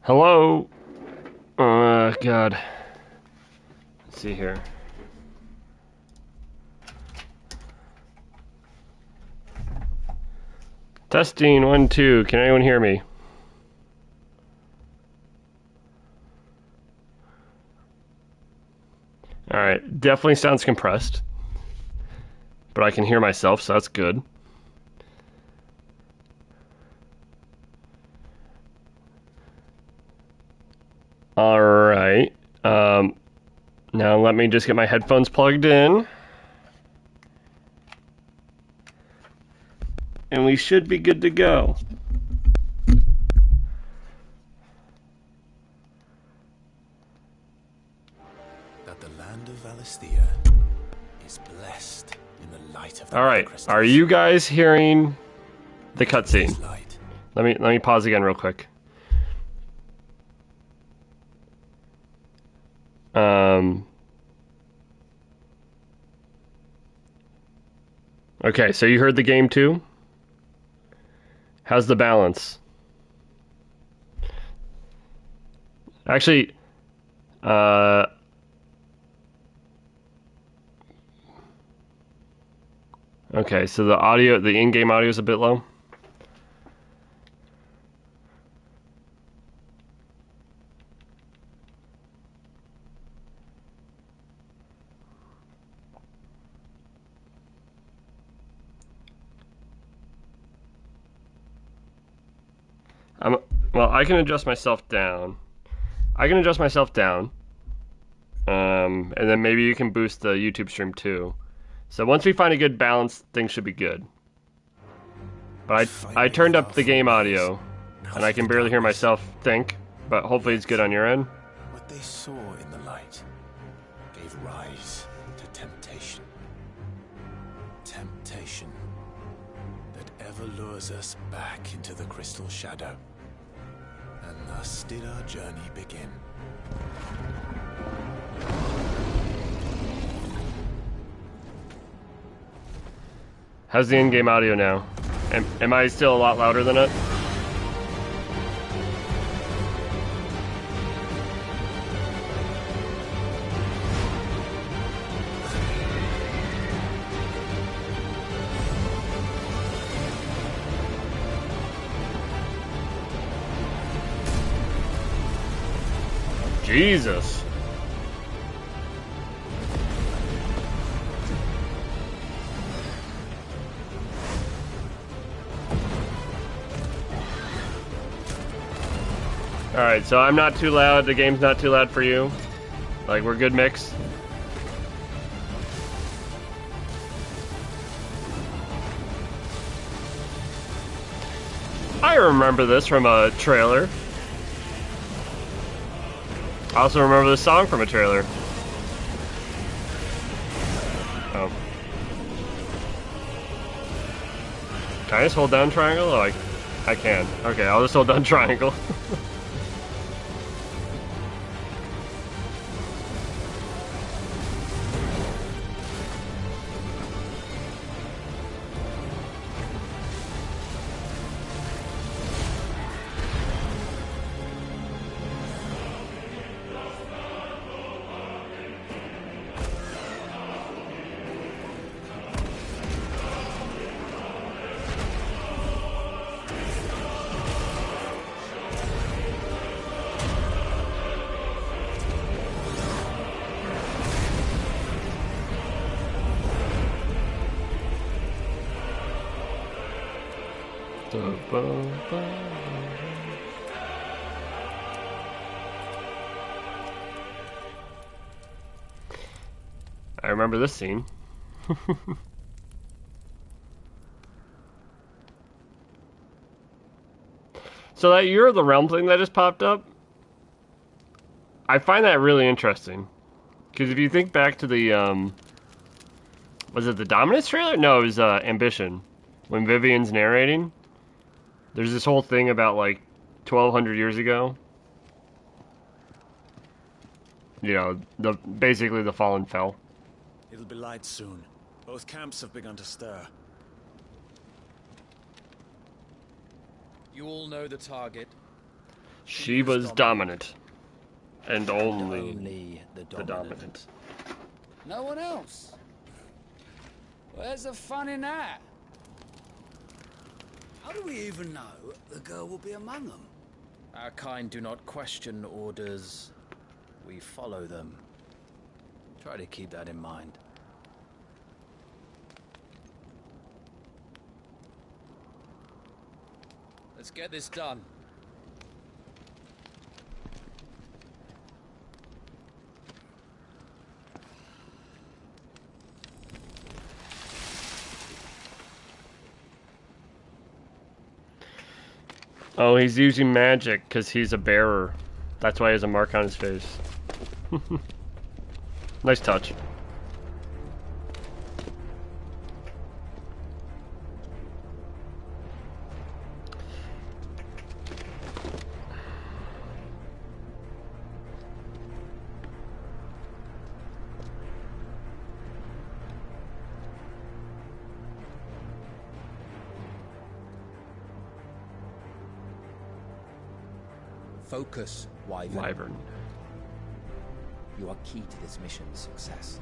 Hello? God. Let's see here. Testing, 1, 2. Can anyone hear me? Alright, definitely sounds compressed. But I can hear myself, so that's good. Alright. Now let me just get my headphones plugged in. And we should be good to go. That the land of Valisthea is blessed in the light of the Alright, are you guys hearing the cutscene? Let me pause again real quick. Okay, so you heard the game too? How's the balance? Actually, okay, so the audio, the in-game audio is a bit low. Well, I can adjust myself down. And then maybe you can boost the YouTube stream too. So once we find a good balance, things should be good. But I turned up the game audio, and I can barely hear myself think, but hopefully it's good on your end. What they saw in the light gave rise to temptation. Temptation that ever lures us back into the crystal shadow. And thus did our journey begin. How's the in-game audio now? Am I still a lot louder than it? Jesus. Alright, so I'm not too loud, the game's not too loud for you. Like, we're good mix. I remember this from a trailer. I also remember the song from a trailer. Oh. Can I just hold down triangle? Oh, I can. Okay, I'll just hold down triangle. I remember this scene. So that Year of the Realm thing that just popped up, I find that really interesting. Because if you think back to the, was it the Dominus trailer? No, it was Ambition. When Vivian's narrating, there's this whole thing about like 1,200 years ago. You know, basically the Fallen fell. It'll be light soon. Both camps have begun to stir. You all know the target. She was dominant. And Only the dominant. No one else. Where's the fun in that? How do we even know the girl will be among them? Our kind do not question orders. We follow them. Try to keep that in mind. Let's get this done. Oh, he's using magic because he's a bearer. That's why he has a mark on his face. Nice touch. Focus, Wyvern. Wyvern. You are key to this mission's success.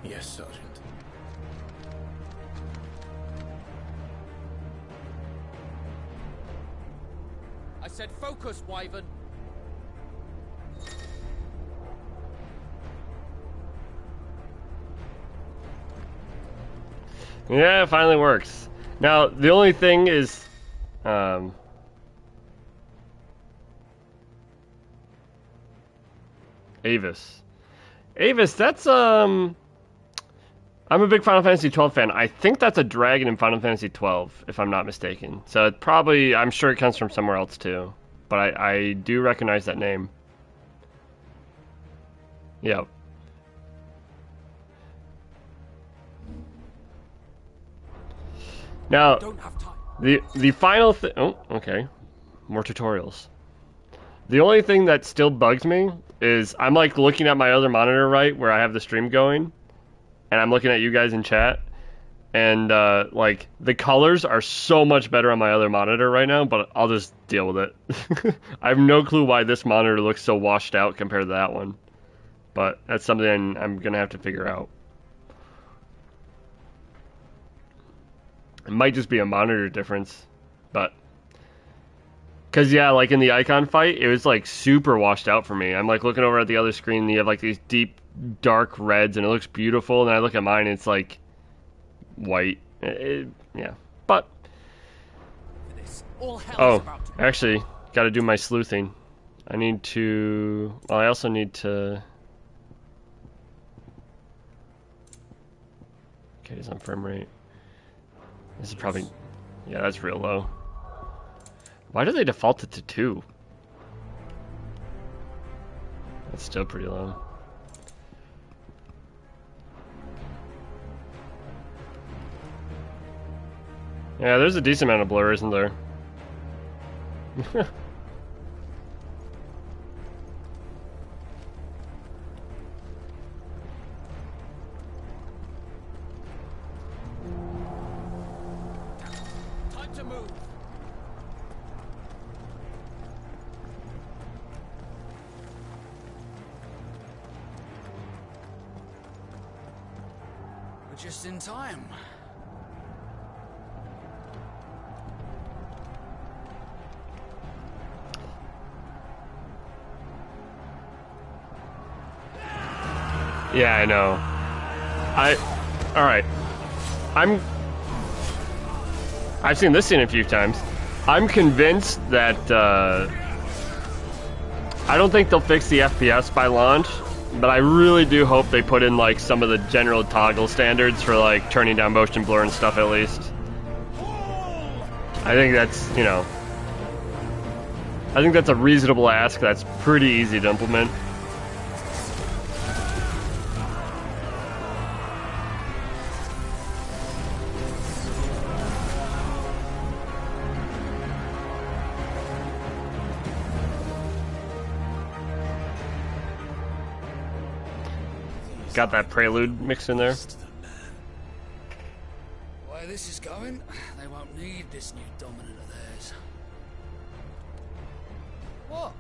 Yes, Sergeant. I said focus, Wyvern. Yeah, it finally works. Now, the only thing is, Avis. Avis, that's, I'm a big Final Fantasy 12 fan. I think that's a dragon in Final Fantasy 12, if I'm not mistaken. So it probably, I'm sure it comes from somewhere else too. But I do recognize that name. Yep. Now, the final thing... Oh, okay. More tutorials. The only thing that still bugs me is I'm like looking at my other monitor, right, where I have the stream going, and I'm looking at you guys in chat, and like the colors are so much better on my other monitor right now, but I'll just deal with it. I have no clue why this monitor looks so washed out compared to that one, but that's something I'm gonna have to figure out. It might just be a monitor difference, but... Because, yeah, like in the Icon fight, it was like super washed out for me. I'm like looking over at the other screen and you have like these deep, dark reds and it looks beautiful. And I look at mine and it's like white. Yeah, but... Oh, actually, got to do my sleuthing. I need to... Well, I also need to... Okay, it's on frame rate. This is probably... Yeah, that's real low. Why do they default it to 2? That's still pretty low. Yeah, there's a decent amount of blur, isn't there? Time to move. We're just in time. Yeah, I know. Alright. I've seen this scene a few times. I'm convinced that, I don't think they'll fix the FPS by launch, but I really do hope they put in, like, some of the general toggle standards for, like, turning down motion blur and stuff at least. I think that's, you know... I think that's a reasonable ask that's pretty easy to implement. Got that prelude mixed in there. way this is going, they won't need this new dominant of theirs. What?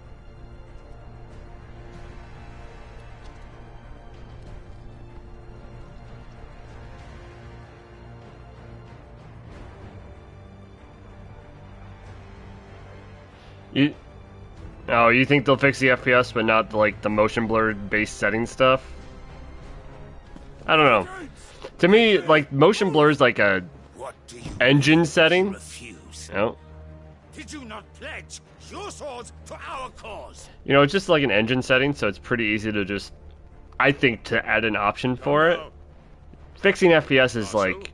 You think they'll fix the FPS, but not like the motion blur based setting stuff? I don't know. To me, like motion blur is like a engine setting. No. Did you not pledge your swords to our cause? You know, it's just like an engine setting, so it's pretty easy to just, I think, to add an option for it. Fixing FPS is like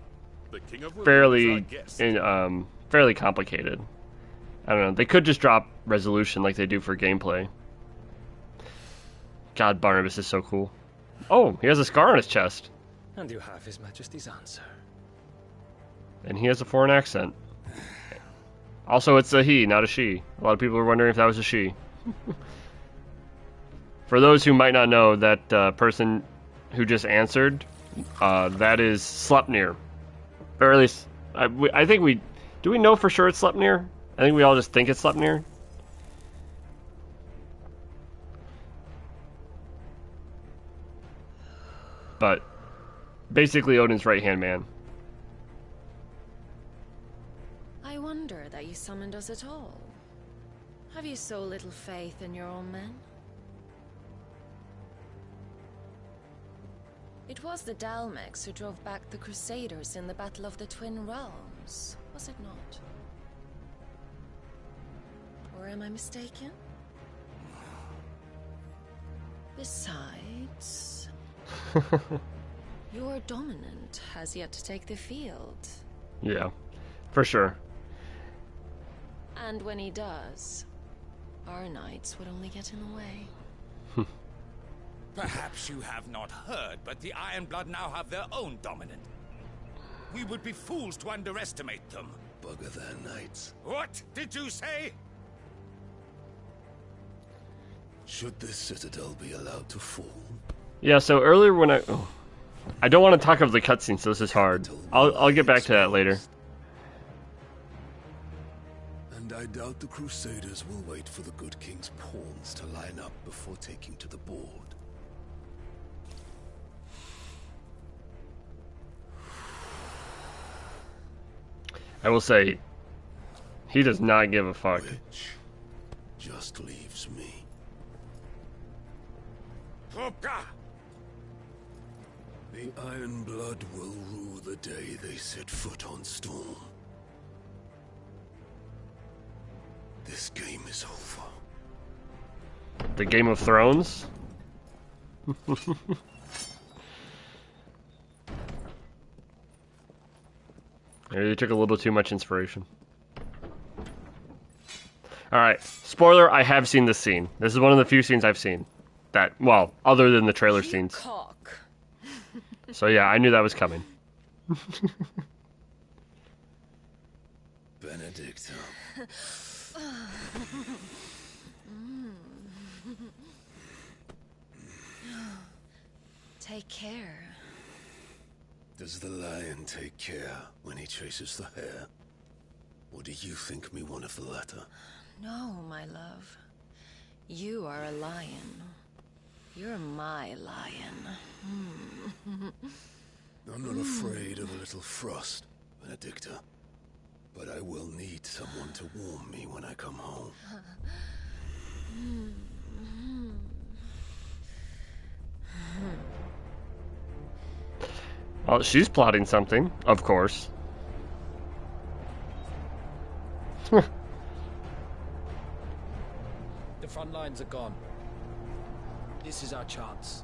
fairly complicated. I don't know. They could just drop resolution like they do for gameplay. God, Barnabas is so cool. Oh, he has a scar on his chest. And you have His Majesty's answer. And he has a foreign accent. Also, it's a he, not a she. A lot of people are wondering if that was a she. For those who might not know, that person who just answered, that is Sleipnir. Or at least, I think we... Do we know for sure it's Sleipnir? I think we all just think it's Sleipnir. But basically Odin's right-hand man. I wonder that you summoned us at all. Have you so little faith in your own men? It was the Dalmex who drove back the Crusaders in the Battle of the Twin Realms, was it not? Or am I mistaken? Besides, your dominant has yet to take the field. Yeah, for sure. And when he does, our knights would only get in the way. Perhaps you have not heard, but the Ironblood now have their own dominant. We would be fools to underestimate them. Bugger their knights. What did you say? Should this citadel be allowed to fall? Yeah, so earlier when I don't want to talk of the cutscene, so this is hard. I'll get back to that later. And I doubt the Crusaders will wait for the good king's pawns to line up before taking to the board. I will say, he does not give a fuck. Which just leaves me. The Ironblood will rue the day they set foot on Storm. This game is over. The Game of Thrones? Maybe they took a little too much inspiration. Alright, spoiler, I have seen this scene. This is one of the few scenes I've seen. That, well, other than the trailer scenes. Cock. So yeah, I knew that was coming. Benedict. Take care. Does the lion take care when he chases the hare? Or do you think me one of the latter? No, my love. You are a lion. You're my lion. I'm not afraid of a little frost, Benedicta. But I will need someone to warm me when I come home. Well, she's plotting something, of course. The front lines are gone. This is our chance.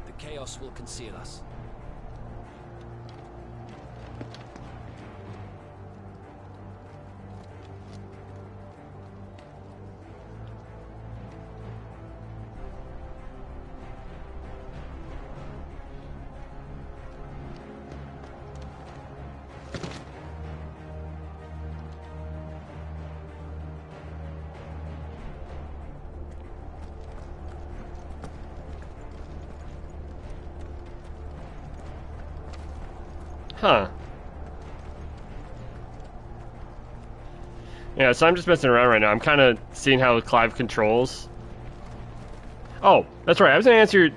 The chaos will conceal us. Huh. Yeah, so I'm just messing around right now. I'm kind of seeing how Clive controls. Oh, that's right. I was going to answer...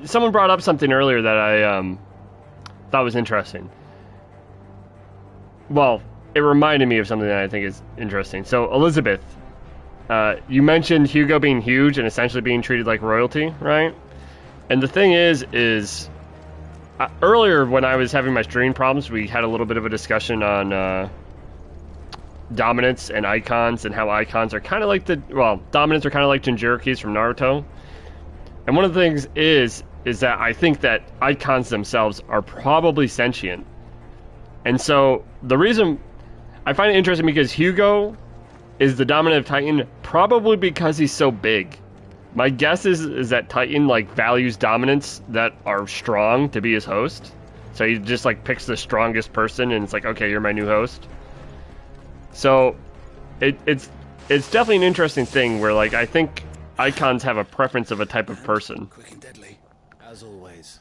someone brought up something earlier that I thought was interesting. Well, it reminded me of something that I think is interesting. So, Elizabeth, you mentioned Hugo being huge and essentially being treated like royalty, right? And the thing is earlier when I was having my stream problems, we had a little bit of a discussion on dominance and icons, and how icons are kind of like dominants are kind of like Jinchurikis from Naruto. And one of the things is that I think that icons themselves are probably sentient. And so the reason I find it interesting, because Hugo is the dominant of Titan probably because he's so big. My guess is that Titan like values dominants that are strong to be his host. So he just like picks the strongest person and it's like, okay, you're my new host. So it's definitely an interesting thing where like I think icons have a preference of a type of person. Quick and deadly, as always.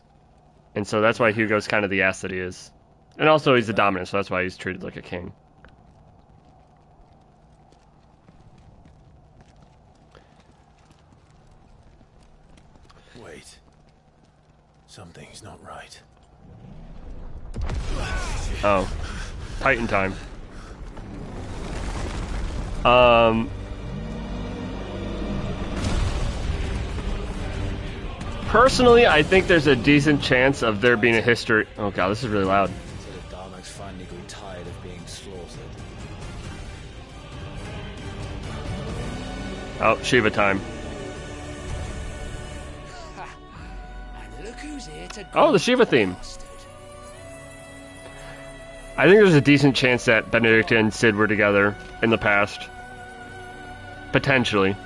And so that's why Hugo's kind of the ass that he is. And also he's the dominant, so that's why he's treated like a king. Wait. Something's not right. Oh. Titan time. Personally, I think there's a decent chance of there being a history... Oh god, this is really loud. So the Darmok's finally grew tired of being slaughtered. Oh, Shiva time. And look who's here to Oh, the Shiva theme. I think there's a decent chance that Benedict and Sid were together in the past. Potentially.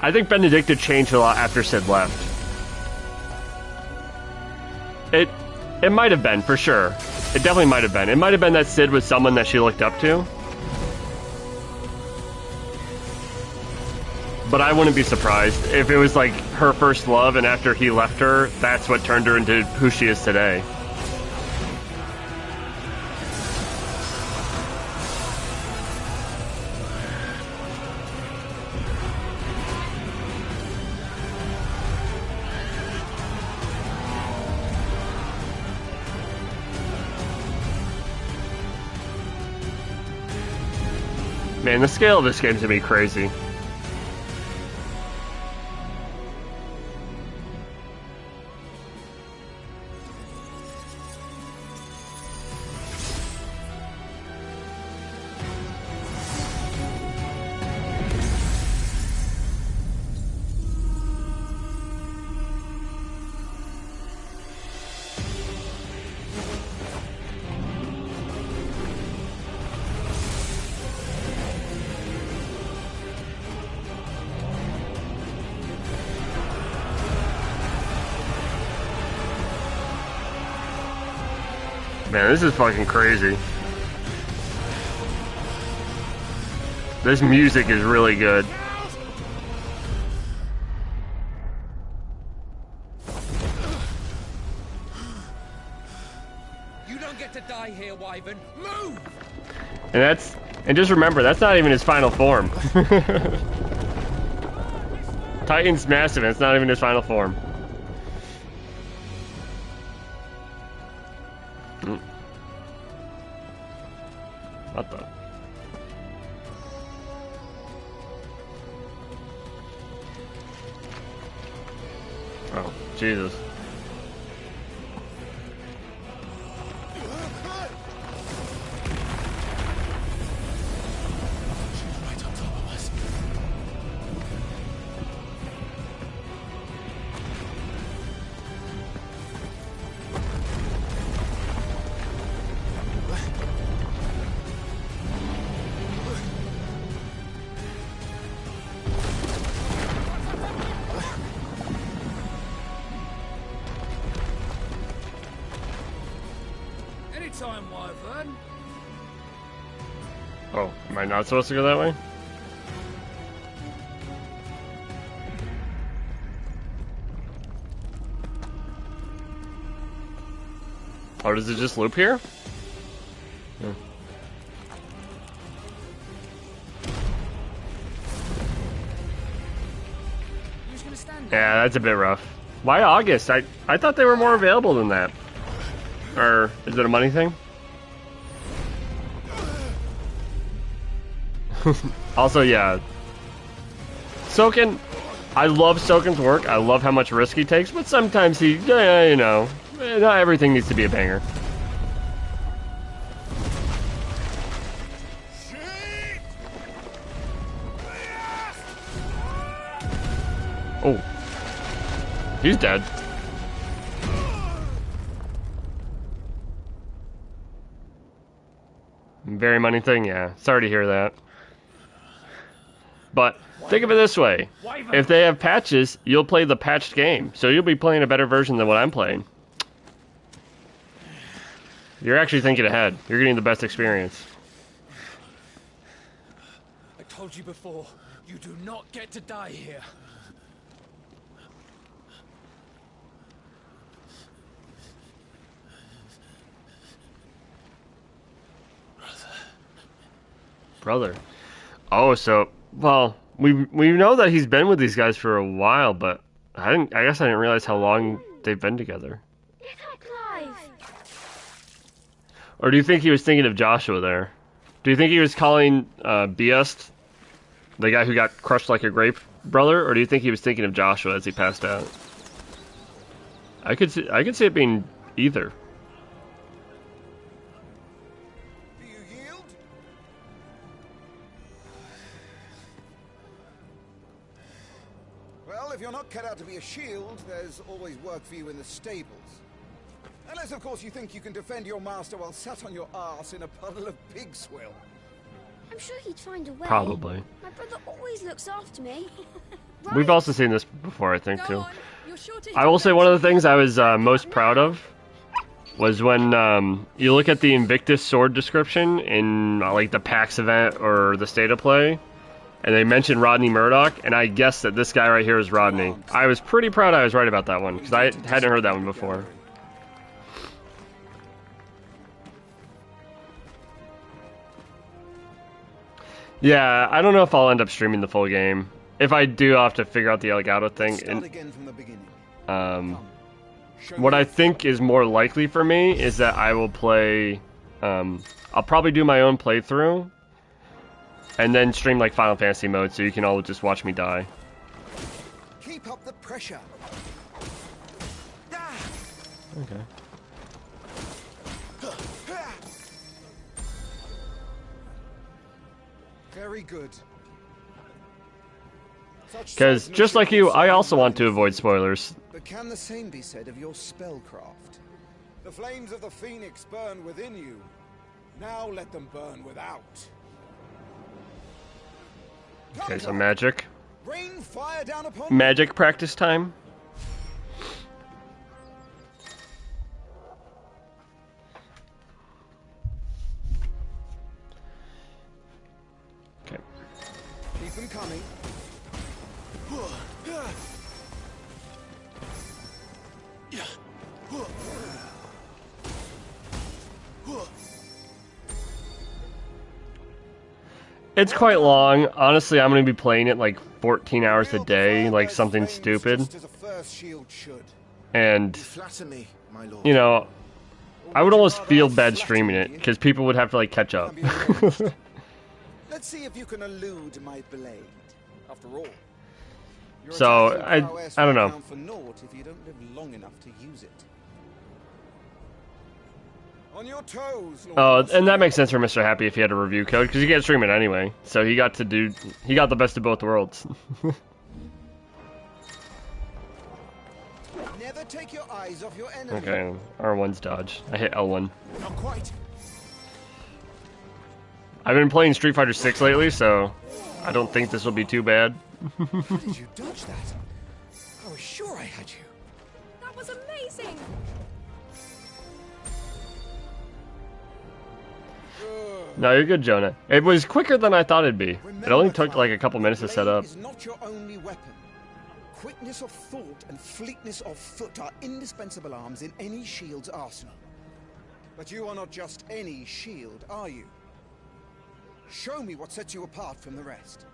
I think Benedicta changed a lot after Sid left. It might have been, for sure. It definitely might have been. It might have been that Sid was someone that she looked up to. But I wouldn't be surprised if it was like her first love, and after he left her, that's what turned her into who she is today. Man, the scale of this game's gonna be crazy. Man, this is fucking crazy. This music is really good. You don't get to die here, Wyvern. Move! And just remember, that's not even his final form. Titan's massive, and it's not even his final form. What the? Oh, Jesus. Right on top of us. Anytime, Wyvern. Oh, am I not supposed to go that way? Or does it just loop here? Yeah. Yeah, that's a bit rough. Why August? I thought they were more available than that. Or is it a money thing? Also, yeah. Soken, I love Soken's work. I love how much risk he takes, but sometimes he, you know, not everything needs to be a banger. Oh. He's dead. Very money thing, yeah. Sorry to hear that. But think of it this way. If they have patches, you'll play the patched game. So you'll be playing a better version than what I'm playing. You're actually thinking ahead. You're getting the best experience. I told you before, you do not get to die here. Brother. Oh, so, well, we know that he's been with these guys for a while, but I guess I didn't realize how long they've been together. Or do you think he was thinking of Joshua there? Do you think he was calling Biest, the guy who got crushed like a grape, brother? Or do you think he was thinking of Joshua as he passed out? I could see it being either. Do you yield? Well, if you're not cut out to be a shield, there's always work for you in the stables. Unless, of course, you think you can defend your master while sat on your arse in a puddle of pig swill. I'm sure he'd find a way. Probably. My brother always looks after me. Right. We've also seen this before, I think, too. Sure I will say one of the things I was most proud of was when you look at the Invictus sword description in like the PAX event or the State of Play, and they mentioned Rodney Murdoch, and I guessed that this guy right here is Rodney. I was pretty proud I was right about that one, because I hadn't heard that one before. Yeah, I don't know if I'll end up streaming the full game. If I do, I'll have to figure out the Elgato thing. Start again from the beginning. What I think is more likely for me is that I will play... I'll probably do my own playthrough, and then stream like Final Fantasy mode, so you can all just watch me die. Keep up the pressure. Okay. Very good. Because, just like you, I also want to avoid spoilers. But can the same be said of your spellcraft? The flames of the Phoenix burn within you. Now let them burn without. Okay, so magic. Rain fire down upon Magic practice time. Okay. Keep them coming. It's quite long. Honestly, I'm going to be playing it like 14 hours a day, like something stupid. And, you know, I would almost feel bad streaming it, because people would have to like catch up. Let's see if you can elude my blade. After all, so, I don't know. for naught if you don't live long enough to use it. On your toes, Lord. Oh, and that makes sense for Mr. Happy if he had a review code, because he can't stream it anyway. So he got the best of both worlds. Never take your eyes off your enemy. Okay, R1's dodge. I hit L1. Not quite. I've been playing Street Fighter 6 lately, so I don't think this will be too bad. How did you dodge that? I was sure I had you. That was amazing. No, you're good, Jonah. It was quicker than I thought it'd be. Remember, It only took child, like a couple minutes to set blade up. is not your only weapon. Quickness of thought and fleetness of foot are indispensable arms in any shield's arsenal. But you are not just any shield, are you? Show me what sets you apart from the rest.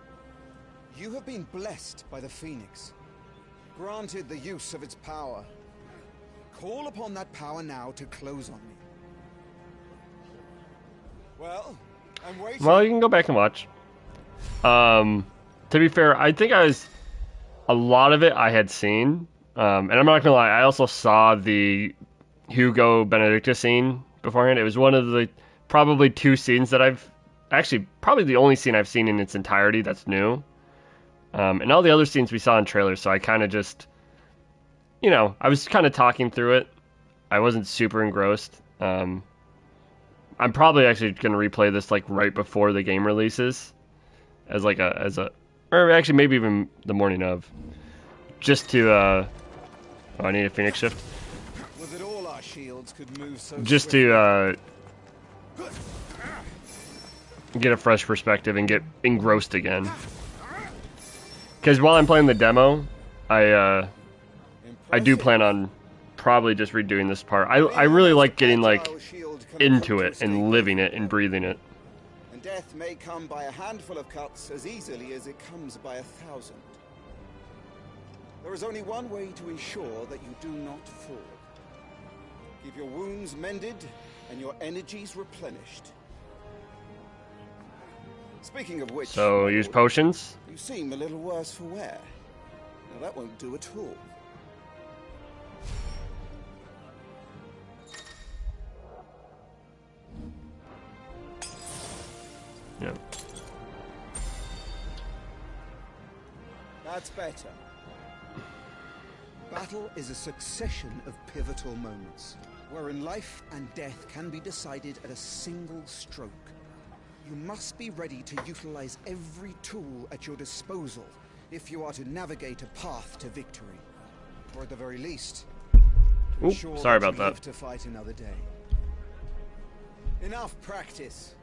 You have been blessed by the Phoenix. Granted the use of its power. Call upon that power now to close on me. Well, I'm waiting. Well, you can go back and watch. To be fair, I think a lot of it I had seen. And I'm not gonna lie, I also saw the Hugo Benedictus scene beforehand. It was one of the probably 2 scenes that probably the only scene I've seen in its entirety that's new. And all the other scenes we saw in trailers, so I kind of just, I was kind of talking through it. I wasn't super engrossed. I'm probably actually going to replay this like right before the game releases, or actually maybe even the morning of, just to. I need a Phoenix shift. Was it all our shields could move so just to get a fresh perspective and get engrossed again. Because while I'm playing the demo, I do plan on probably just redoing this part. I really like getting like into it and living it and breathing it. And death may come by a handful of cuts as easily as it comes by 1,000. There is only one way to ensure that you do not fall. Keep your wounds mended and your energies replenished. Speaking of which, so use potions. You seem a little worse for wear. Now that won't do at all. Yeah. That's better. Battle is a succession of pivotal moments, wherein life and death can be decided at a single stroke. You must be ready to utilize every tool at your disposal if you are to navigate a path to victory, or at the very least, sorry about that. Live to fight another day. Enough practice.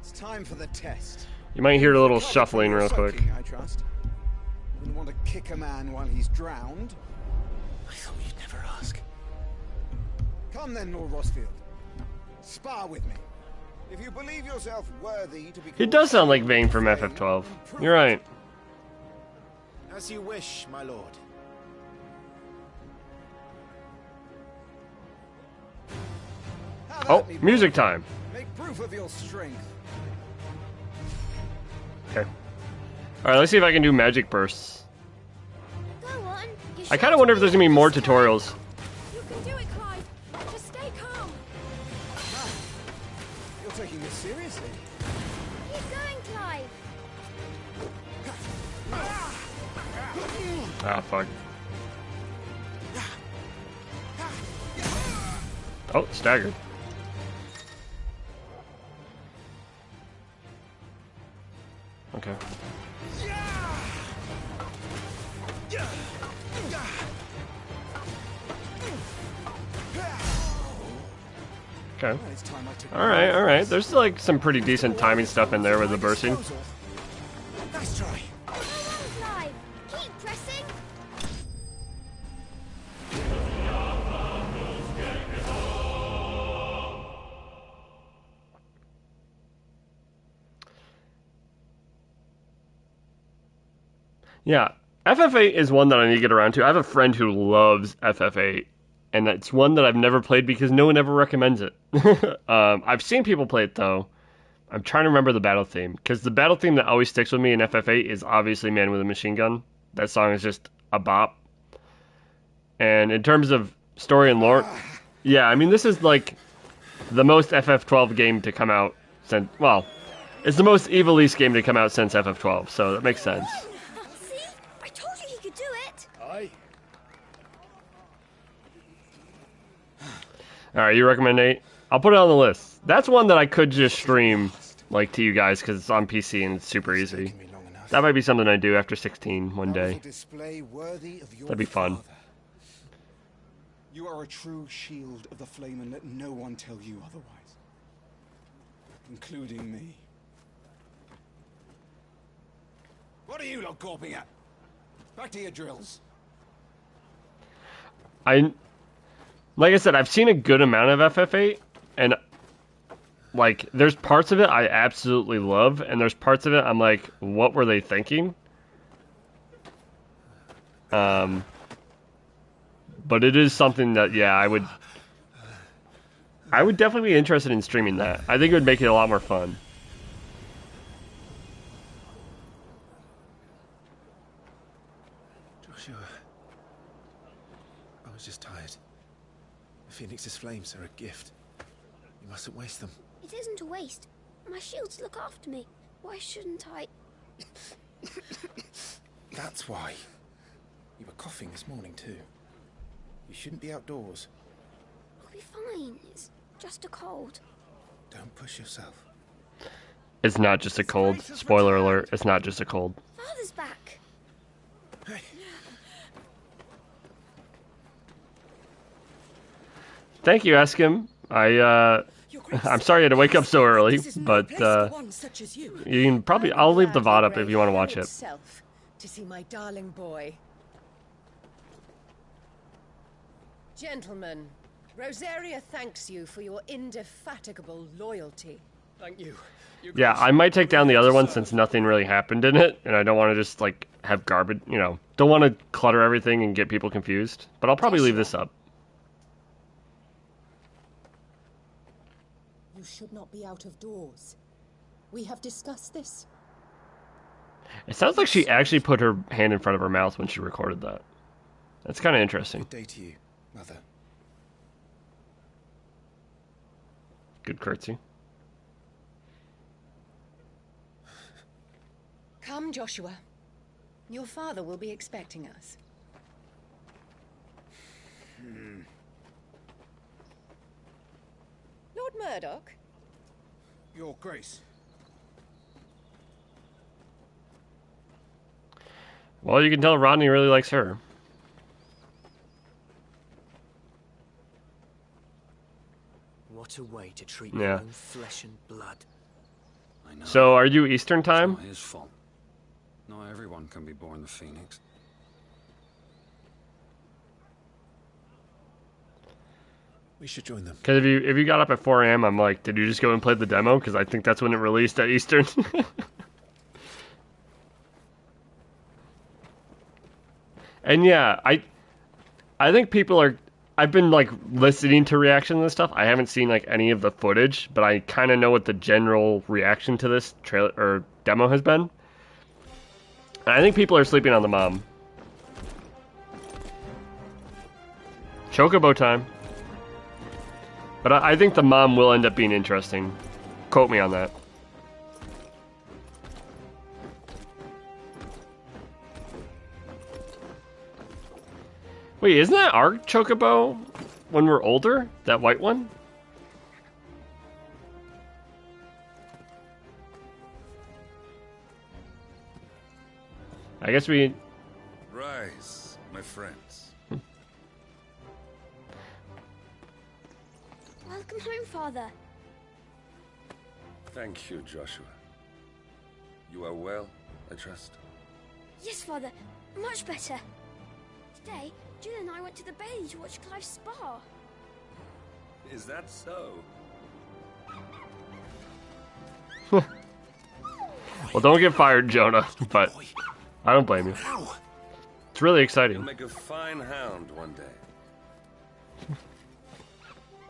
It's time for the test. You might hear a little shuffling real quick. I trust. You wouldn't want to kick a man while he's drowned. I thought you'd never ask. Come then, Lord Rosfield. Spar with me. If you believe yourself worthy to be. It does sound like Vayne from FF12. You're right. As you wish, my lord. Oh, music time. Make proof of your strength. Okay. Alright, let's see if I can do magic bursts. Go on. I kind of wonder if there's going to be more tutorials. You can do it, Clive. Just stay calm. You're taking this seriously. Keep going, Clive. Ah, fuck. Oh, staggered. Okay. Okay. Alright, alright. There's like some pretty decent timing stuff in there with the bursting. Nice try. Go on, Clive. Keep pressing. Yeah, FF8 is one that I need to get around to. I have a friend who loves FF8, and it's one that I've never played because no one ever recommends it. I've seen people play it, though. I'm trying to remember the battle theme, because the battle theme that always sticks with me in FF8 is obviously Man with a Machine Gun. That song is just a bop. And in terms of story and lore, yeah, I mean, this is like the most FF12 game to come out since, well, it's the most Evil East game to come out since FF12, so that makes sense. See? I told you he could do it. Aye. Alright, you recommend 8? I'll put it on the list. That's one that I could just stream, like, to you guys, because it's on PC and it's super easy. That might be something I do after 16 one day. That'd be fun. You are a true shield of the flame, and let no one tell you otherwise. Including me. What are you lot gawping at? Back to your drills. Like I said, I've seen a good amount of FF8, and like, there's parts of it I absolutely love, and there's parts of it I'm like, what were they thinking? But it is something that, yeah, I would definitely be interested in streaming that. I think it would make it a lot more fun. Joshua, I was just tired. The Phoenix's flames are a gift. You mustn't waste them. It isn't a waste. My shields look after me. Why shouldn't I? That's why. You were coughing this morning too. You shouldn't be outdoors. I'll be fine. It's just a cold. Don't push yourself. It's not just a cold. Spoiler alert, it's not just a cold. Father's back. Hey. Thank you, Eskim. I'm sorry you had to wake up so early, but you can probably, I'll leave the VOD up if you want to watch it. To see my darling boy. Gentlemen, Rosaria thanks you for your indefatigable loyalty. Thank you. Yeah, I might take down the other one since nothing really happened in it, and I don't want to just, like, have garbage, you know, don't want to clutter everything and get people confused, but I'll probably leave this up. You should not be out of doors. We have discussed this. It sounds like she actually put her hand in front of her mouth when she recorded that. That's kind of interesting. Good day to you, Mother. Good curtsy. Come, Joshua. Your father will be expecting us. Lord Murdoch? Your Grace. Well, you can tell Rodney really likes her. What a way to treat your own flesh and blood. I know. So, are you Eastern time? It's not his fault. Not everyone can be born the Phoenix. We should join them. Because if you got up at 4 a.m., I'm like, did you just go and play the demo? Because I think that's when it released at Eastern. And yeah, I think people are... I've been, like, listening to reactions and stuff. I haven't seen, like, any of the footage, but I kind of know what the general reaction to this trailer or demo has been. And I think people are sleeping on the mom. Chocobo time. But I think the mom will end up being interesting. Quote me on that. Wait, isn't that our Chocobo when we're older? That white one? I guess we... Rise, my friends. Welcome home, Father. Thank you, Joshua. You are well, I trust? Yes, Father. Much better. Today, Jill and I went to the bay to watch Clive's spa. Is that so? Well, don't get fired, Jonah, but I don't blame you. It's really exciting. You'll make a fine hound one day.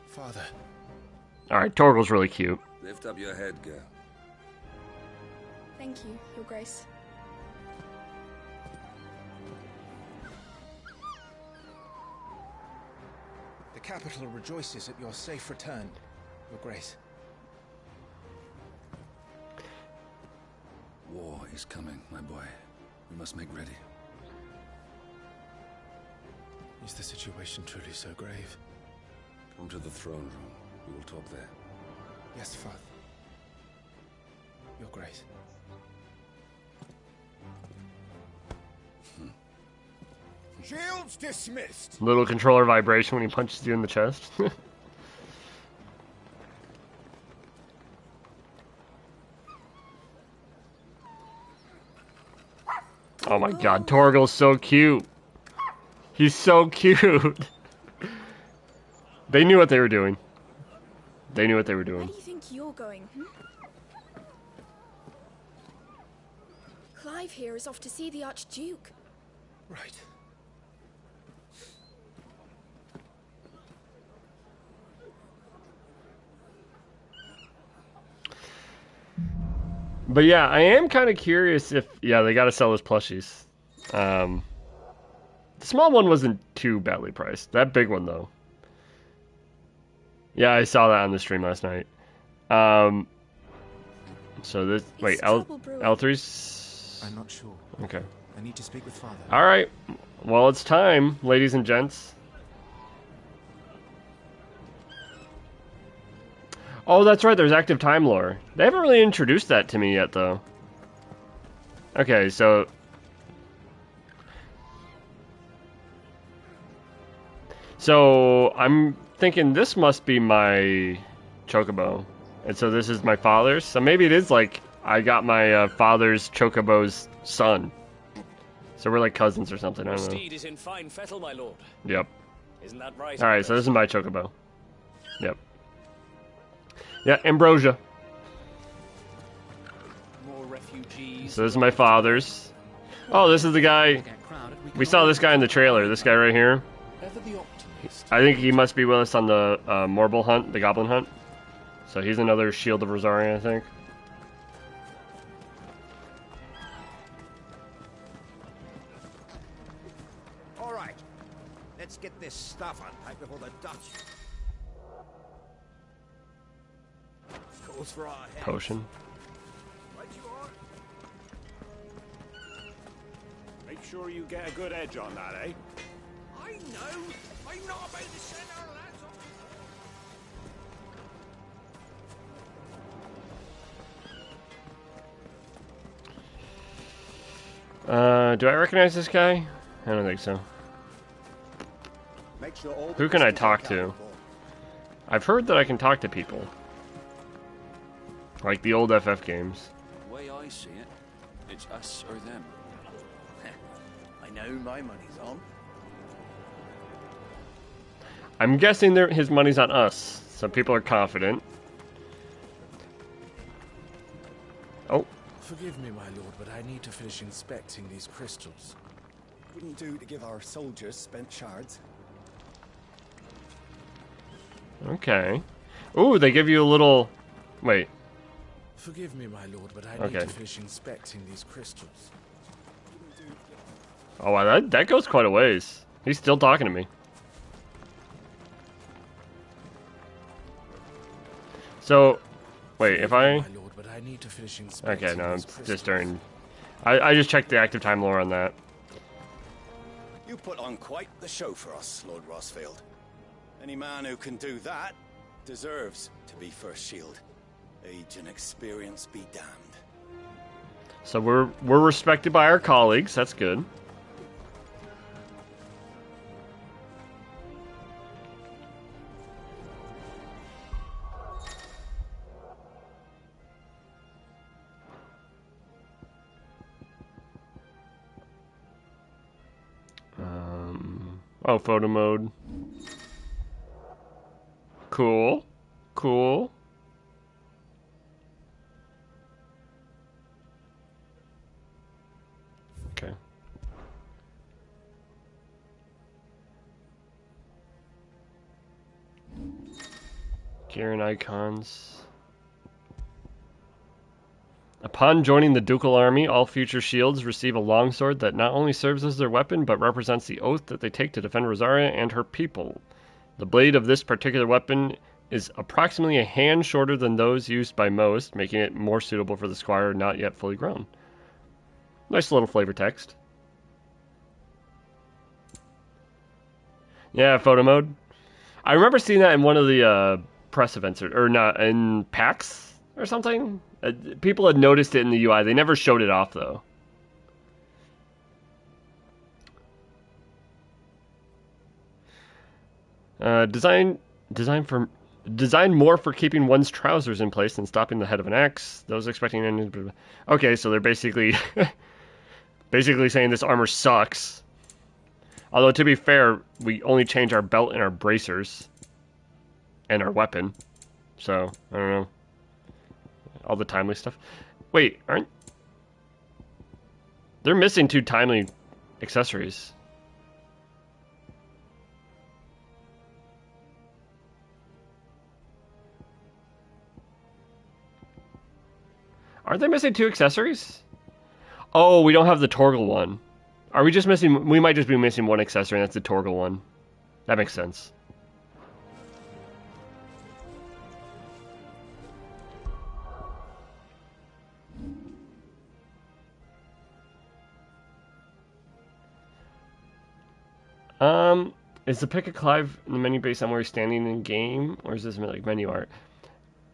Father. Alright, Torgal's really cute. Lift up your head, girl. Thank you, Your Grace. The capital rejoices at your safe return, Your Grace. War is coming, my boy. We must make ready. Is the situation truly so grave? Come to the throne room. We will talk there. Yes, Father. Your Grace. Shields dismissed. Little controller vibration when he punches you in the chest. Oh my god, Torgal's so cute. He's so cute. They knew what they were doing. They knew what they were doing. Where do you think you're going? Clive here is off to see the Archduke. Right. But yeah, I am kind of curious if... Yeah, they got to sell those plushies. The small one wasn't too badly priced. That big one, though. Yeah, I saw that on the stream last night. So this... Wait, L3's... I'm not sure. Okay. I need to speak with Father. Alright. Well, it's time, ladies and gents. Oh, that's right, there's active time lore. They haven't really introduced that to me yet, though. Okay, so... So, I'm thinking this must be my chocobo. And so this is my father's. So maybe it is like, I got my father's chocobo's son. So we're like cousins or something, I don't know. Steed is in fine fettle, my lord. Yep. Isn't that right? Alright, so this is my chocobo. Yep. Yeah, Ambrosia. More refugees. So this is my father's. Oh, this is the guy. We saw this guy in the trailer. This guy right here. I think he must be with us on the Morble hunt, the Goblin hunt. So he's another Shield of Rosaria, I think. All right, let's get this stuff unpacked before the Dutch. Calls for our heads. Potion. Right you are. Make sure you get a good edge on that, eh? I know. I'm not about to send our lads off. Do I recognize this guy? I don't think so. Make sure all Who can I talk to? I've heard that I can talk to people. Like the old FF games. The way I see it, it's us or them. I know my money's on. I'm guessing his money's on us, so people are confident. Oh. Forgive me, my lord, but I need to finish inspecting these crystals. Wouldn't do to give our soldiers spent shards. Okay. Ooh, they give you a little... Wait. Forgive me, my lord, but I need to finish inspecting these crystals. Oh, wow, that goes quite a ways. He's still talking to me. So, wait, if I... Okay, no, it's just during... I just checked the active time lore on that. You put on quite the show for us, Lord Rossfield. Any man who can do that deserves to be first shield. Age and experience be damned. So we're respected by our colleagues, that's good. Oh, photo mode. Cool. Cool. Okay. Gear and icons. Upon joining the ducal army, all future shields receive a longsword that not only serves as their weapon, but represents the oath that they take to defend Rosaria and her people. The blade of this particular weapon is approximately a hand shorter than those used by most, making it more suitable for the squire not yet fully grown. Nice little flavor text. Yeah, photo mode. I remember seeing that in one of the press events, or not, in PAX or something. People had noticed it in the UI. They never showed it off, though. Design more for keeping one's trousers in place and stopping the head of an axe. Those expecting any... Okay, so they're basically basically saying this armor sucks. Although, to be fair, we only change our belt and our bracers and our weapon. So, I don't know. All the timely stuff. Wait, aren't... They're missing 2 timely accessories. Are they missing 2 accessories? Oh, we don't have the Torgal one. Are we just missing... We might just be missing 1 accessory, and that's the Torgal one. That makes sense. Is the pick a Clive in the menu based on where he's standing in game, or is this like menu art?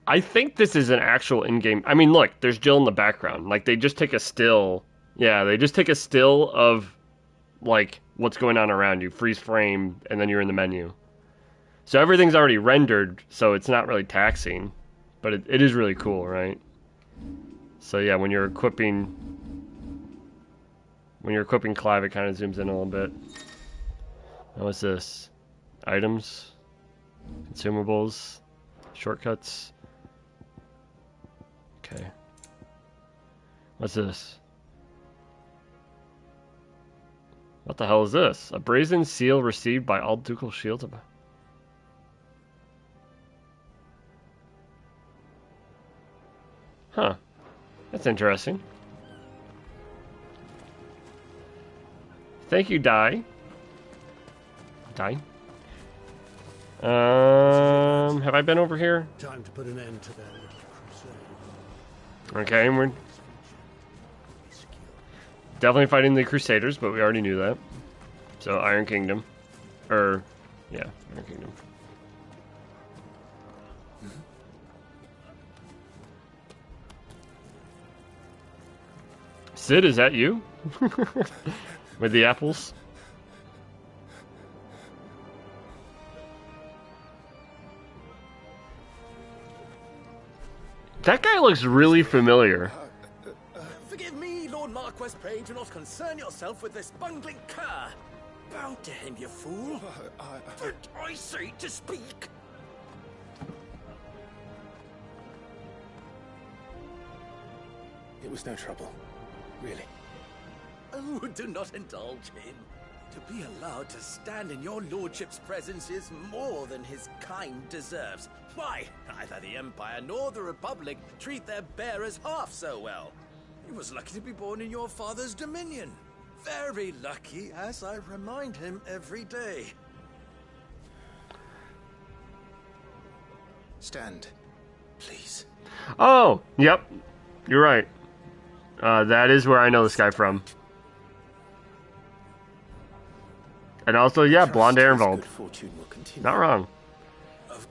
I think this is an actual in-game. I mean, look, there's Jill in the background. Like they just take a still. Yeah, they just take a still of like what's going on around you, freeze frame, and then you're in the menu. So everything's already rendered, so it's not really taxing, but it is really cool, right? So yeah, when you're equipping Clive, it kind of zooms in a little bit. What's this? Items, consumables, shortcuts. Okay. What's this? What the hell is this? A brazen seal received by all ducal shields. Huh. That's interesting. Thank you, Dai. Have I been over here? Time to put an end to that crusade. Okay, and we're definitely fighting the Crusaders, but we already knew that. So Iron Kingdom, Iron Kingdom. Sid, is that you? With the apples? That guy looks really familiar. Forgive me, Lord Marquess, pray do not concern yourself with this bungling cur. Bow to him, you fool. Did I say to speak? It was no trouble, really. Oh, do not indulge him. To be allowed to stand in your lordship's presence is more than his kind deserves. Why, neither the Empire nor the Republic treat their bearers half so well. He was lucky to be born in your father's dominion. Very lucky, as I remind him every day. Stand, please. Oh, yep. You're right. That is where I know this guy from. And also, yeah, Blonde Ehrenwald. Not wrong.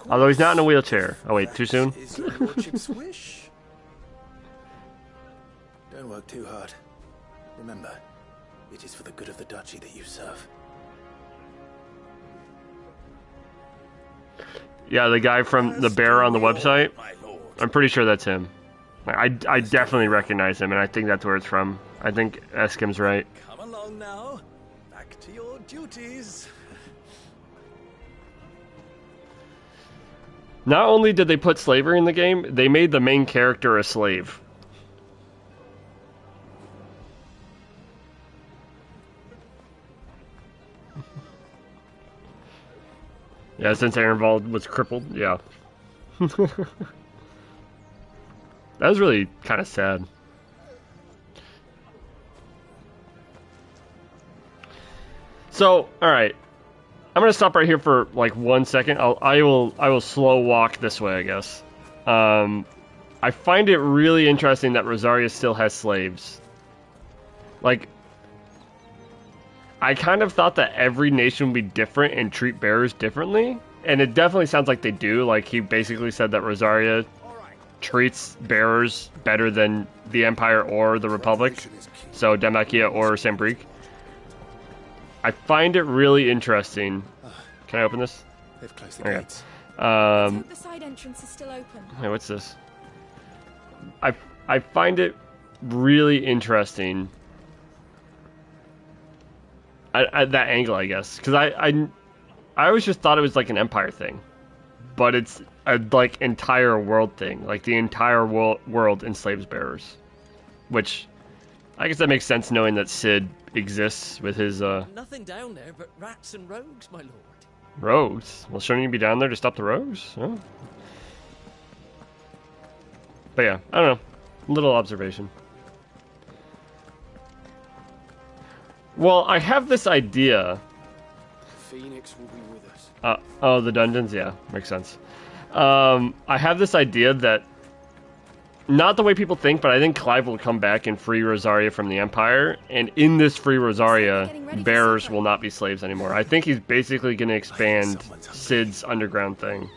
Although he's not in a wheelchair. Oh wait, too soon? Is your lordship's wish? Don't work too hard. Remember, it is for the good of the duchy that you serve. Yeah, the guy from the bear on the website. I'm pretty sure that's him. I definitely recognize him, and I think that's where it's from. I think Eskim's right. Come along now. Back to your duties. Not only did they put slavery in the game, they made the main character a slave. Yeah, since Ehrenwald was crippled, yeah. That was really kind of sad. So, all right, I'm gonna stop right here for like 1 second. I will slow walk this way, I guess. I find it really interesting that Rosaria still has slaves. Like, I kind of thought that every nation would be different and treat bearers differently, and it definitely sounds like they do. Like, he basically said that Rosaria treats bearers better than the Empire or the Republic, so Demacia or Sambrique. I find it really interesting. Can I open this? They've closed the gates. The side entrance is still open. Hey, what's this? I find it really interesting. At that angle, I guess, because I always just thought it was like an Empire thing, but it's a like entire world thing. Like the entire world enslaves bearers, which I guess that makes sense knowing that Sid exists with his Nothing down there but rats and rogues, my lord. Rogues? Well, shouldn't you be down there to stop the rogues? Oh. But yeah, I don't know. Little observation. Well, I have this idea. Phoenix will be with us. Oh, the dungeons? Yeah, makes sense. I have this idea that, not the way people think, but I think Clive will come back and free Rosaria from the Empire, and in this free Rosaria, bearers will not be slaves anymore. I think he's basically going to expand Cid's underground thing.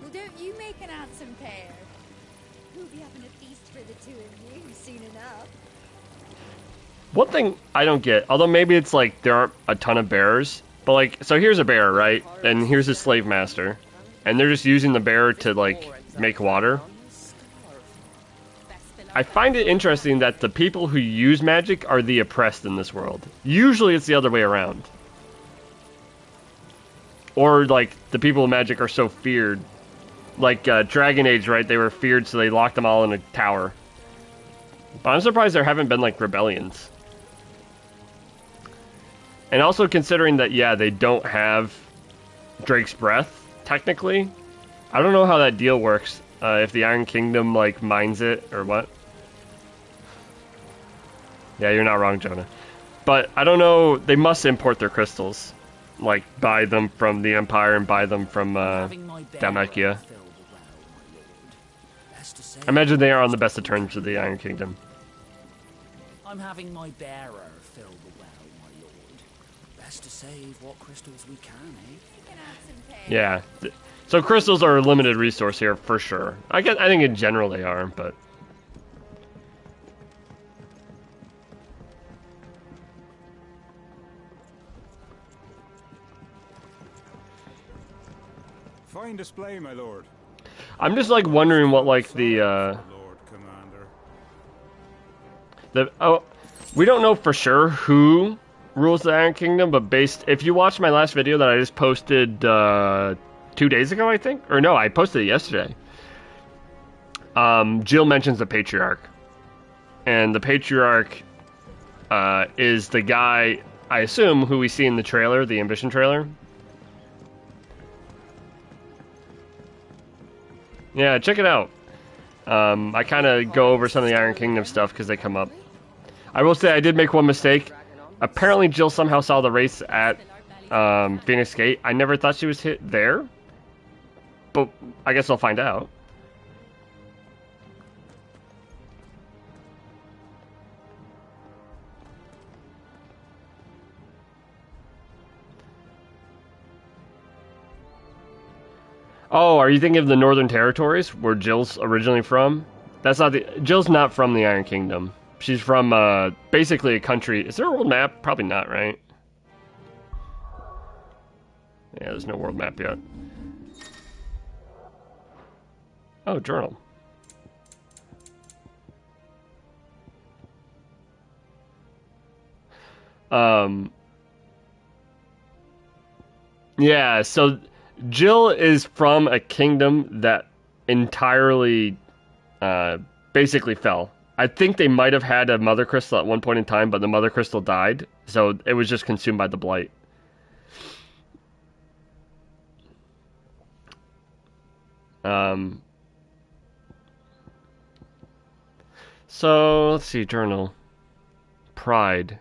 Well, don't you make an handsome pair? We'll be having a feast for the two of you soon enough. One thing I don't get, although maybe it's like there aren't a ton of bearers, but like, so here's a bearer, right? And here's his slave master. And they're just using the bearer to, like, make water. I find it interesting that the people who use magic are the oppressed in this world. Usually it's the other way around. Or, like, the people of magic are so feared. Like, Dragon Age, right? They were feared, so they locked them all in a tower. But I'm surprised there haven't been, like, rebellions. And also considering that, yeah, they don't have Drake's Breath. Technically, I don't know how that deal works. If the Iron Kingdom, like, mines it, or what. Yeah, you're not wrong, Jonah. But, I don't know, they must import their crystals. Like, buy them from the Empire and buy them from, Dhalmekia. I imagine they are on the best of terms with the Iron Kingdom. I'm having my bearer fill the well, my lord. Best to save what crystals we can, eh? Yeah, so crystals are a limited resource here for sure. I think in general they are, but fine display, my lord. I'm just like wondering what like the we don't know for sure who rules the Iron Kingdom, but if you watched my last video that I just posted 2 days ago, I think, or no, I posted it yesterday. Jill mentions the Patriarch, and the Patriarch is the guy, I assume, who we see in the trailer, the Ambition trailer. Yeah, check it out. I kind of go over some of the Iron Kingdom stuff because they come up. I will say I did make one mistake. Apparently Jill somehow saw the race at Phoenix Gate. I never thought she was hit there, but I guess I'll find out. Oh, are you thinking of the Northern Territories, where Jill's originally from? That's not Jill's not from the Iron Kingdom. She's from, basically a country. Is there a world map? Probably not, right? Yeah, there's no world map yet. Oh, journal. Yeah, so Jill is from a kingdom that entirely, basically fell. I think they might have had a mother crystal at one point in time, but the mother crystal died, so it was just consumed by the blight. So let's see, journal. Pride.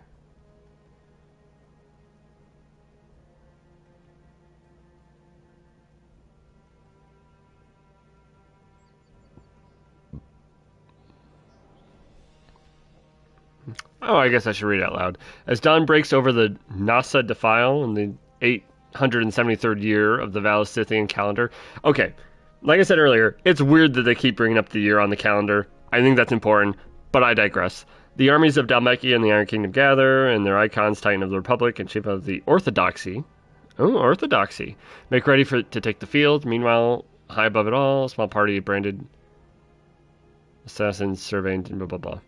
Oh, I guess I should read it out loud. As dawn breaks over the Nasa Defile in the 873rd year of the Valistithian calendar. Okay, like I said earlier, it's weird that they keep bringing up the year on the calendar. I think that's important, but I digress. The armies of Dhalmekia and the Iron Kingdom gather, and their icons, Titan of the Republic and chief of the Orthodoxy. Oh, Orthodoxy. Make ready to take the field. Meanwhile, high above it all, a small party of branded assassins surveying blah blah blah.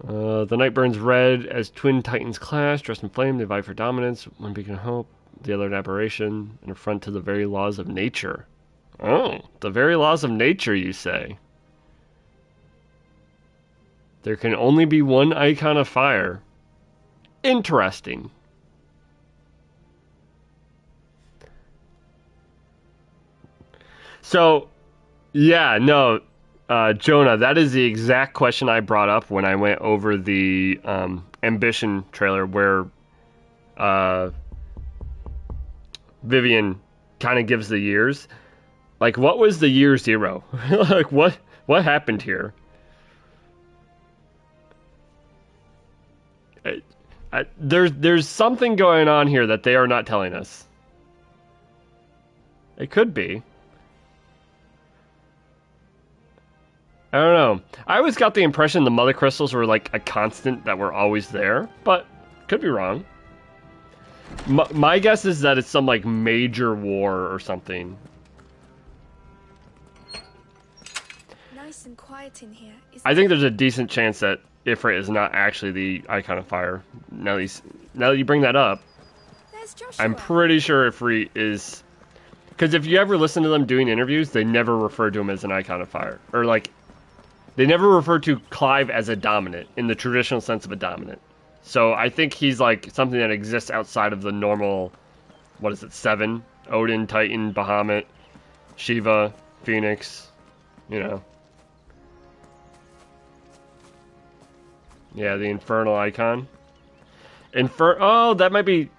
The night burns red as twin titans clash, dressed in flame. They vie for dominance. One beacon of hope, the other an aberration, an affront to the very laws of nature. Oh, the very laws of nature, you say? There can only be one icon of fire. Interesting. So, yeah, no, Jonah, that is the exact question I brought up when I went over the Ambition trailer where Vivian kind of gives the years. Like, what was the year 0? Like, what happened here? There's something going on here that they are not telling us. It could be. I don't know. I always got the impression the mother crystals were like a constant that were always there, but could be wrong. My guess is that it's some like major war or something. Nice and quiet in here. I think there's a decent chance that Ifrit is not actually the Icon of Fire. Now that you bring that up, I'm pretty sure Ifrit is... Because if you ever listen to them doing interviews, they never refer to him as an Icon of Fire. Or like, they never refer to Clive as a dominant, in the traditional sense of a dominant. So I think he's like something that exists outside of the normal, what is it, 7? Odin, Titan, Bahamut, Shiva, Phoenix, you know. Yeah, the Infernal Icon. Oh, that might be...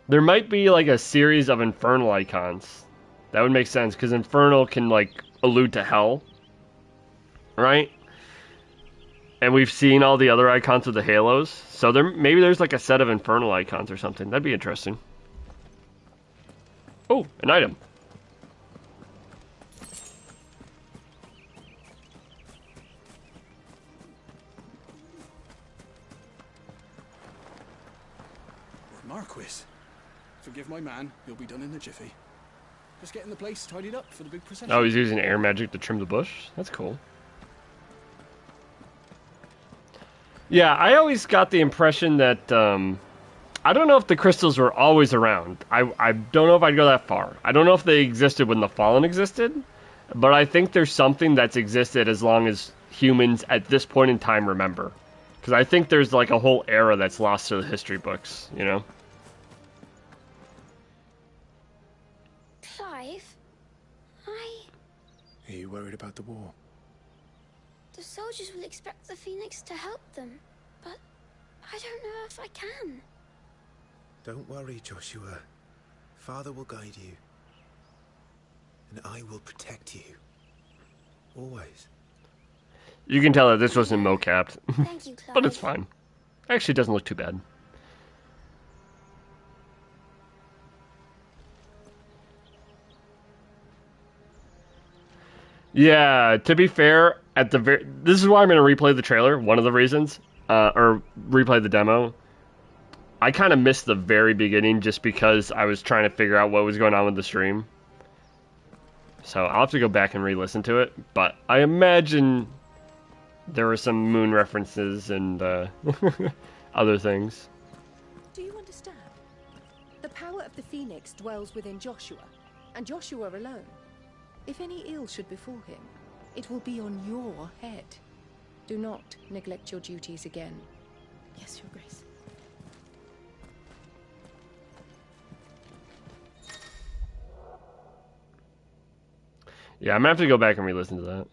There might be like a series of Infernal Icons. That would make sense, because Infernal can like allude to Hell. Right? And we've seen all the other icons with the halos. So maybe there's like a set of Infernal Icons or something. That'd be interesting. Oh, an item. Marquis, forgive my man. He'll be done in a jiffy. Just getting the place tidied up for the big procession. Oh, he's using air magic to trim the bush? That's cool. Yeah, I always got the impression that, I don't know if the crystals were always around. I don't know if I'd go that far. I don't know if they existed when the Fallen existed, but I think there's something that's existed as long as humans at this point in time remember. Because I think there's like a whole era that's lost to the history books, you know? Clive, Are you worried about the war? The soldiers will expect the Phoenix to help them, but I don't know if I can. Don't worry, Joshua. Father will guide you. And I will protect you. Always. You can tell that this wasn't mo-capped. Thank you, Clive. But it's fine. Actually, it doesn't look too bad. Yeah, to be fair, this is why I'm going to replay the trailer, one of the reasons, or replay the demo. I kind of missed the very beginning just because I was trying to figure out what was going on with the stream. So I'll have to go back and re-listen to it, but I imagine there were some moon references and other things. Do you understand? The power of the Phoenix dwells within Joshua, and Joshua alone. If any ill should befall him, it will be on your head. Do not neglect your duties again. Yes, Your Grace. Yeah, I'm gonna have to go back and re-listen to that.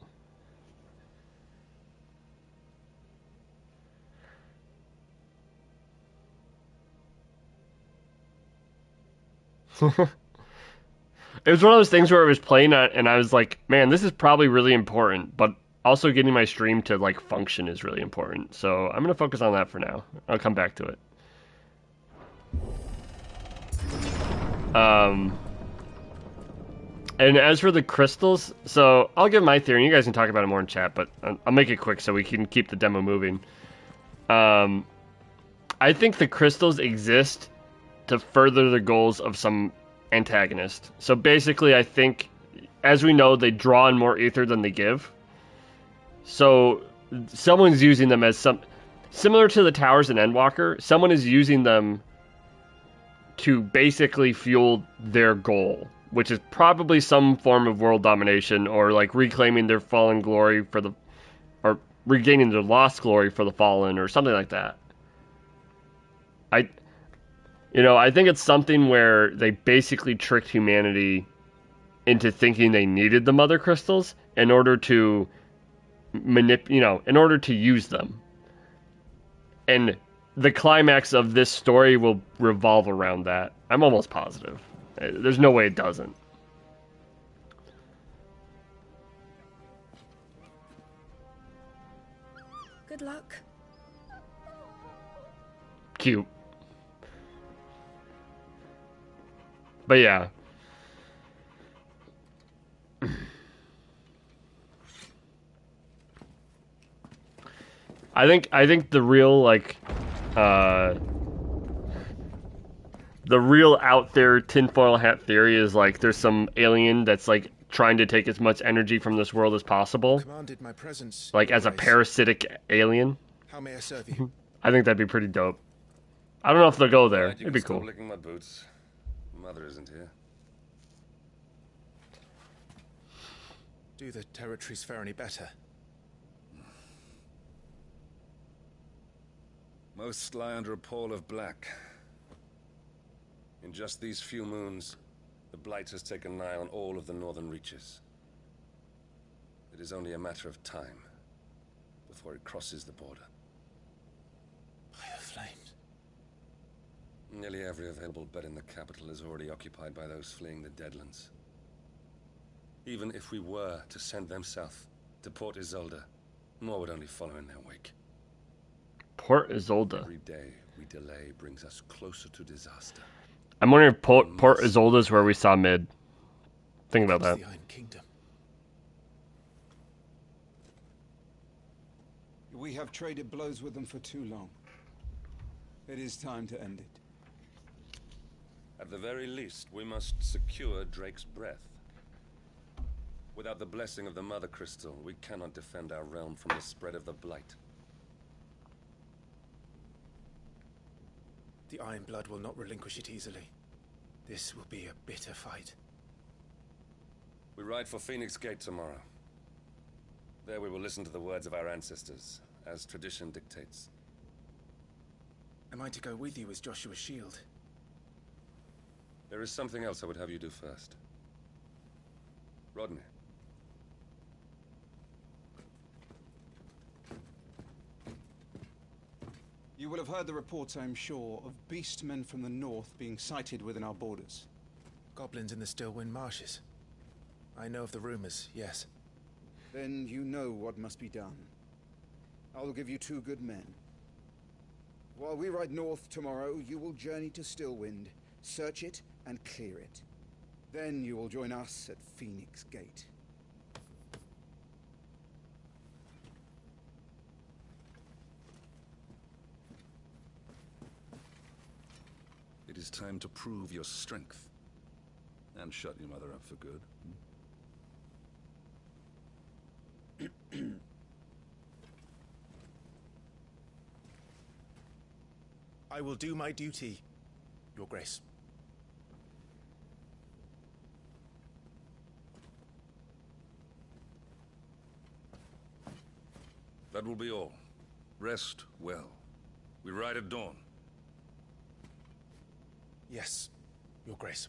It was one of those things where I was playing it and I was like, man, this is probably really important, but also getting my stream to like function is really important. So I'm gonna focus on that for now. I'll come back to it. And as for the crystals, so I'll give my theory, and you guys can talk about it more in chat, but I'll make it quick so we can keep the demo moving. I think the crystals exist to further the goals of some antagonist. So basically, I think, as we know, they draw in more ether than they give. So someone's using them as similar to the towers in Endwalker, someone is using them to basically fuel their goal, which is probably some form of world domination or like reclaiming their fallen glory or regaining their lost glory for the fallen or something like that. I think it's something where they basically tricked humanity into thinking they needed the mother crystals in order to in order to use them. And the climax of this story will revolve around that. I'm almost positive. There's no way it doesn't. Good luck. Cute. But yeah. I think the real the real out there tinfoil hat theory is like there's some alien that's like trying to take as much energy from this world as possible. Commanded my presence, like as a parasitic alien. How may I serve you? I think that'd be pretty dope. I don't know if they'll go there. It'd be cool. Stop licking my boots. Mother isn't here. Do the territories fare any better? Most lie under a pall of black. In just these few moons, the Blight has taken nigh on all of the northern reaches. It is only a matter of time before it crosses the border. By the flames. Nearly every available bed in the capital is already occupied by those fleeing the Deadlands. Even if we were to send them south, to Port Isolde, more would only follow in their wake. Port Isolde. Every day we delay brings us closer to disaster. I'm wondering if Port Isolde is where we saw Mid. Think about that. The Iron Kingdom. We have traded blows with them for too long. It is time to end it. At the very least, we must secure Drake's breath. Without the blessing of the Mother Crystal, we cannot defend our realm from the spread of the Blight. The Iron Blood will not relinquish it easily. This will be a bitter fight. We ride for Phoenix Gate tomorrow. There we will listen to the words of our ancestors, as tradition dictates. Am I to go with you as Joshua's shield? There is something else I would have you do first. Rodney. You will have heard the reports, I am sure, of beastmen from the north being sighted within our borders. Goblins in the Stillwind marshes. I know of the rumors, yes. Then you know what must be done. I will give you 2 good men. While we ride north tomorrow, you will journey to Stillwind, search it, and clear it. Then you will join us at Phoenix Gate. It is time to prove your strength. And shut your mother up for good. I will do my duty, Your Grace. That will be all. Rest well. We ride at dawn. Yes, Your Grace.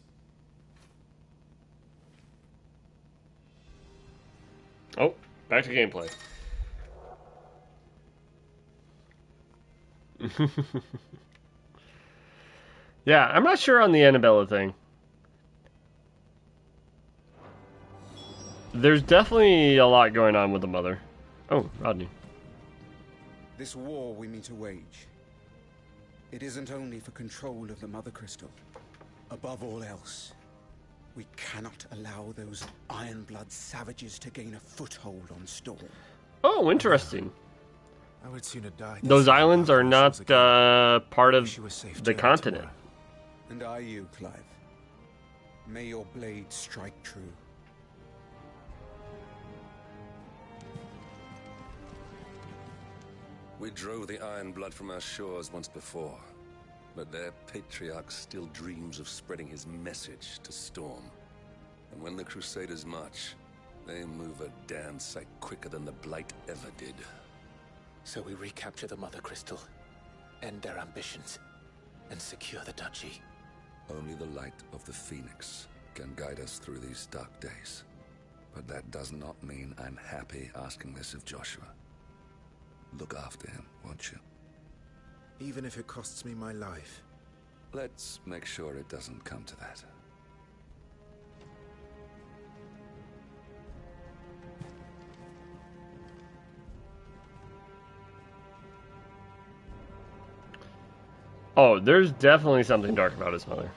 Oh, back to gameplay. Yeah, I'm not sure on the Annabella thing. There's definitely a lot going on with the mother. Oh, Rodney. This war we mean to wage, it isn't only for control of the Mother Crystal. Above all else, we cannot allow those Ironblood savages to gain a foothold on Storm. Oh, interesting. I would sooner die. Those islands are not part of the continent. And are you, Clive? May your blade strike true. We drove the Iron Blood from our shores once before, but their patriarch still dreams of spreading his message to Storm. And when the Crusaders march, they move a damn sight quicker than the Blight ever did. So we recapture the Mother Crystal, end their ambitions, and secure the duchy. Only the light of the Phoenix can guide us through these dark days. But that does not mean I'm happy asking this of Joshua. Look after him, won't you? Even if it costs me my life. Let's make sure it doesn't come to that. Oh, there's definitely something dark about his mother.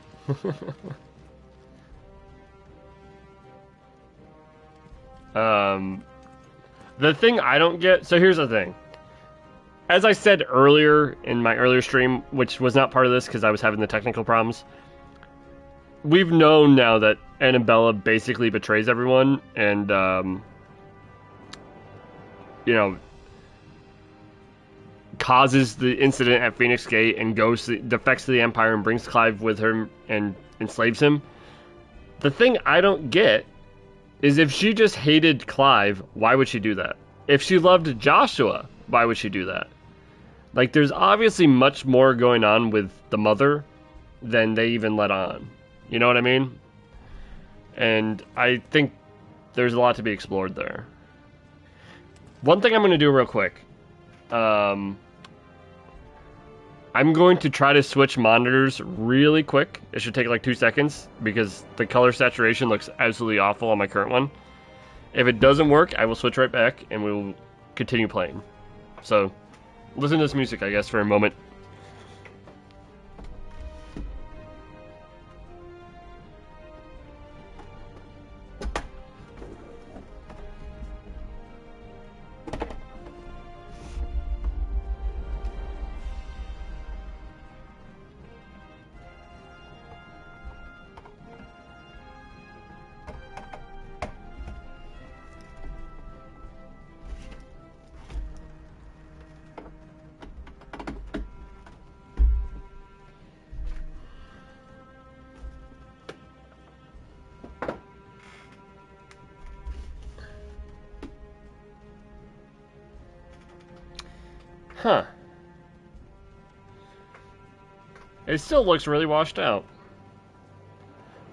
The thing I don't get... So here's the thing. As I said earlier in my earlier stream, which was not part of this because I was having the technical problems, we've known now that Annabella basically betrays everyone and, you know, causes the incident at Phoenix Gate and defects to the Empire and brings Clive with her and enslaves him. The thing I don't get is if she just hated Clive, why would she do that? If she loved Joshua, why would she do that? Like, there's obviously much more going on with the mother than they even let on. You know what I mean? And I think there's a lot to be explored there. One thing I'm going to do real quick. I'm going to try to switch monitors really quick. It should take like 2 seconds because the color saturation looks absolutely awful on my current one. If it doesn't work, I will switch right back and we will continue playing. So, listen to this music, I guess, for a moment. Huh. It still looks really washed out.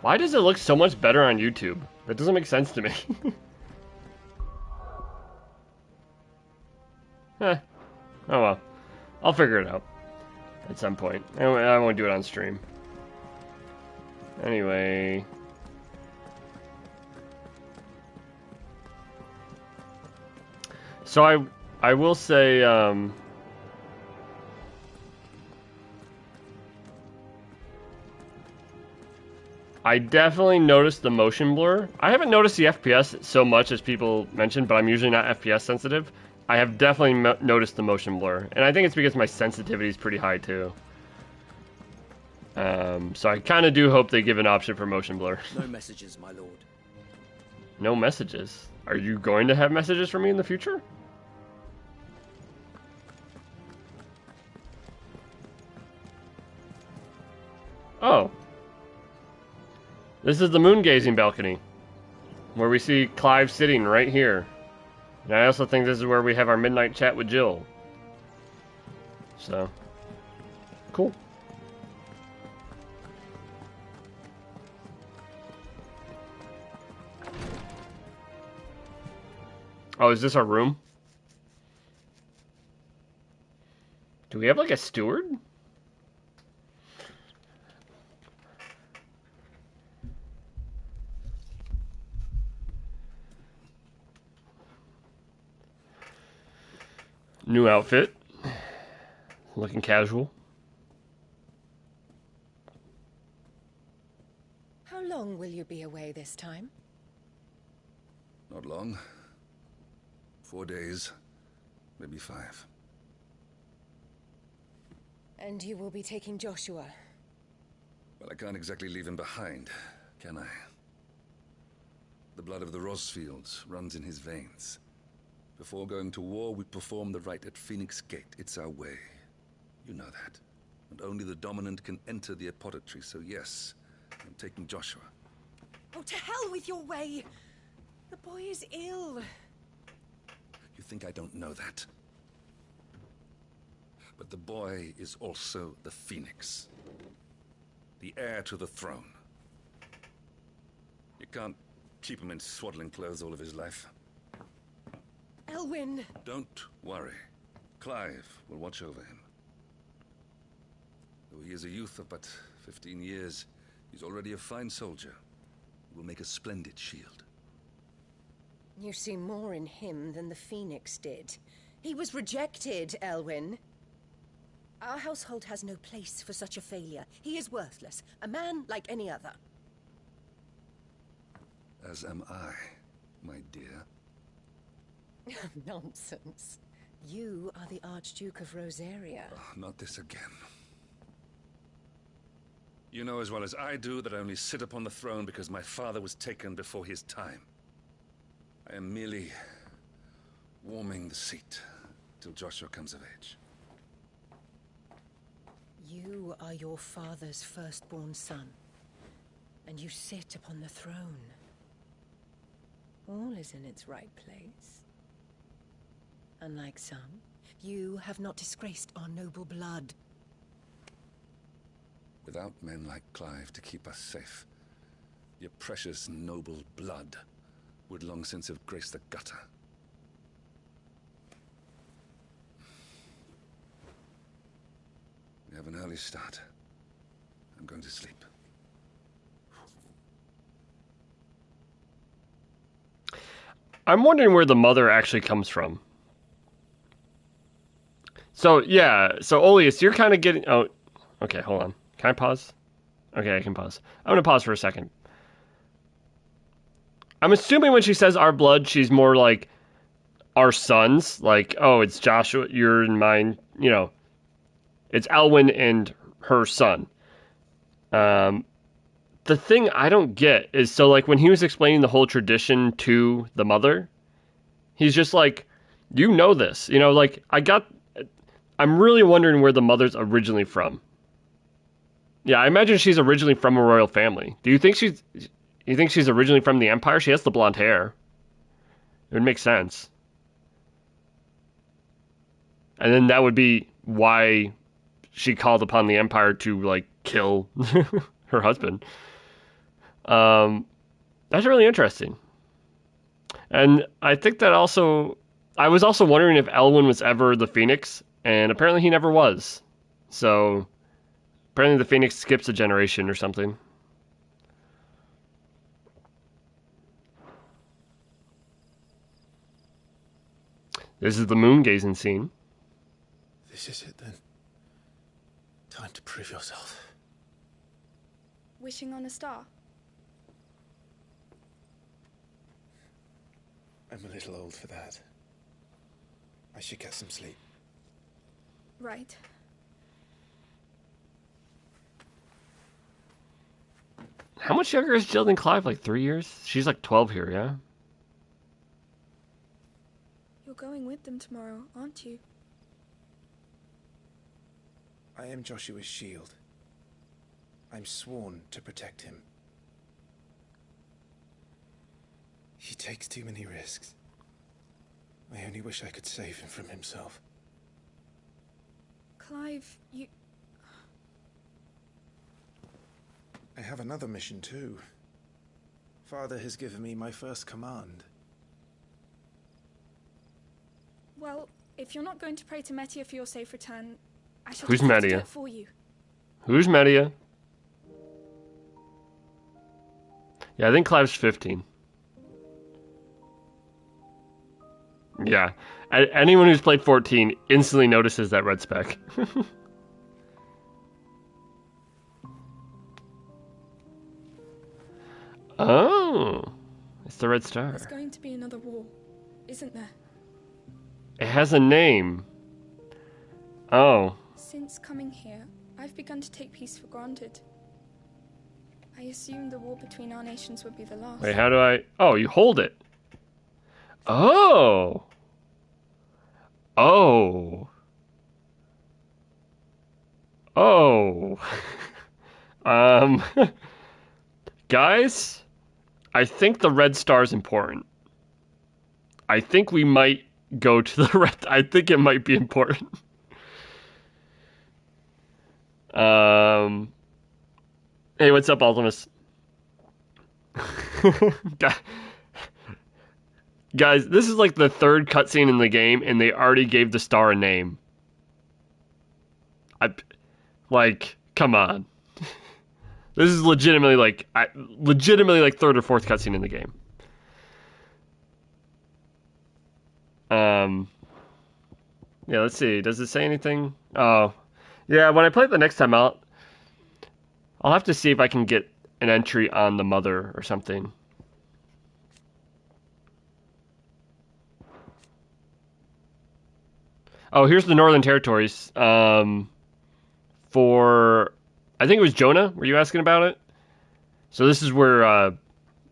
Why does it look so much better on YouTube? That doesn't make sense to me. Oh well. I'll figure it out at some point. I won't do it on stream. Anyway. So I will say, I definitely noticed the motion blur. I haven't noticed the FPS so much as people mentioned, but I'm usually not FPS sensitive. I have definitely noticed the motion blur, and I think it's because my sensitivity is pretty high too. So I kind of do hope they give an option for motion blur. No messages, my lord. No messages? Are you going to have messages for me in the future? Oh. This is the moon gazing balcony, where we see Clive sitting right here. And I also think this is where we have our midnight chat with Jill. So, cool. Oh, is this our room? Do we have like a steward? New outfit. Looking casual. How long will you be away this time? Not long. 4 days, maybe 5. And you will be taking Joshua? Well, I can't exactly leave him behind, can I? The blood of the Rosfields runs in his veins. Before going to war, we perform the rite at Phoenix Gate. It's our way. You know that. And only the dominant can enter the apothecary, so yes, I'm taking Joshua. Oh, to hell with your way! The boy is ill. You think I don't know that? But the boy is also the Phoenix. The heir to the throne. You can't keep him in swaddling clothes all of his life. Elwyn! Don't worry. Clive will watch over him. Though he is a youth of but 15 years, he's already a fine soldier. He will make a splendid shield. You see more in him than the Phoenix did. He was rejected, Elwyn. Our household has no place for such a failure. He is worthless, a man like any other. As am I, my dear. Nonsense. You are the Archduke of Rosaria. Oh, not this again. You know as well as I do that I only sit upon the throne because my father was taken before his time. I am merely warming the seat till Joshua comes of age. You are your father's firstborn son, and you sit upon the throne. All is in its right place. Unlike some, you have not disgraced our noble blood. Without men like Clive to keep us safe, your precious noble blood would long since have graced the gutter. We have an early start. I'm going to sleep. I'm wondering where the mother actually comes from. So, yeah. So, Oleus, you're kind of getting... Oh, okay, hold on. Can I pause? Okay, I can pause. I'm going to pause for a second. I'm assuming when she says our blood, she's more like our sons. Like, oh, it's Joshua, you're and mine. You know, it's Elwyn and her son. The thing I don't get is, so like when he was explaining the whole tradition to the mother, he's just like, you know this. You know, like I'm really wondering where the mother's originally from. Yeah, I imagine she's originally from a royal family. Do you think she's originally from the Empire? She has the blonde hair. It would make sense. And then that would be why she called upon the Empire to, like, kill her husband. That's really interesting. And I think that also... I was also wondering if Elwyn was ever the Phoenix, and apparently he never was. So, apparently the Phoenix skips a generation or something. This is the moon gazing scene. This is it then. Time to prove yourself. Wishing on a star? I'm a little old for that. I should get some sleep. Right. How much younger is Jill than Clive? Like 3 years? She's like 12 here, yeah? You're going with them tomorrow, aren't you? I am Joshua's shield. I'm sworn to protect him. He takes too many risks. I only wish I could save him from himself. Clive, you... I have another mission too. Father has given me my first command. Well, if you're not going to pray to Metia for your safe return, I shall Who's just have to do Metia? it for you. Who's Metia? Yeah, I think Clive's 15. Yeah. Anyone who's played 14 instantly notices that red speck. Oh. It's the red star. There's going to be another war, isn't there? It has a name. Oh. Since coming here, I've begun to take peace for granted. I assumed the war between our nations would be the last. Wait, how do I... Oh, you hold it. Oh. Oh. Oh. Guys, I think the red star is important. I think we might go to the red... I think it might be important. Hey, what's up, Ultimus? Guys, this is like the third cutscene in the game, and they already gave the star a name. Come on. This is legitimately like third or fourth cutscene in the game. Yeah, let's see. Does it say anything? Oh, yeah. When I play it the next time out, I'll have to see if I can get an entry on the mother or something. Oh, here's the Northern Territories. For, I think it was Jonah. Were you asking about it? So this is where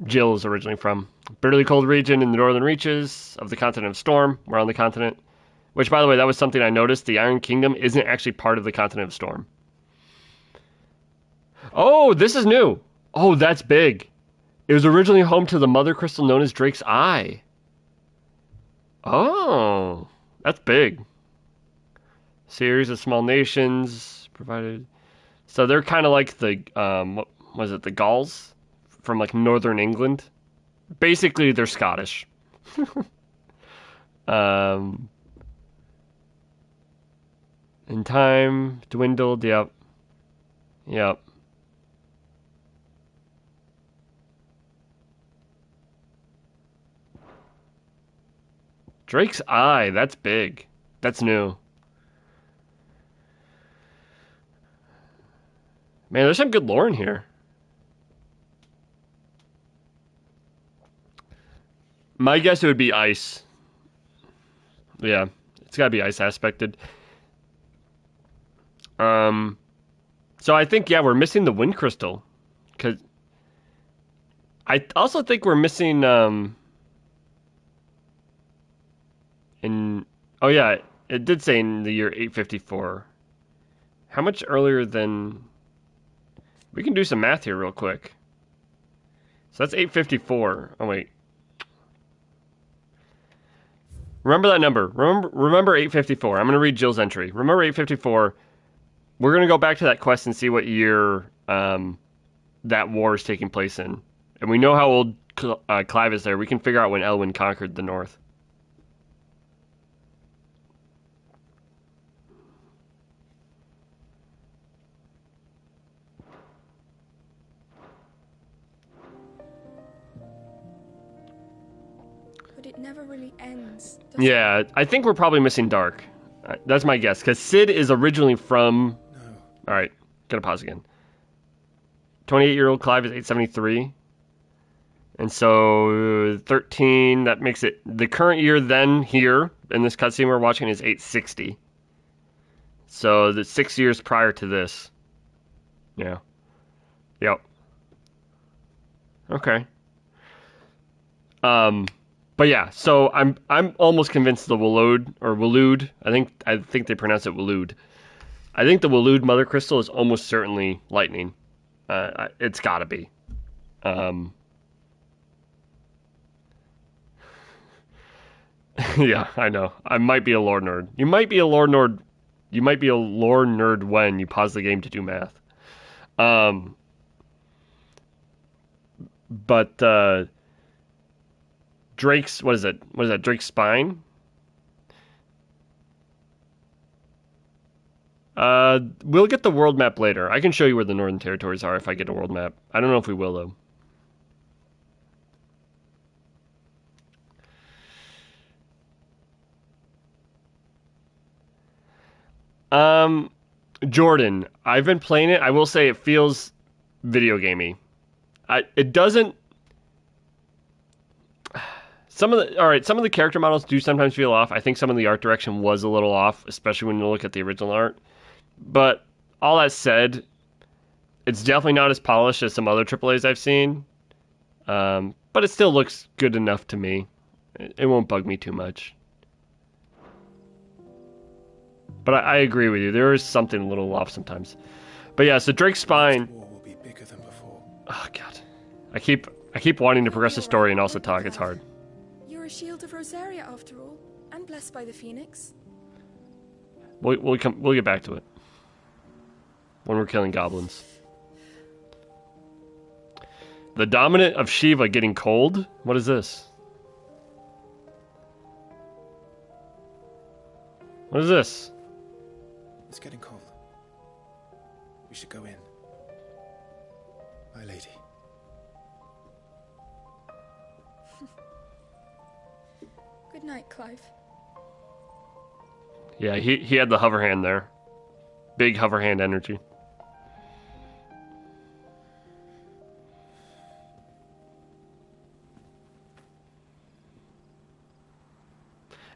Jill is originally from. Bitterly cold region in the northern reaches of the continent of Storm. We're on the continent. Which, by the way, that was something I noticed. The Iron Kingdom isn't actually part of the continent of Storm. Oh, this is new. Oh, that's big. It was originally home to the mother crystal known as Drake's Eye. Oh, that's big. Series of small nations provided. So they're kind of like the, what was it, the Gauls from like northern England. Basically, they're Scottish. In time, dwindled, yep. Yep. Drake's Eye, that's big. That's new. Man, there's some good lore in here. My guess it would be ice. Yeah, it's gotta be ice aspected. So I think, yeah, we're missing the wind crystal. Cause I also think we're missing, oh yeah, it did say in the year 854. How much earlier than, we can do some math here real quick. So that's 854. Oh wait. Remember that number. Remember 854. I'm going to read Jill's entry. Remember 854. We're going to go back to that quest and see what year that war is taking place in. And we know how old Clive is there. We can figure out when Elwyn conquered the north. But it never really ends, Yeah, I think we're probably missing Dark. That's my guess. Because Sid is originally from... No. Alright, gotta pause again. 28-year-old Clive is 873. And so 13, that makes it... The current year then here, in this cutscene we're watching, is 860. So the 6 years prior to this. Yeah. Yep. Okay. But yeah, so I'm almost convinced the Waloed, I think they pronounce it Waloed. I think the Waloed Mother Crystal is almost certainly lightning. It's gotta be. Yeah, I know. I might be a lore nerd. You might be a lore nerd. You might be a lore nerd when you pause the game to do math. But Drake's, what is it? What is that? Drake's spine? We'll get the world map later. I can show you where the Northern Territories are if I get a world map. I don't know if we will, though. Jordan, I've been playing it. I will say it feels video gamey. It doesn't... Some of the character models do sometimes feel off. I think some of the art direction was a little off, especially when you look at the original art. But all that said, it's definitely not as polished as some other AAAs I've seen. But it still looks good enough to me. It won't bug me too much. But I agree with you. There is something a little off sometimes. But yeah, so Drake's spine... will be bigger than before. Oh, God. I keep wanting to progress the story and also talk. It's hard. You're a shield of Rosaria, after all, and blessed by the Phoenix. We'll get back to it when we're killing goblins. The dominant of Shiva getting cold? What is this? What is this? It's getting cold. We should go in. My lady. Good night, Clive. Yeah, he had the hover hand there. Big hover hand energy.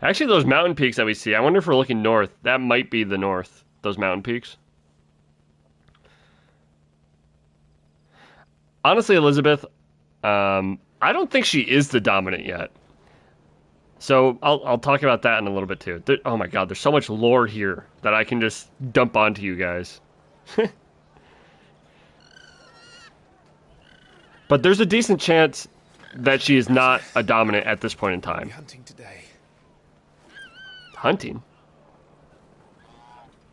Actually, those mountain peaks that we see, I wonder if we're looking north. That might be the north, those mountain peaks. Honestly, Elizabeth, I don't think she is the dominant yet. So I'll talk about that in a little bit too. Oh my god, there's so much lore here that I can just dump onto you guys. But there's a decent chance that she is not a dominant at this point in time. Hunting today. Hunting?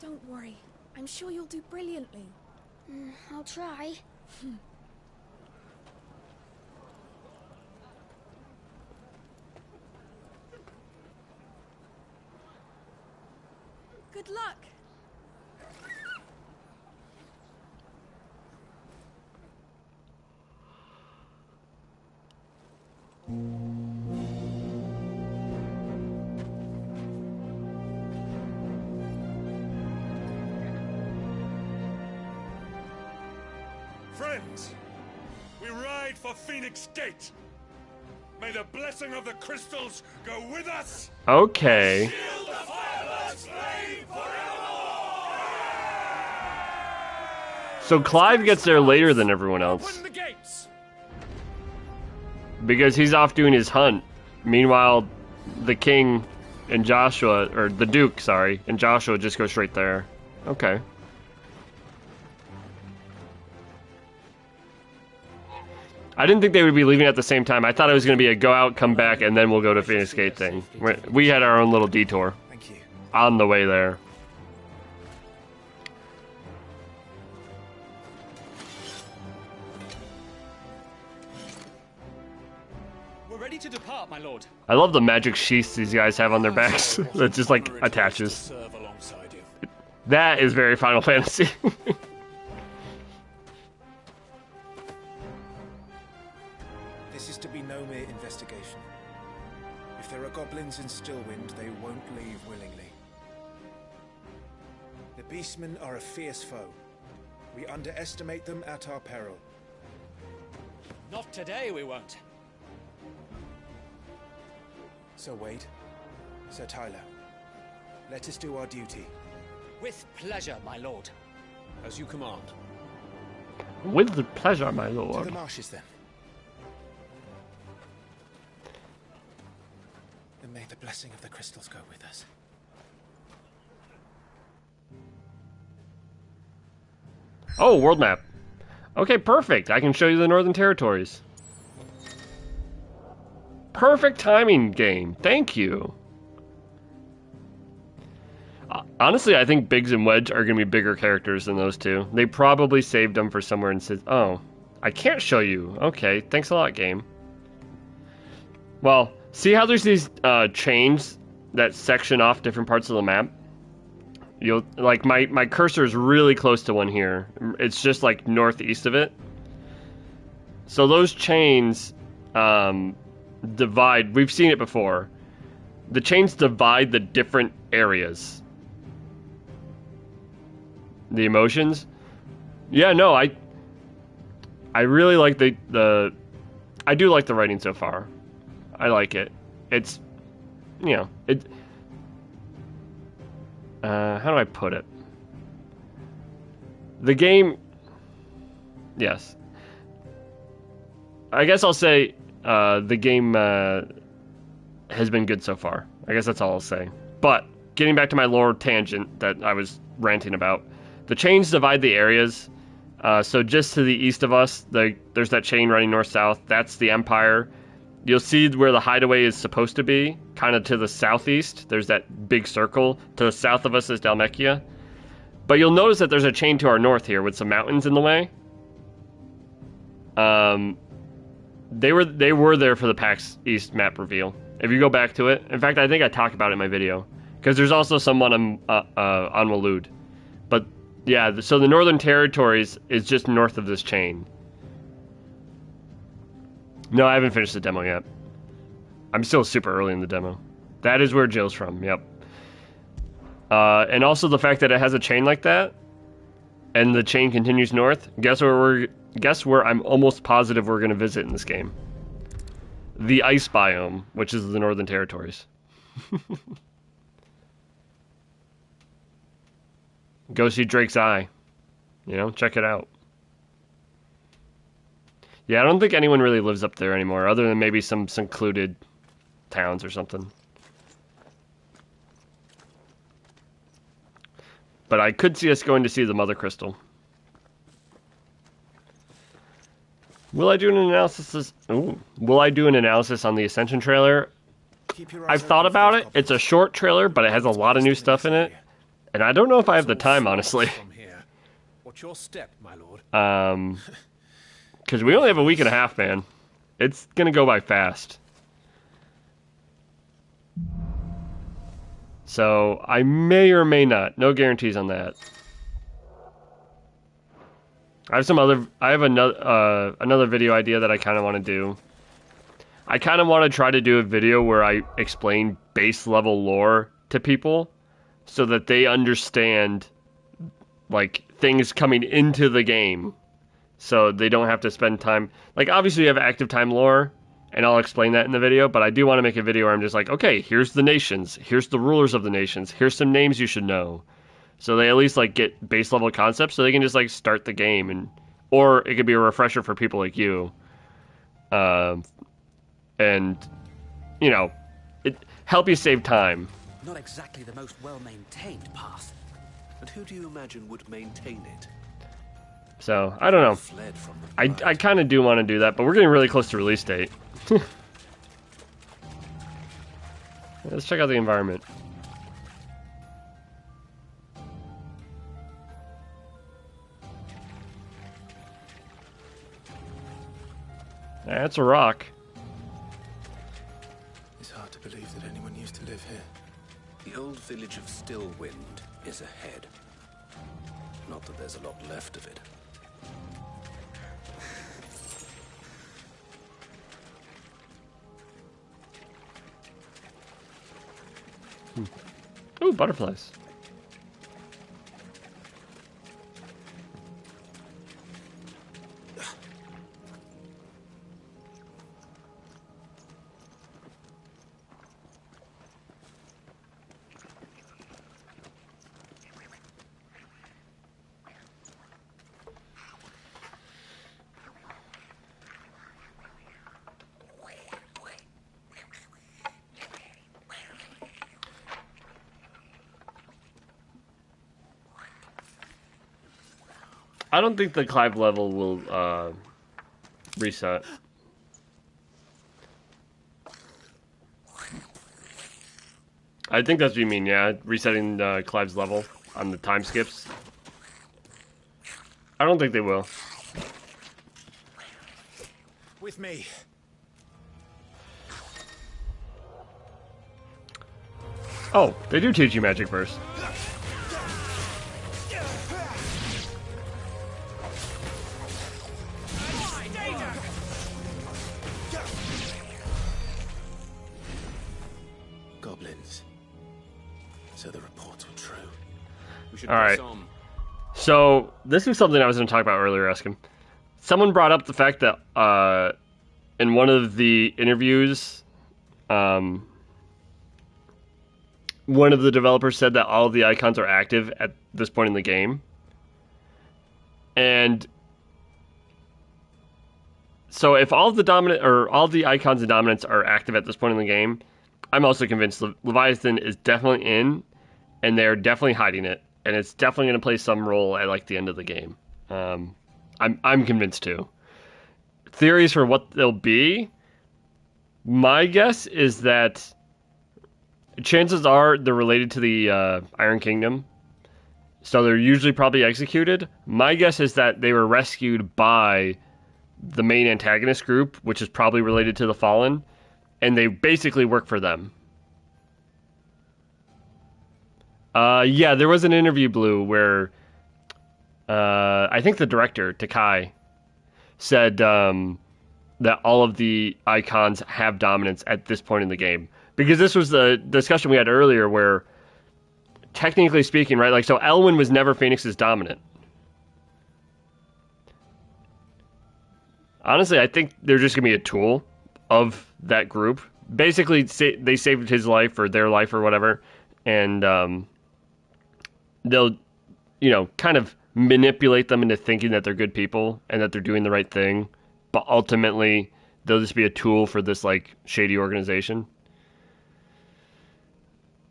Don't worry. I'm sure you'll do brilliantly. I'll try. Good luck. Friends, we ride for Phoenix Gate. May the blessing of the crystals go with us. Okay. Shield the Firebirds flame forevermore. So Clive gets there later than everyone else. Open the gates. Because he's off doing his hunt. Meanwhile, the king and Joshua, or the duke, sorry, and Joshua just go straight there. Okay. I didn't think they would be leaving at the same time. I thought it was going to be a go out, come back, and then we'll go to Phoenix Gate thing. We had our own little detour. Thank you. On the way there. We're ready to depart, my lord. I love the magic sheaths these guys have on their backs. That just like attaches. That is very Final Fantasy. This is to be no mere investigation. If there are goblins in Stillwind, they won't leave willingly. The beastmen are a fierce foe. We underestimate them at our peril. Not today, we won't. Sir Wade, Sir Tyler, let us do our duty. With pleasure, my lord. As you command. With the pleasure, my To lord. the marshes, then. And may the blessing of the crystals go with us. Oh, world map. Okay, perfect. I can show you the Northern Territories. Perfect timing, game. Thank you. Honestly, I think Biggs and Wedge are going to be bigger characters than those two. They probably saved them for somewhere in... Oh, I can't show you. Okay, thanks a lot, game. Well, see how there's these chains that section off different parts of the map? You'll like my cursor is really close to one here. It's just like northeast of it. So those chains divide. We've seen it before. The chains divide the different areas. The emotions. Yeah, no, I really like the I do like the writing so far. I like it. It's, you know, it. How do I put it? The game. Yes. I guess I'll say the game has been good so far. I guess that's all I'll say. But getting back to my lore tangent that I was ranting about, the chains divide the areas. So just to the east of us, there's that chain running north-south. That's the Empire. You'll see where the hideaway is supposed to be, kind of to the southeast. There's that big circle. To the south of us is Dalmekia. But you'll notice that there's a chain to our north here with some mountains in the way. They were there for the PAX East map reveal. If you go back to it, in fact, I think I talked about it in my video, because there's also someone on Walud. But yeah, so the Northern Territories is just north of this chain. No, I haven't finished the demo yet. I'm still super early in the demo. That is where Jill's from. Yep. And also the fact that it has a chain like that, and the chain continues north. Guess where I'm almost positive we're going to visit in this game. The ice biome, which is the Northern Territories. Go see Drake's Eye. You know, check it out. Yeah, I don't think anyone really lives up there anymore, other than maybe some secluded towns or something. But I could see us going to see the Mother Crystal. Will I do an analysis? Will I do an analysis on the Ascension trailer? I've thought about it. It's a short trailer, but it has a lot of new stuff in it, and I don't know if I have the time, honestly. What's your step, my lord? Because we only have a week and a half, man. It's gonna go by fast. So I may or may not. No guarantees on that. I have another video idea that I kind of want to do. I kind of want to try to do a video where I explain base level lore to people so that they understand like things coming into the game, so they don't have to spend time. Like obviously you have active time lore, and I'll explain that in the video, but I do want to make a video where I'm just like, okay, here's the nations, here's the rulers of the nations, here's some names you should know. So they at least like get base level concepts so they can just like start the game, and or it could be a refresher for people like you. And you know, it help you save time. Not exactly the most well-maintained path. And who do you imagine would maintain it? So, I don't know. I kind of do want to do that, but we're getting really close to release date. Let's check out the environment. That's a rock. It's hard to believe that anyone used to live here. The old village of Stillwind is ahead. Not that there's a lot left of it. Ooh, butterflies. I don't think the Clive level will reset. I think that's what you mean, yeah. Resetting Clive's level on the time skips. I don't think they will. With me. Oh, they do teach you magic first. Goblins. So the reports were true. We should All right. So this is something I was going to talk about earlier, Eskim. Someone brought up the fact that in one of the interviews, one of the developers said that all of the icons are active at this point in the game. And so if all of the dominant or all of the icons and dominants are active at this point in the game, I'm also convinced Leviathan is definitely in, and they're definitely hiding it, and it's definitely going to play some role at like the end of the game. I'm convinced too. Theories for what they'll be. My guess is that chances are they're related to the Iron Kingdom, so they're usually probably executed. My guess is that they were rescued by the main antagonist group, which is probably related to the Fallen, and they basically work for them. Yeah, there was an interview, Blue, where I think the director, Takai, said that all of the icons have dominance at this point in the game. Because this was the discussion we had earlier where, technically speaking, right, like, so Elwyn was never Phoenix's dominant. Honestly, I think they're just going to be a tool of that group. Basically, they saved his life or their life or whatever, and they'll, kind of manipulate them into thinking that they're good people and that they're doing the right thing, but ultimately, they'll just be a tool for this, like, shady organization.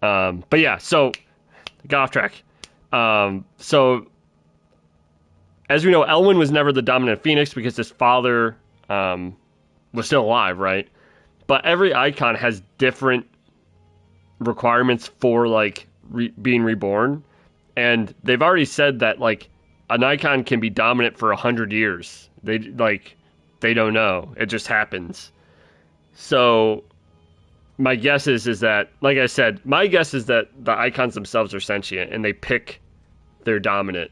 But yeah, so, got off track. So, as we know, Elwyn was never the dominant Phoenix because his father was still alive, right? But every icon has different requirements for, like, being reborn. And they've already said that, like, an icon can be dominant for 100 years. They don't know. It just happens. So, my guess is that, like I said, my guess is that the icons themselves are sentient and they pick their dominant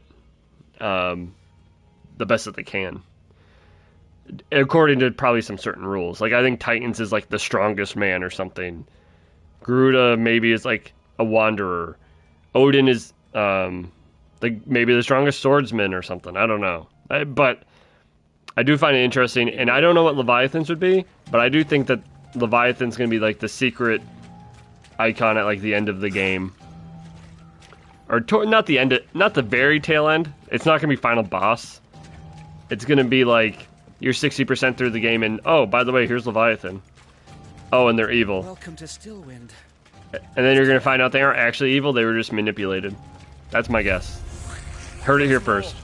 the best that they can, according to probably some certain rules. Like, I think Titans is, like, the strongest man or something. Garuda maybe is, like, a wanderer. Odin is, like, maybe the strongest swordsman or something. I don't know. But I do find it interesting, and I don't know what Leviathans would be, but I do think that Leviathan's going to be, like, the secret icon at, like, the end of the game. Or, not the end, not the very tail end. It's not going to be final boss. It's going to be, like, you're 60% through the game, and, oh, by the way, here's Leviathan. Oh, and they're evil. Welcome to Stillwind. And then you're going to find out they aren't actually evil, they were just manipulated. That's my guess. Heard it here first.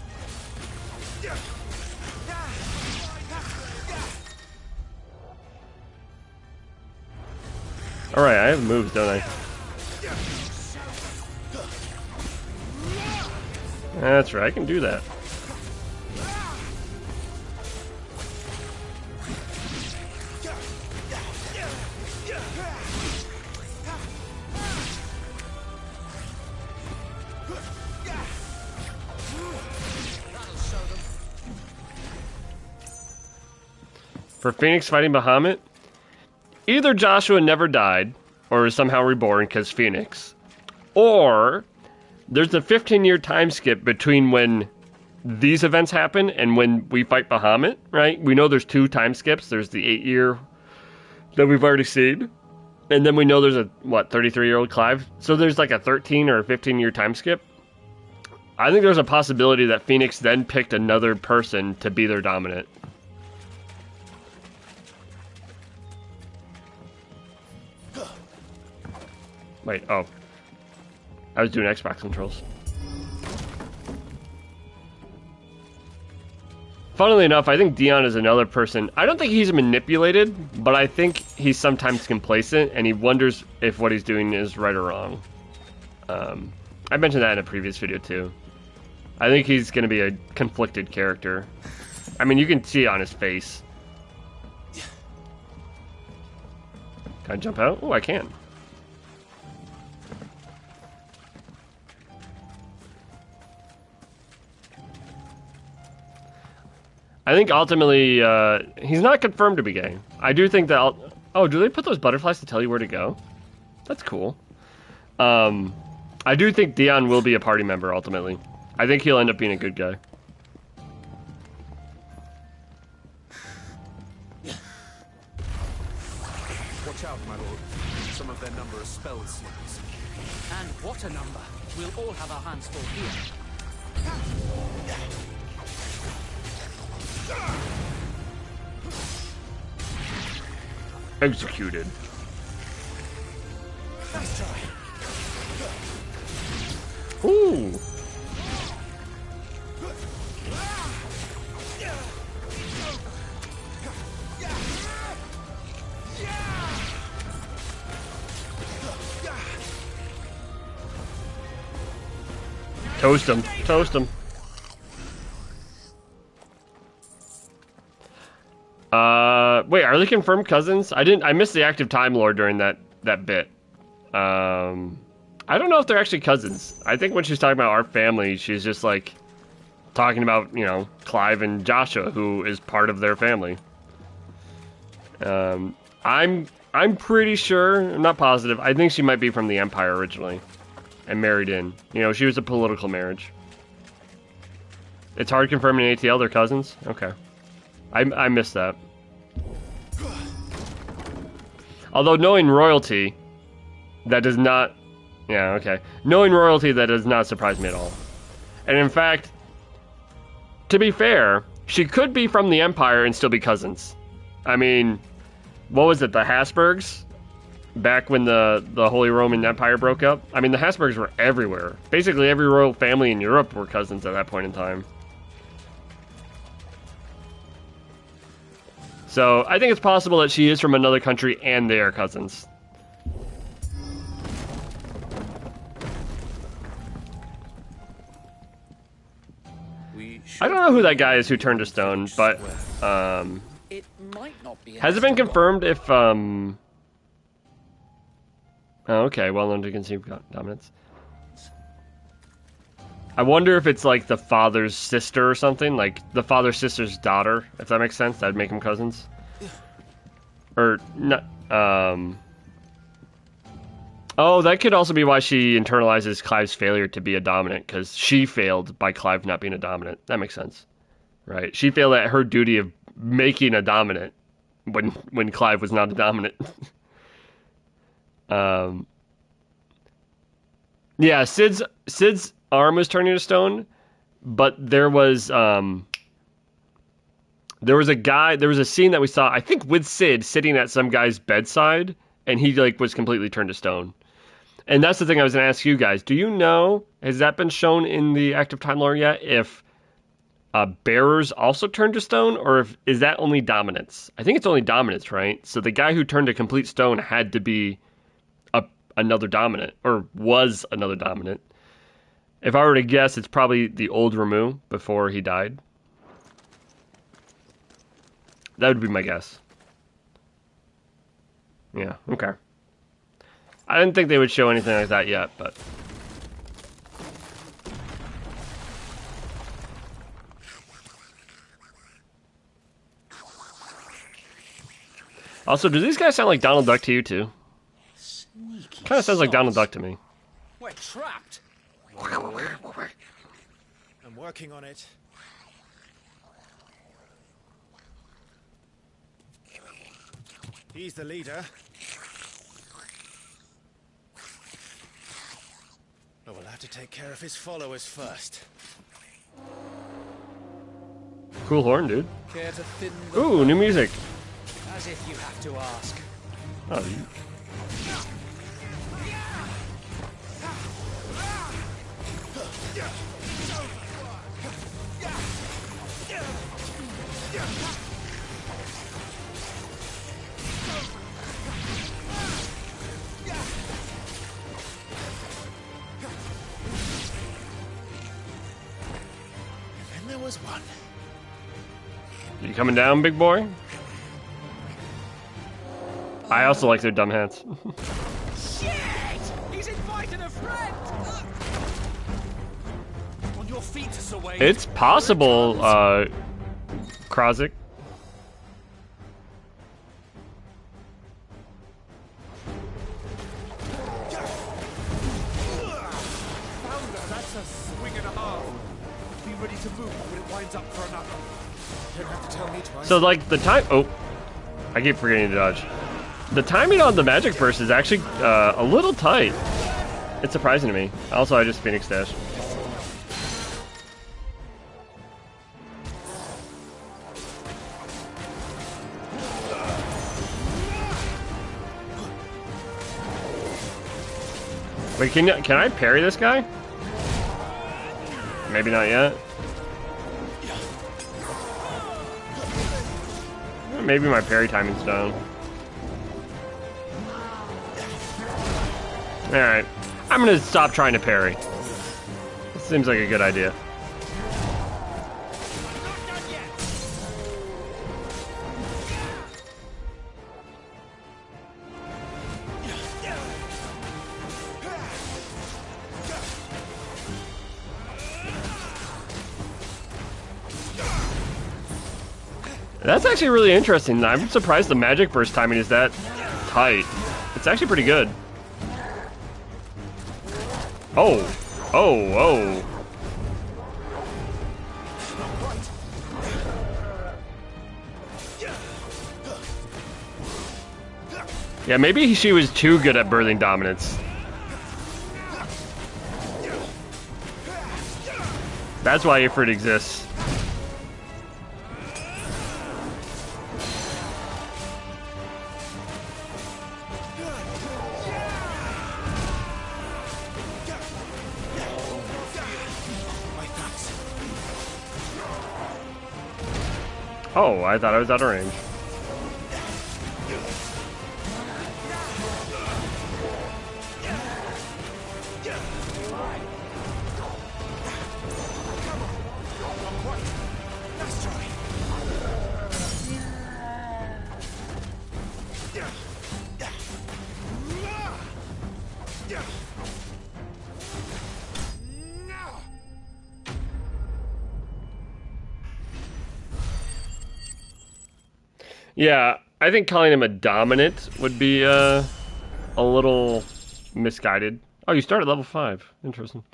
Alright, I have moves, don't I? That's right, I can do that. For Phoenix fighting Bahamut, either Joshua never died, or is somehow reborn because Phoenix, or there's a 15-year time skip between when these events happen and when we fight Bahamut, right? We know there's 2 time skips. There's the 8-year that we've already seen, and then we know there's a, 33-year-old Clive? So there's like a 13 or a 15-year time skip. I think there's a possibility that Phoenix then picked another person to be their dominant. Wait, oh. I was doing Xbox controls. Funnily enough, I think Dion is another person. I don't think he's manipulated, but I think he's sometimes complacent, and he wonders if what he's doing is right or wrong. I mentioned that in a previous video, too. I think he's going to be a conflicted character. I mean, you can see it on his face. Can I jump out? Oh, I can. I think ultimately, he's not confirmed to be gay. I do think that... Oh, do they put those butterflies to tell you where to go? That's cool. I do think Dion will be a party member, ultimately. I think he'll end up being a good guy. Watch out, my lord. Some of their number are spell slings. And what a number. We'll all have our hands full here. Executed. Nice try. Ooh. Toast him. Toast him. Wait, are they confirmed cousins? I missed the active Time Lord during that bit. I don't know if they're actually cousins. I think when she's talking about our family, she's just like talking about, you know, Clive and Joshua, who is part of their family. I'm pretty sure, I'm not positive. I think she might be from the Empire originally and married in. You know, she was a political marriage. It's hard confirming in ATL they're cousins? Okay. I missed that. Although knowing royalty, that does not... Yeah, okay. Knowing royalty, that does not surprise me at all. And in fact, to be fair, she could be from the Empire and still be cousins. I mean, what was it, the Habsburgs? Back when the Holy Roman Empire broke up? I mean, the Habsburgs were everywhere. Basically, every royal family in Europe were cousins at that point in time. So, I think it's possible that she is from another country and they are cousins. I don't know who that guy is who turned to stone, but, It might not be has it been confirmed if, Oh, okay, well known to conceive dominance. I wonder if it's like the father's sister or something, like the father's sister's daughter, if that makes sense. That'd make them cousins. Or, not, Oh, that could also be why she internalizes Clive's failure to be a dominant, because she failed by Clive not being a dominant. That makes sense. Right? She failed at her duty of making a dominant when Clive was not a dominant. Yeah, Sid's arm was turning to stone, but there was a scene that we saw, I think with Sid sitting at some guy's bedside, and he like was completely turned to stone. And that's the thing I was going to ask you guys. Do you know, has that been shown in the active Time Lore yet, if bearers also turned to stone, or is that only dominance? I think it's only dominance, right? So the guy who turned to complete stone had to be another dominant, or was another dominant. If I were to guess, it's probably the old Ramu before he died. That would be my guess. Yeah, okay. I didn't think they would show anything like that yet, but... Also, do these guys sound like Donald Duck to you, too? Kind of sounds like Donald Duck to me. We're trapped. I'm working on it. He's the leader. But we'll have to take care of his followers first. Cool horn, dude. Care to thin the Ooh, new music. As if you have to ask. Oh, And there was one. you coming down, big boy? I also like their dumb hats. Shit! He's invited a friend! On your feet, Sir Wade. It's possible, Krozik. That's a swing and a half. Be ready to move when it winds up for another. You don't have to tell me twice. So, like, the time... Oh. I keep forgetting to dodge. The timing on the magic burst is actually a little tight. It's surprising to me. Also, I just Phoenix Dash. Wait, can I parry this guy? Maybe not yet. Maybe my parry timing's down. Alright. I'm gonna stop trying to parry. This seems like a good idea. That's actually really interesting. I'm surprised the magic burst timing is that tight. It's actually pretty good. Oh. Oh, oh. Yeah, maybe she was too good at birthing dominance. That's why Ifrit exists. Oh, I thought I was out of range. Yeah, I think calling him a dominant would be a little misguided. Oh, you start at level 5. Interesting.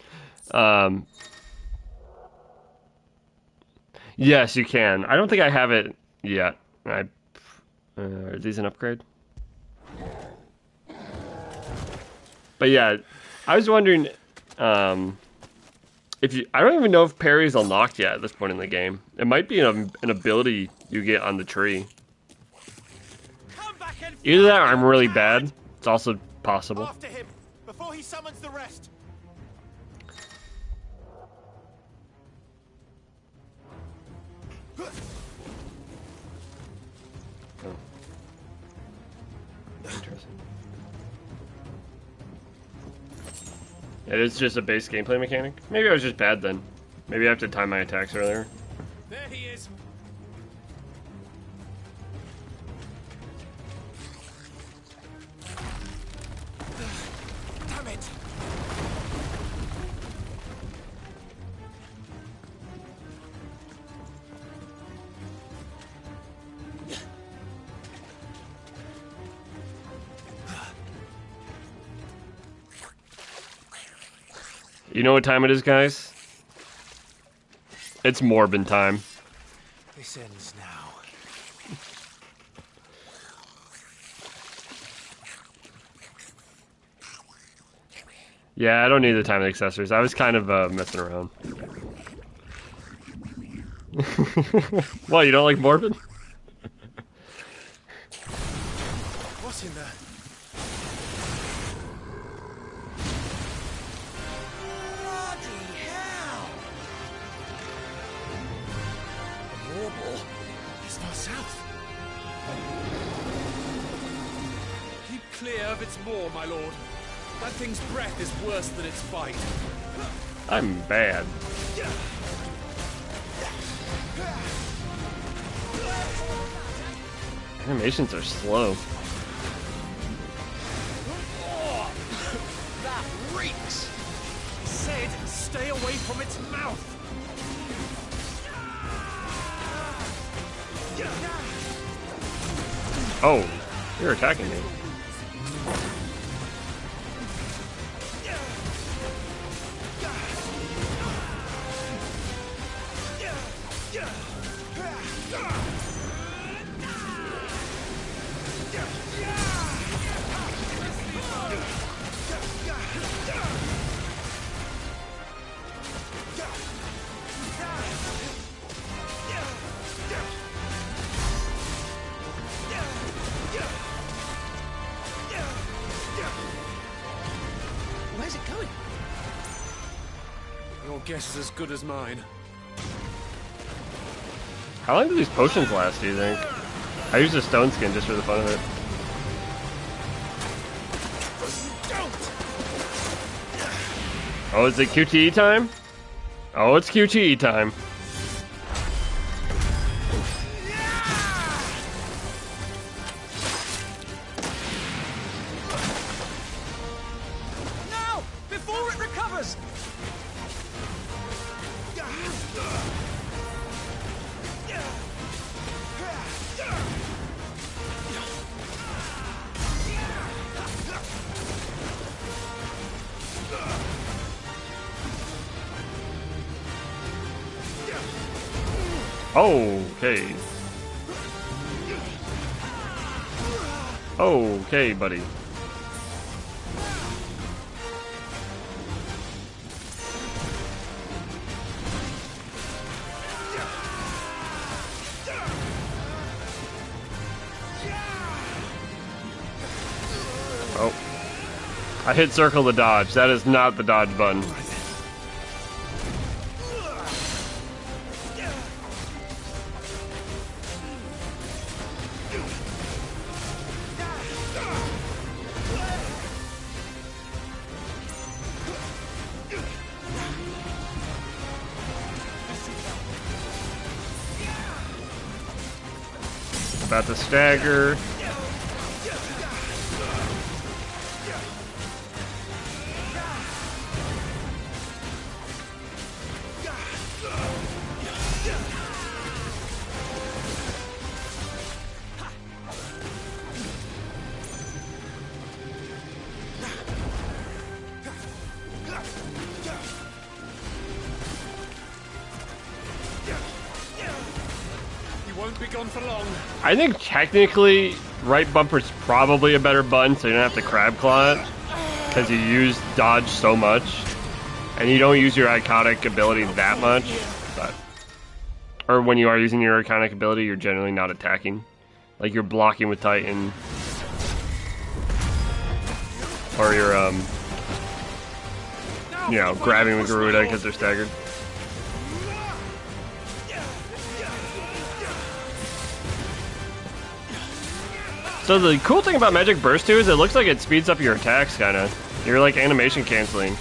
Yes, you can. I don't think I have it yet. Is these an upgrade? But yeah, I was wondering if you. I don't even know if parry's unlocked yet at this point in the game. It might be an ability you get on the tree. Either that or I'm really bad. It's also possible. After him, before he summons the rest. Oh. Interesting. It is just a base gameplay mechanic. Maybe I was just bad then. Maybe I have to time my attacks earlier. There he is. Damn it. You know what time it is, guys? It's Morbin time. This ends now. Yeah, I don't need the time accessories. I was kind of messing around. What, you don't like Morbin? What in the... Clear of its maw, my lord. That thing's breath is worse than its bite. I'm bad. Animations are slow. Oh, that reeks! I said, stay away from its mouth. Oh, you're attacking me. Where's it going? Your guess is as good as mine. How long do these potions last, do you think? I use the stone skin just for the fun of it. Oh, is it QTE time? Oh, it's QTE time. Now! Before it recovers! Okay. Okay, buddy. Oh. I hit circle to dodge. That is not the dodge button. About to stagger. Be gone for long. I think technically right bumper's probably a better button, so you don't have to crab claw it, because you use dodge so much, and you don't use your iconic ability that much. But, or when you are using your iconic ability, you're generally not attacking, like you're blocking with Titan, or you're you know, grabbing with Garuda because they're staggered. So the cool thing about Magic Burst 2 is it looks like it speeds up your attacks, kinda. You're like animation canceling.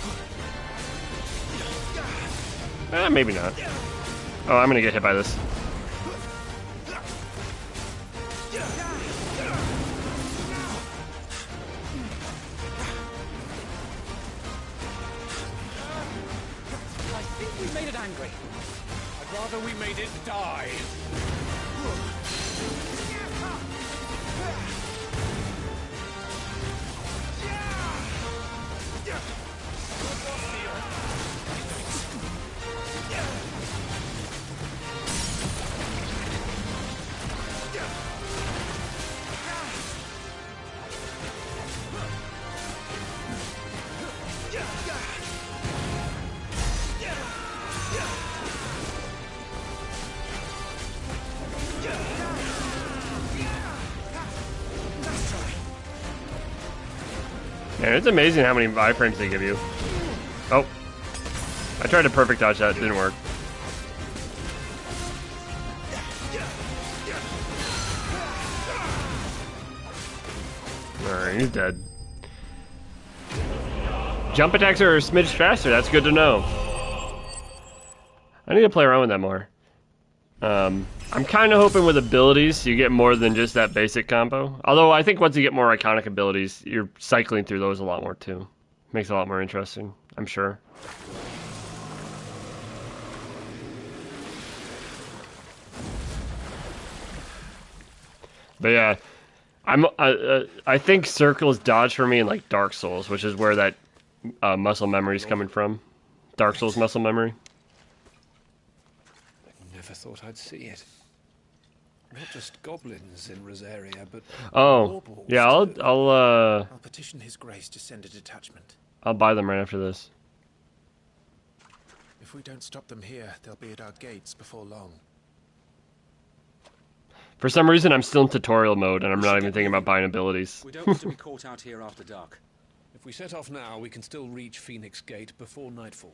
Maybe not. Oh, I'm gonna get hit by this. I think we made it angry. I'd rather we made it die. Man, it's amazing how many iframes they give you. Oh. I tried to perfect dodge that, it didn't work. Alright, he's dead. Jump attacks are a smidge faster, that's good to know. I need to play around with that more. I'm kind of hoping with abilities you get more than just that basic combo. Although I think once you get more iconic abilities, you're cycling through those a lot more too. Makes it a lot more interesting, I'm sure. But yeah, I think circles dodge for me in like Dark Souls, which is where that muscle memory is coming from. Dark Souls muscle memory. Never thought I'd see it. Not just goblins in Rosaria, but oh yeah, I'll petition His Grace to send a detachment. I'll buy them right after this. If we don't stop them here, they'll be at our gates before long. For some reason, I'm still in tutorial mode, and I'm not even thinking about buying abilities. We don't want to be caught out here after dark. If we set off now, we can still reach Phoenix Gate before nightfall.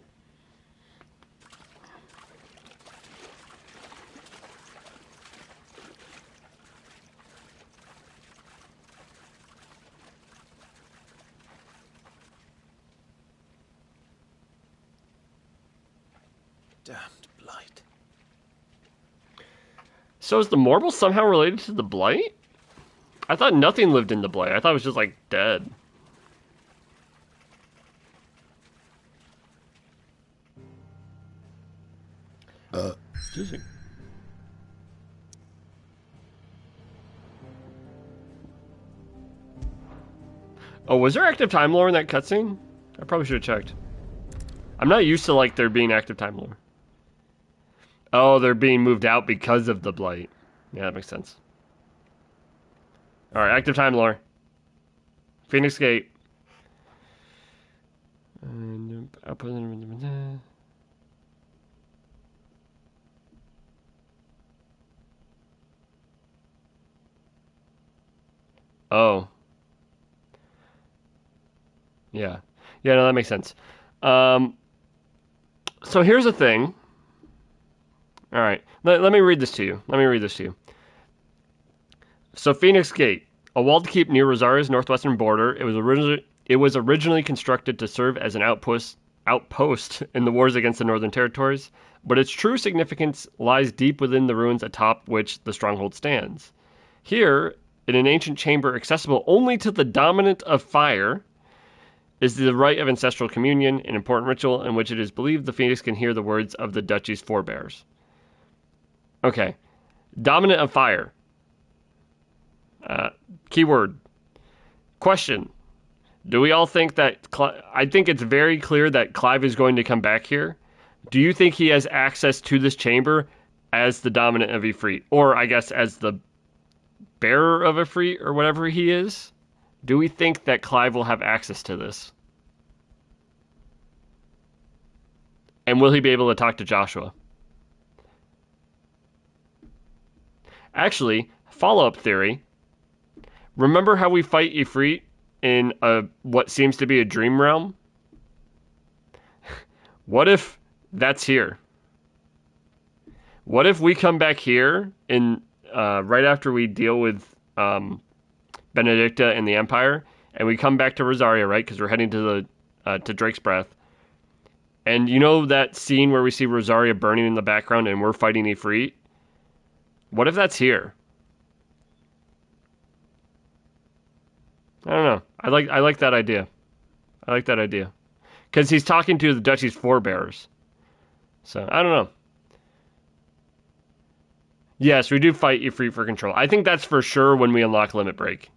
Damned blight. So is the Morble somehow related to the Blight? I thought nothing lived in the Blight. I thought it was just, like, dead. Excuse me. Oh, was there active time lore in that cutscene? I probably should have checked. I'm not used to, like, there being active time lore. Oh, they're being moved out because of the blight. Yeah, that makes sense. Alright, active time lore. Phoenix Gate. Oh. Yeah. Yeah, no, that makes sense. So here's the thing. Alright, let me read this to you. So Phoenix Gate, a walled keep near Rosaria's northwestern border. It was originally constructed to serve as an outpost in the wars against the Northern Territories, but its true significance lies deep within the ruins atop which the stronghold stands. Here, in an ancient chamber accessible only to the dominant of fire, is the rite of ancestral communion, an important ritual in which it is believed the Phoenix can hear the words of the Duchy's forebears. Okay. Dominant of fire. Keyword. Question. Do we all think that... I think it's very clear that Clive is going to come back here. Do you think he has access to this chamber as the dominant of Ifrit? Or, I guess, as the bearer of Ifrit, or whatever he is? Do we think that Clive will have access to this? And will he be able to talk to Joshua? Actually, follow-up theory. Remember how we fight Ifrit in what seems to be a dream realm? What if that's here? What if we come back here in right after we deal with Benedicta and the Empire, and we come back to Rosaria, right? Because we're heading to the Drake's Breath. And you know that scene where we see Rosaria burning in the background and we're fighting Ifrit? What if that's here? I don't know. I like that idea. I like that idea. Because he's talking to the Duchy's forebears. So, I don't know. Yes, we do fight Ifrit for control. I think that's for sure when we unlock Limit Break.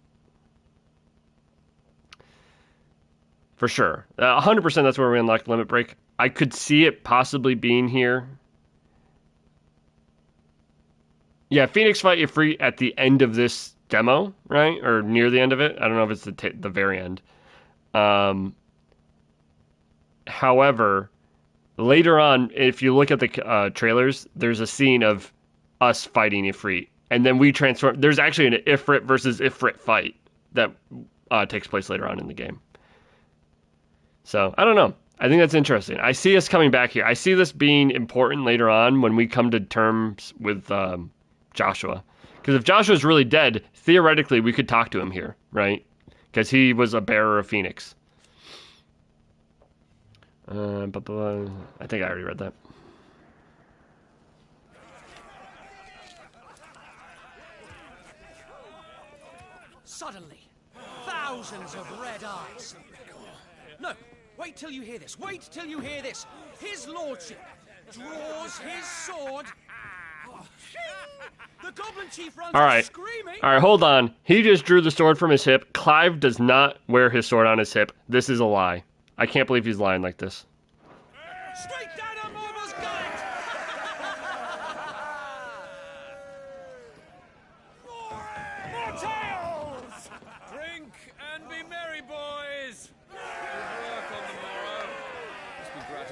For sure. 100% that's where we unlock Limit Break. I could see it possibly being here. Yeah, Phoenix fight Ifrit at the end of this demo, right? Or near the end of it. I don't know if it's the very end. However, later on, if you look at the trailers, there's a scene of us fighting Ifrit. And then we transform. There's actually an Ifrit versus Ifrit fight that takes place later on in the game. So, I don't know. I think that's interesting. I see us coming back here. I see this being important later on when we come to terms with Joshua. Because if Joshua's really dead, theoretically we could talk to him here, right? Because he was a bearer of Phoenix. I think I already read that. Suddenly, thousands of red eyes. No, wait till you hear this. Wait till you hear this. His lordship draws his sword. The goblin chief runs screaming. All right, hold on. He just drew the sword from his hip. Clive does not wear his sword on his hip. This is a lie. I can't believe he's lying like this. Straight down a Mormo's gullet! More tales! Drink and be merry, boys!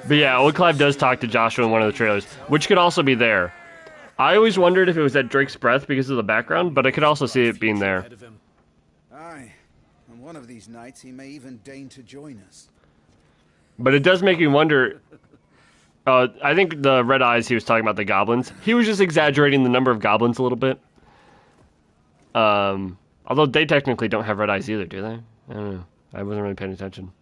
But yeah, old Clive does talk to Joshua in one of the trailers, which could also be there. I always wondered if it was at Drake's Breath because of the background, but I could also see it being there. Aye, and one of these nights he may even deign to join us. But it does make me wonder. I think the red eyes, he was talking about the goblins. He was just exaggerating the number of goblins a little bit. Although they technically don't have red eyes either, do they? I don't know. I wasn't really paying attention.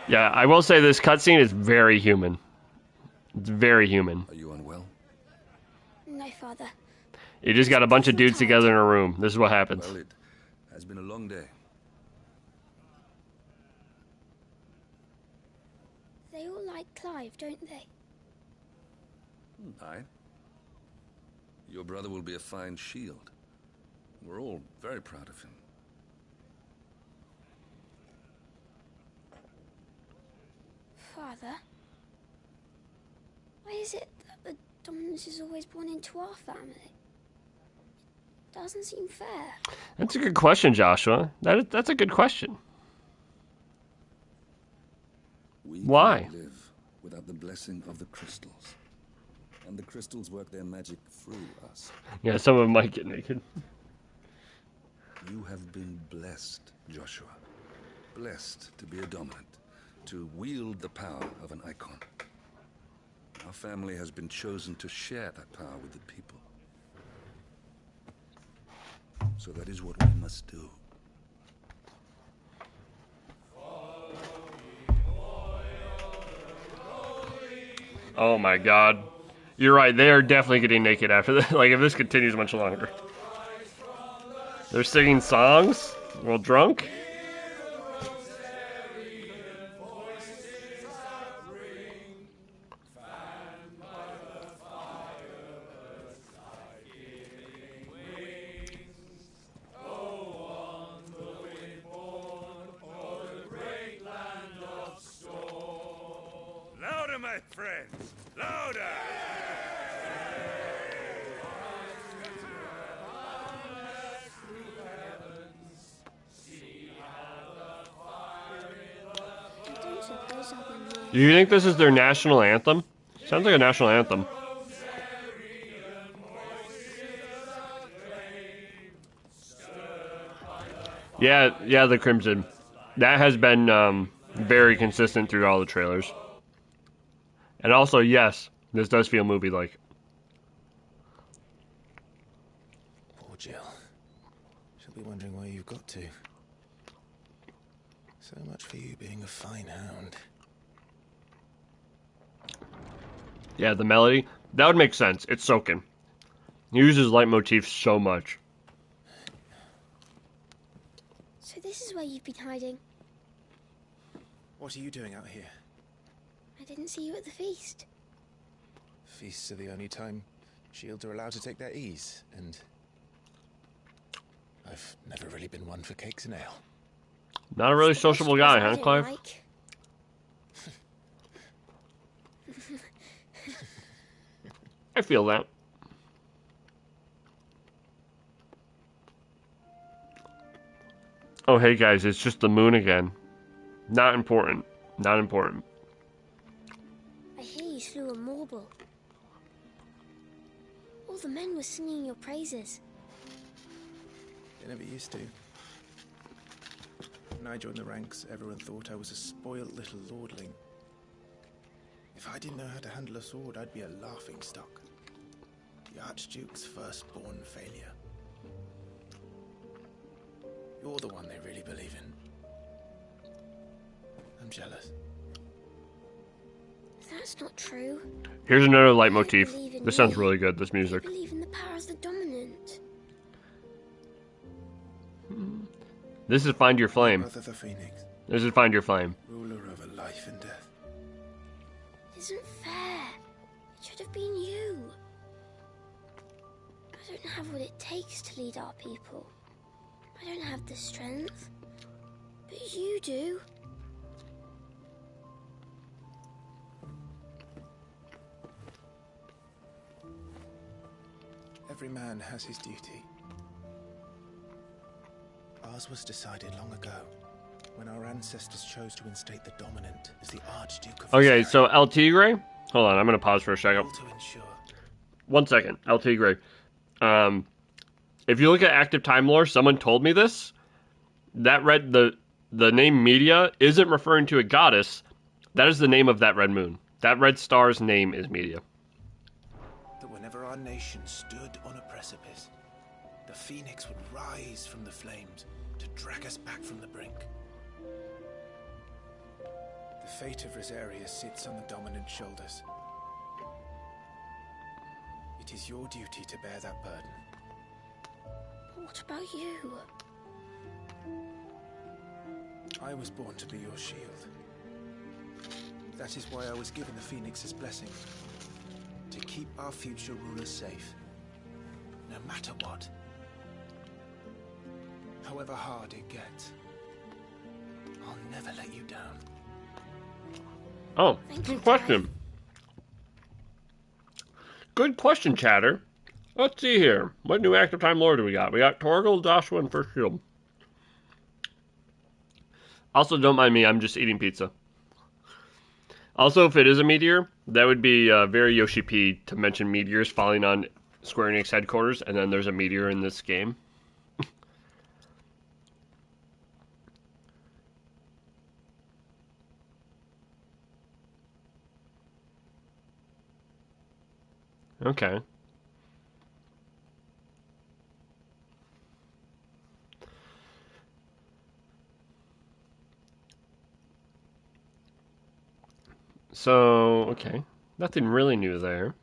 Yeah, I will say this cutscene is very human. It's very human. Are you unwell? No, Father. You just got a bunch of dudes together in a room. This is what happens. Well, it has been a long day. They They all like Clive, don't they? Aye. Your brother will be a fine shield. We're all very proud of him. Father, why is it that the dominance is always born into our family? It doesn't seem fair. That's a good question, Joshua. That's a good question. We Why? cannot live without the blessing of the crystals. And the crystals work their magic through us. Yeah, some of them might get naked. You have been blessed, Joshua. Blessed to be a dominant, to wield the power of an icon. Our family has been chosen to share that power with the people. So that is what we must do. Oh my god. You're right, they are definitely getting naked after this. Like, if this continues much longer. They're singing songs while drunk? Louder, my friends! Louder! Do you think this is their national anthem? Sounds like a national anthem. Yeah, the Crimson. That has been very consistent through all the trailers. And also, yes, this does feel movie-like. Poor Jill. She'll be wondering where you've got to. So much for you being a fine hound. Yeah, the melody. That would make sense. It's soaking. He uses leitmotifs so much. So this is where you've been hiding. What are you doing out here? I didn't see you at the feast. Feasts are the only time shields are allowed to take their ease, and I've never really been one for cakes and ale. Not a really sociable guy, huh, Clive? Like. I feel that. Oh, hey guys, it's just the moon again. Not important. Not important. I hear you slew a Morble. All the men were singing your praises. They never used to. When I joined the ranks, everyone thought I was a spoilt little lordling. If I didn't know how to handle a sword, I'd be a laughingstock. The Archduke's firstborn failure. You're the one they really believe in. I'm jealous. That's not true. Here's another leitmotif. Believe in This sounds me. really good, this music. I believe in the power of the dominant. This is Find Your Flame. Brother the Phoenix, This is Find Your Flame. ruler over life and death. It isn't fair. It should have been you. I don't have what it takes to lead our people. I don't have the strength. But you do. Every man has his duty. Ours was decided long ago, when our ancestors chose to instate the dominant as the Archduke of Okay, Rizzaria. so El Tigre. Hold on, I'm gonna pause for a second. To ensure 1 second, El Tigre. If you look at active time lore, someone told me this. That the name Media isn't referring to a goddess. That is the name of that red moon. That red star's name is Media. that whenever our nation stood on a precipice, the Phoenix would rise from the flames to drag us back from the brink. The fate of Rizzaria sits on the dominant's shoulders. It is your duty to bear that burden. But what about you? I was born to be your shield. That is why I was given the Phoenix's blessing. To keep our future rulers safe. No matter what. However hard it gets. I'll never let you down. Oh, good question. Good question, chatter. Let's see here. What new active time lore do we got? We got Torgal, Joshua, and First Shield. Also, don't mind me, I'm just eating pizza. Also, if it is a meteor, that would be very Yoshi P to mention meteors falling on Square Enix headquarters, and then there's a meteor in this game. Okay. So, okay. Nothing really new there.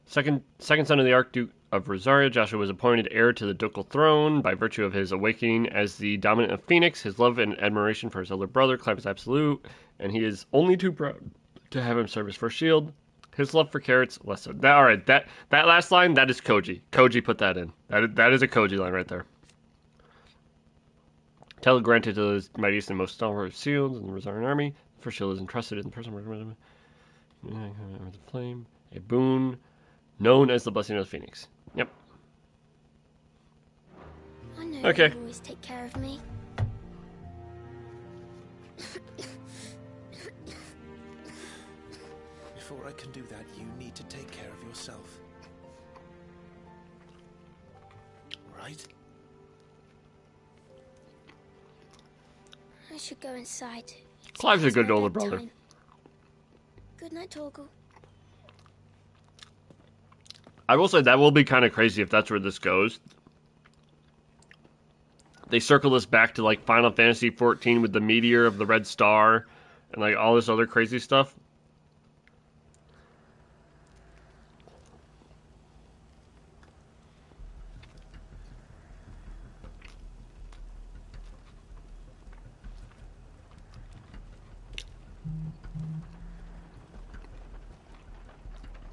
Second son of the Archduke of Rosaria, Joshua was appointed heir to the ducal throne by virtue of his awakening as the dominant of Phoenix. His love and admiration for his elder brother climbs absolute, and he is only too proud to have him serve as first shield. His love for carrots, less so. Alright, that last line, that is Koji. Koji put that in. That is a Koji line right there. Title granted to the mightiest and most stalwart of shields in the Rosarian army. First shield is entrusted in the person working with the flame. A boon known as the blessing of the Phoenix. Yep. I know okay. You always take care of me. Before I can do that, you need to take care of yourself. Right? I should go inside. Clive's a good older brother. Good night, Torgal. I will say that will be kind of crazy if that's where this goes. They circle this back to like Final Fantasy XIV with the meteor of the red star and like all this other crazy stuff.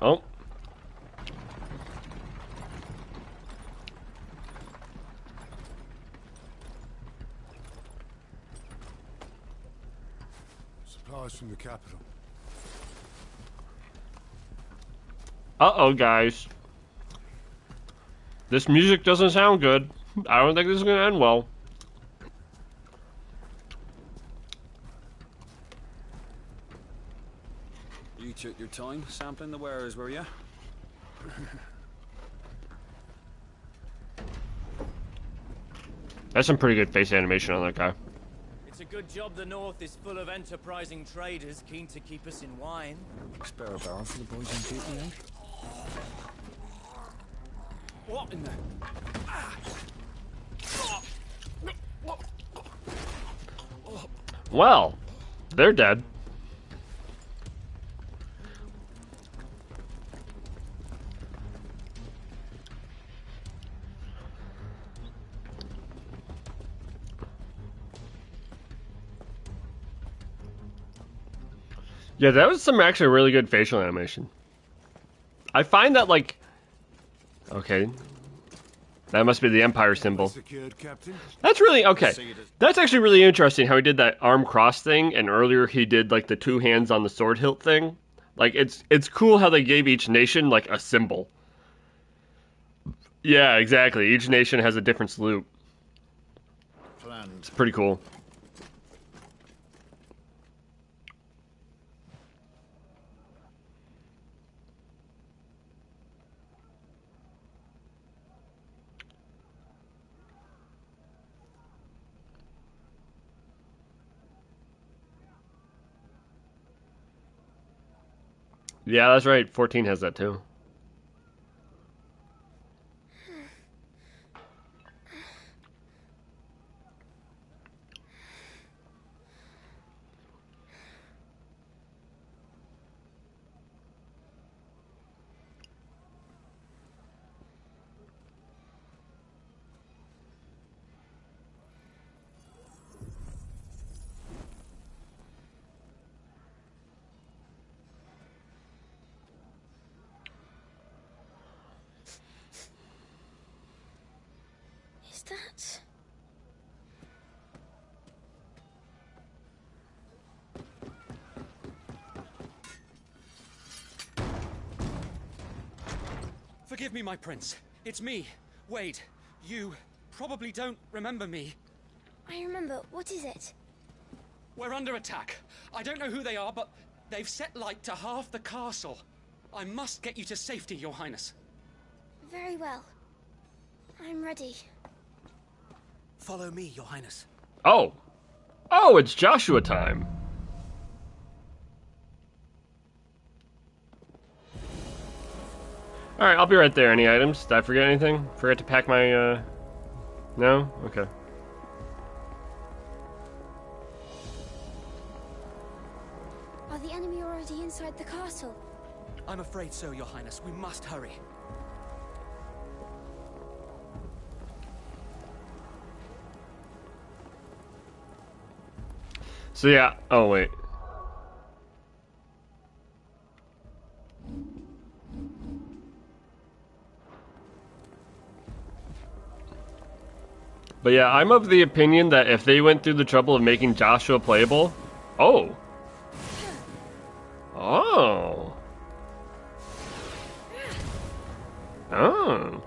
Oh. Supplies from the capital. Uh-oh, guys. This music doesn't sound good. I don't think this is going to end well. You took your time sampling the wares, were you? That's some pretty good face animation on that guy. It's a good job the North is full of enterprising traders keen to keep us in wine. Spare a barrel for the boys and people, eh? What in the... Well, they're dead. Yeah, that was some actually really good facial animation. I find that, like... Okay. That must be the Empire symbol. Secured, Captain. That's really... Okay. That's actually really interesting how he did that arm cross thing, and earlier he did, like, the two hands on the sword hilt thing. Like, it's cool how they gave each nation, like, a symbol. Yeah, exactly. Each nation has a different salute. It's pretty cool. Yeah, that's right. 14 has that too. Forgive me, my prince. It's me, Wade. You probably don't remember me. I remember. What is it? We're under attack. I don't know who they are, but they've set light to half the castle. I must get you to safety, Your Highness. Very well. I'm ready. Follow me, Your Highness. Oh. Oh, it's Joshua time. Alright, I'll be right there. Any items? Did I forget anything? Forget to pack my, No? Okay. Are the enemy already inside the castle? I'm afraid so, Your Highness. We must hurry. So yeah, oh wait. But yeah, I'm of the opinion that if they went through the trouble of making Joshua playable... Oh! Oh! Oh!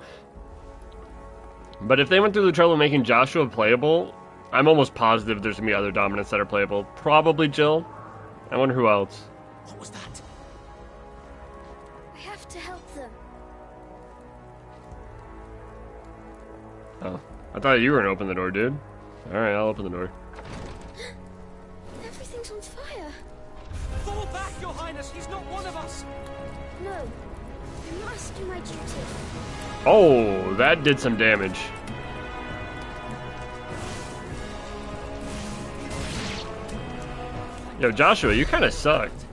But if they went through the trouble of making Joshua playable, I'm almost positive there's gonna be other dominants that are playable. Probably Jill. I wonder who else. What was that? We have to help them. Oh. I thought you were gonna open the door, dude. Alright, I'll open the door. Everything's on fire. Fall back, Your Highness! He's not one of us! No. I must do my duty. Oh, that did some damage. Yo, Joshua, you kind of sucked.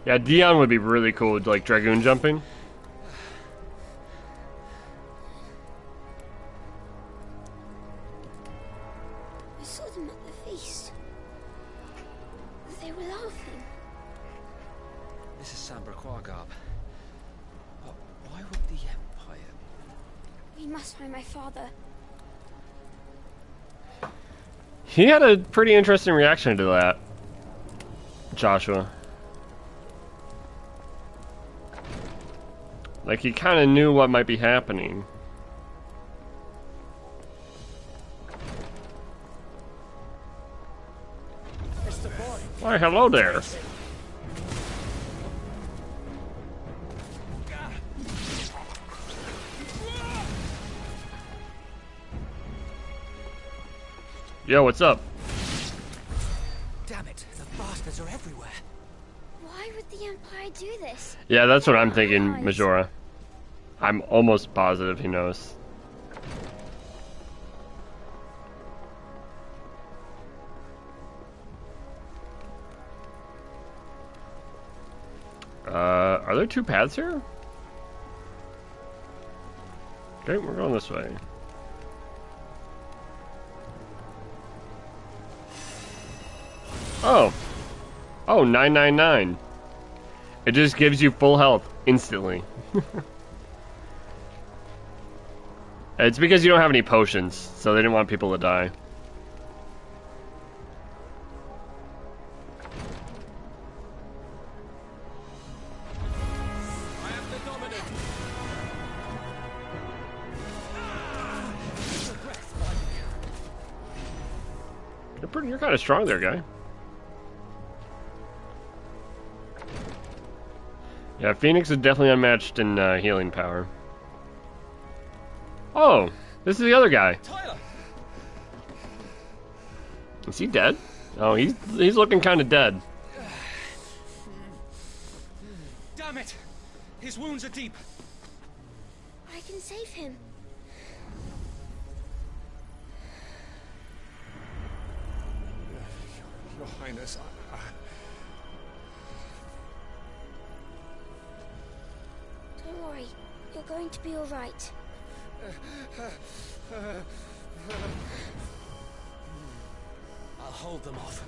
Yeah, Dion would be really cool with, like, Dragoon jumping. I saw them at the feast. They were laughing. This is Sambra Quagab. But why would the Empire... We must find my father. He had a pretty interesting reaction to that, Joshua. Like, he kind of knew what might be happening. Why, hello there. Yo, what's up? Damn it, the bastards are everywhere. Why would the Empire do this? Yeah, that's what I'm thinking, Majora. I'm almost positive he knows. Are there two paths here? Okay, we're going this way. Oh. Oh, 999. It just gives you full health instantly. It's because you don't have any potions, so they didn't want people to die. You're kind of strong there, guy. Yeah, Phoenix is definitely unmatched in healing power. Oh, this is the other guy. Tyler. Is he dead? Oh, he's looking kind of dead. Damn it! His wounds are deep. I can save him. Your Highness, Don't worry. You're going to be all right. I'll hold them off.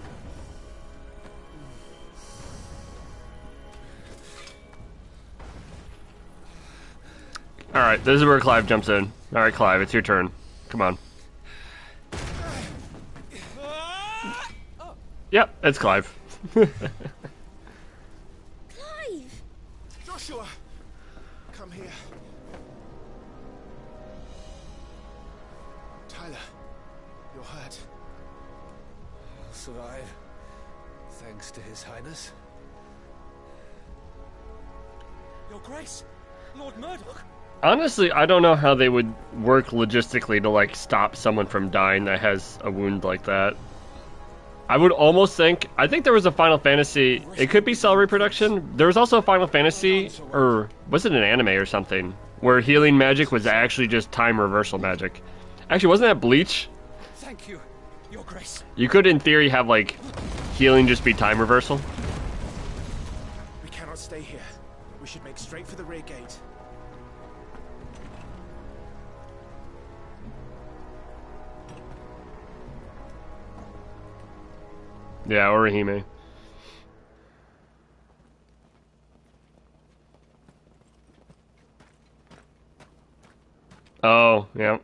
Alright, this is where Clive jumps in. Alright, Clive, it's your turn. Come on. Yep, it's Clive. Clive! Joshua! Come here. Tyler, you're hurt. I'll survive, thanks to His Highness. Your Grace, Lord Murdoch. Honestly, I don't know how they would work logistically to, like, stop someone from dying that has a wound like that. I would almost think... I think there was a Final Fantasy... It could be cell reproduction. There was also a Final Fantasy, or was it an anime or something, where healing magic was actually just time reversal magic. Actually, wasn't that Bleach? Thank you, Your Grace. You could, in theory, have, like, healing just be time reversal. We cannot stay here. We should make straight for the rear gate. Yeah, Orihime. Oh, yeah.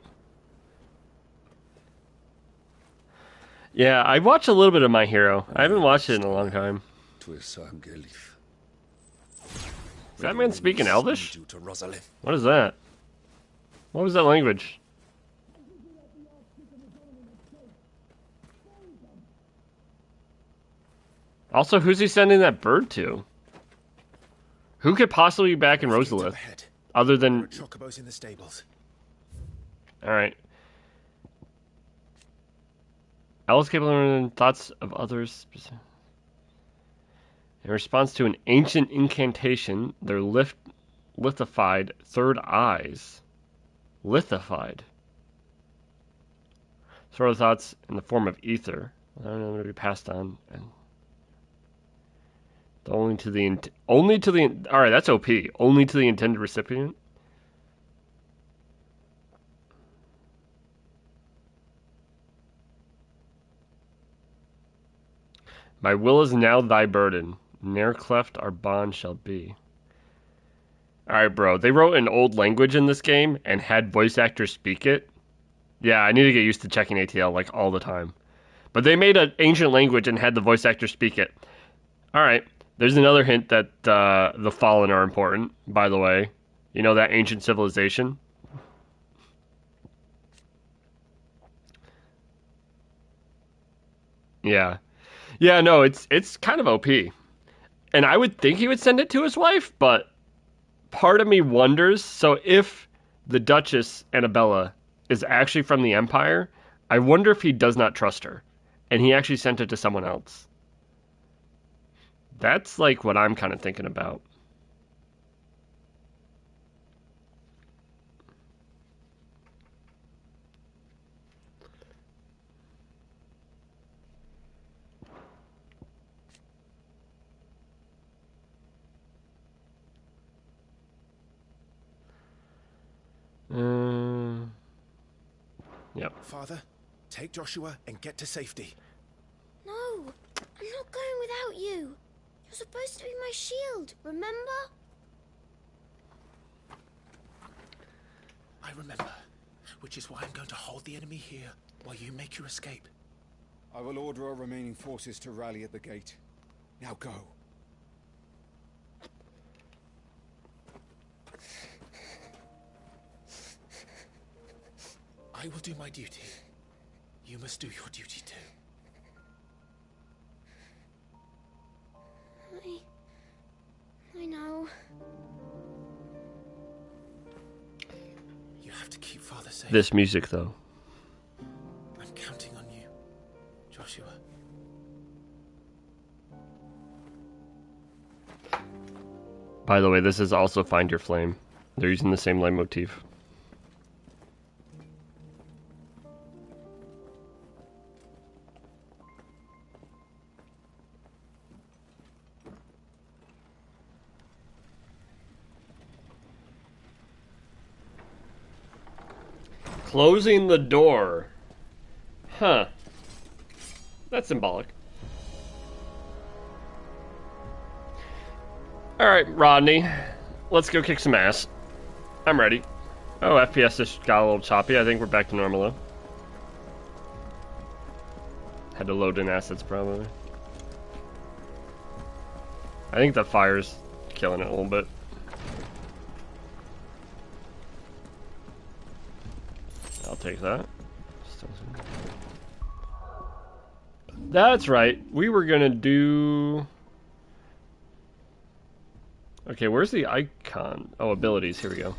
Yeah, I watched a little bit of My Hero. I haven't watched it in a long time. Is that man speaking Elvish? What is that? What was that language? Also, who's he sending that bird to? Who could possibly be back in Rosalith? Other than... Chocobos in the stables. Alright. Owls capable of thoughts of others. In response to an ancient incantation, their lithified third eyes. Lithified. Sort of thoughts in the form of ether. I don't know, going to be passed on. And only to the alright, that's OP. Only to the intended recipient. My will is now thy burden. Ne'er cleft our bond shall be. Alright, bro. They wrote an old language in this game and had voice actors speak it. Yeah, I need to get used to checking ATL like all the time. But they made an ancient language and had the voice actors speak it. Alright. There's another hint that the Fallen are important, by the way. You know, that ancient civilization? Yeah. Yeah, no, it's kind of OP. And I would think he would send it to his wife, but part of me wonders, so if the Duchess Annabella is actually from the Empire, I wonder if he does not trust her, and he actually sent it to someone else. That's like what I'm kind of thinking about. Yep. Father, take Joshua and get to safety. No, I'm not going without you. You're supposed to be my shield, remember? I remember, which is why I'm going to hold the enemy here while you make your escape. I will order our remaining forces to rally at the gate. Now go. I will do my duty. You must do your duty too. I know. You have to keep Father safe. This music, though. I'm counting on you, Joshua. By the way, this is also Find Your Flame. They're using the same leitmotif. Closing the door. Huh. That's symbolic. Alright, Rodney. Let's go kick some ass. I'm ready. Oh, FPS just got a little choppy. I think we're back to normal though. Had to load in assets probably. I think the fire's killing it a little bit. take that. That's right. We were gonna do... Okay, where's the icon? Oh, abilities. Here we go.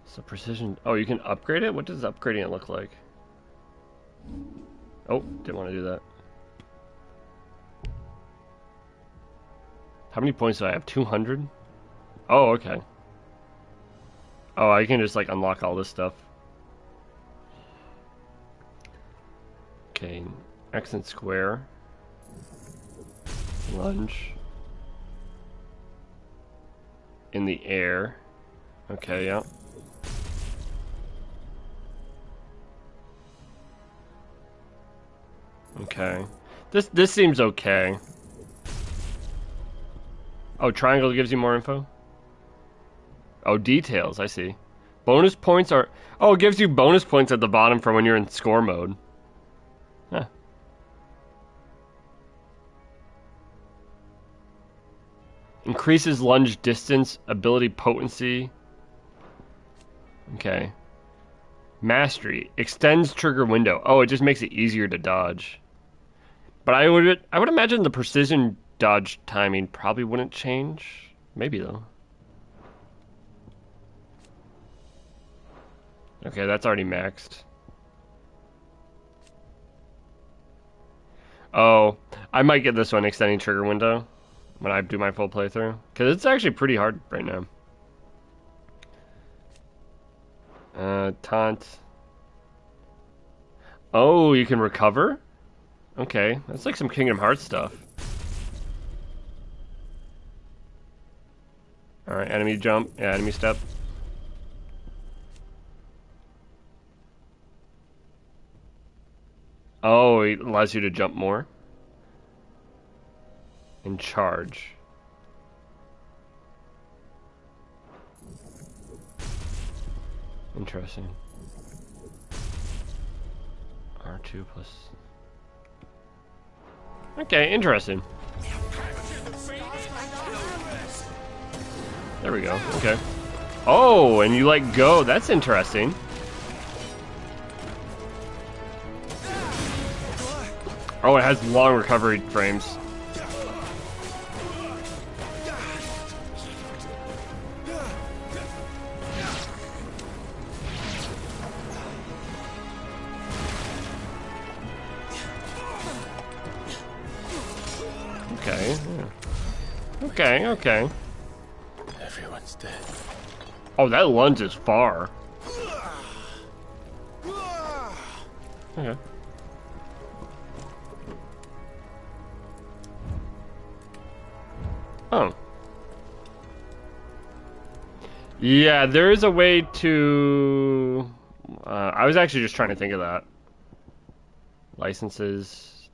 So precision... Oh, you can upgrade it? What does upgrading it look like? Oh, didn't want to do that. How many points do I have? 200? Oh, okay. Oh, I can just like unlock all this stuff. Okay, accent square. Lunge. In the air. Okay, yeah. Okay. This seems okay. Oh, triangle gives you more info? Oh, details, I see. Bonus points are... Oh, it gives you bonus points at the bottom for when you're in score mode. Huh. Increases lunge distance, ability potency. Okay. Mastery. Extends trigger window. Oh, it just makes it easier to dodge. But I would imagine the precision dodge timing probably wouldn't change. Maybe though. Okay, that's already maxed. Oh, I might get this one, extending trigger window, when I do my full playthrough. Because it's actually pretty hard right now. Taunt. Oh, you can recover? Okay, that's like some Kingdom Hearts stuff. Alright, enemy jump. Yeah, enemy step. Oh, it allows you to jump more. And charge. Interesting. R2 plus... Okay, interesting. There we go, okay. Oh, and you like go, that's interesting. Oh, it has long recovery frames. Okay, yeah. Okay. Everyone's dead. Oh, that lunge is far. Okay. Oh. Yeah, there is a way to... I was actually just trying to think of that. Licenses...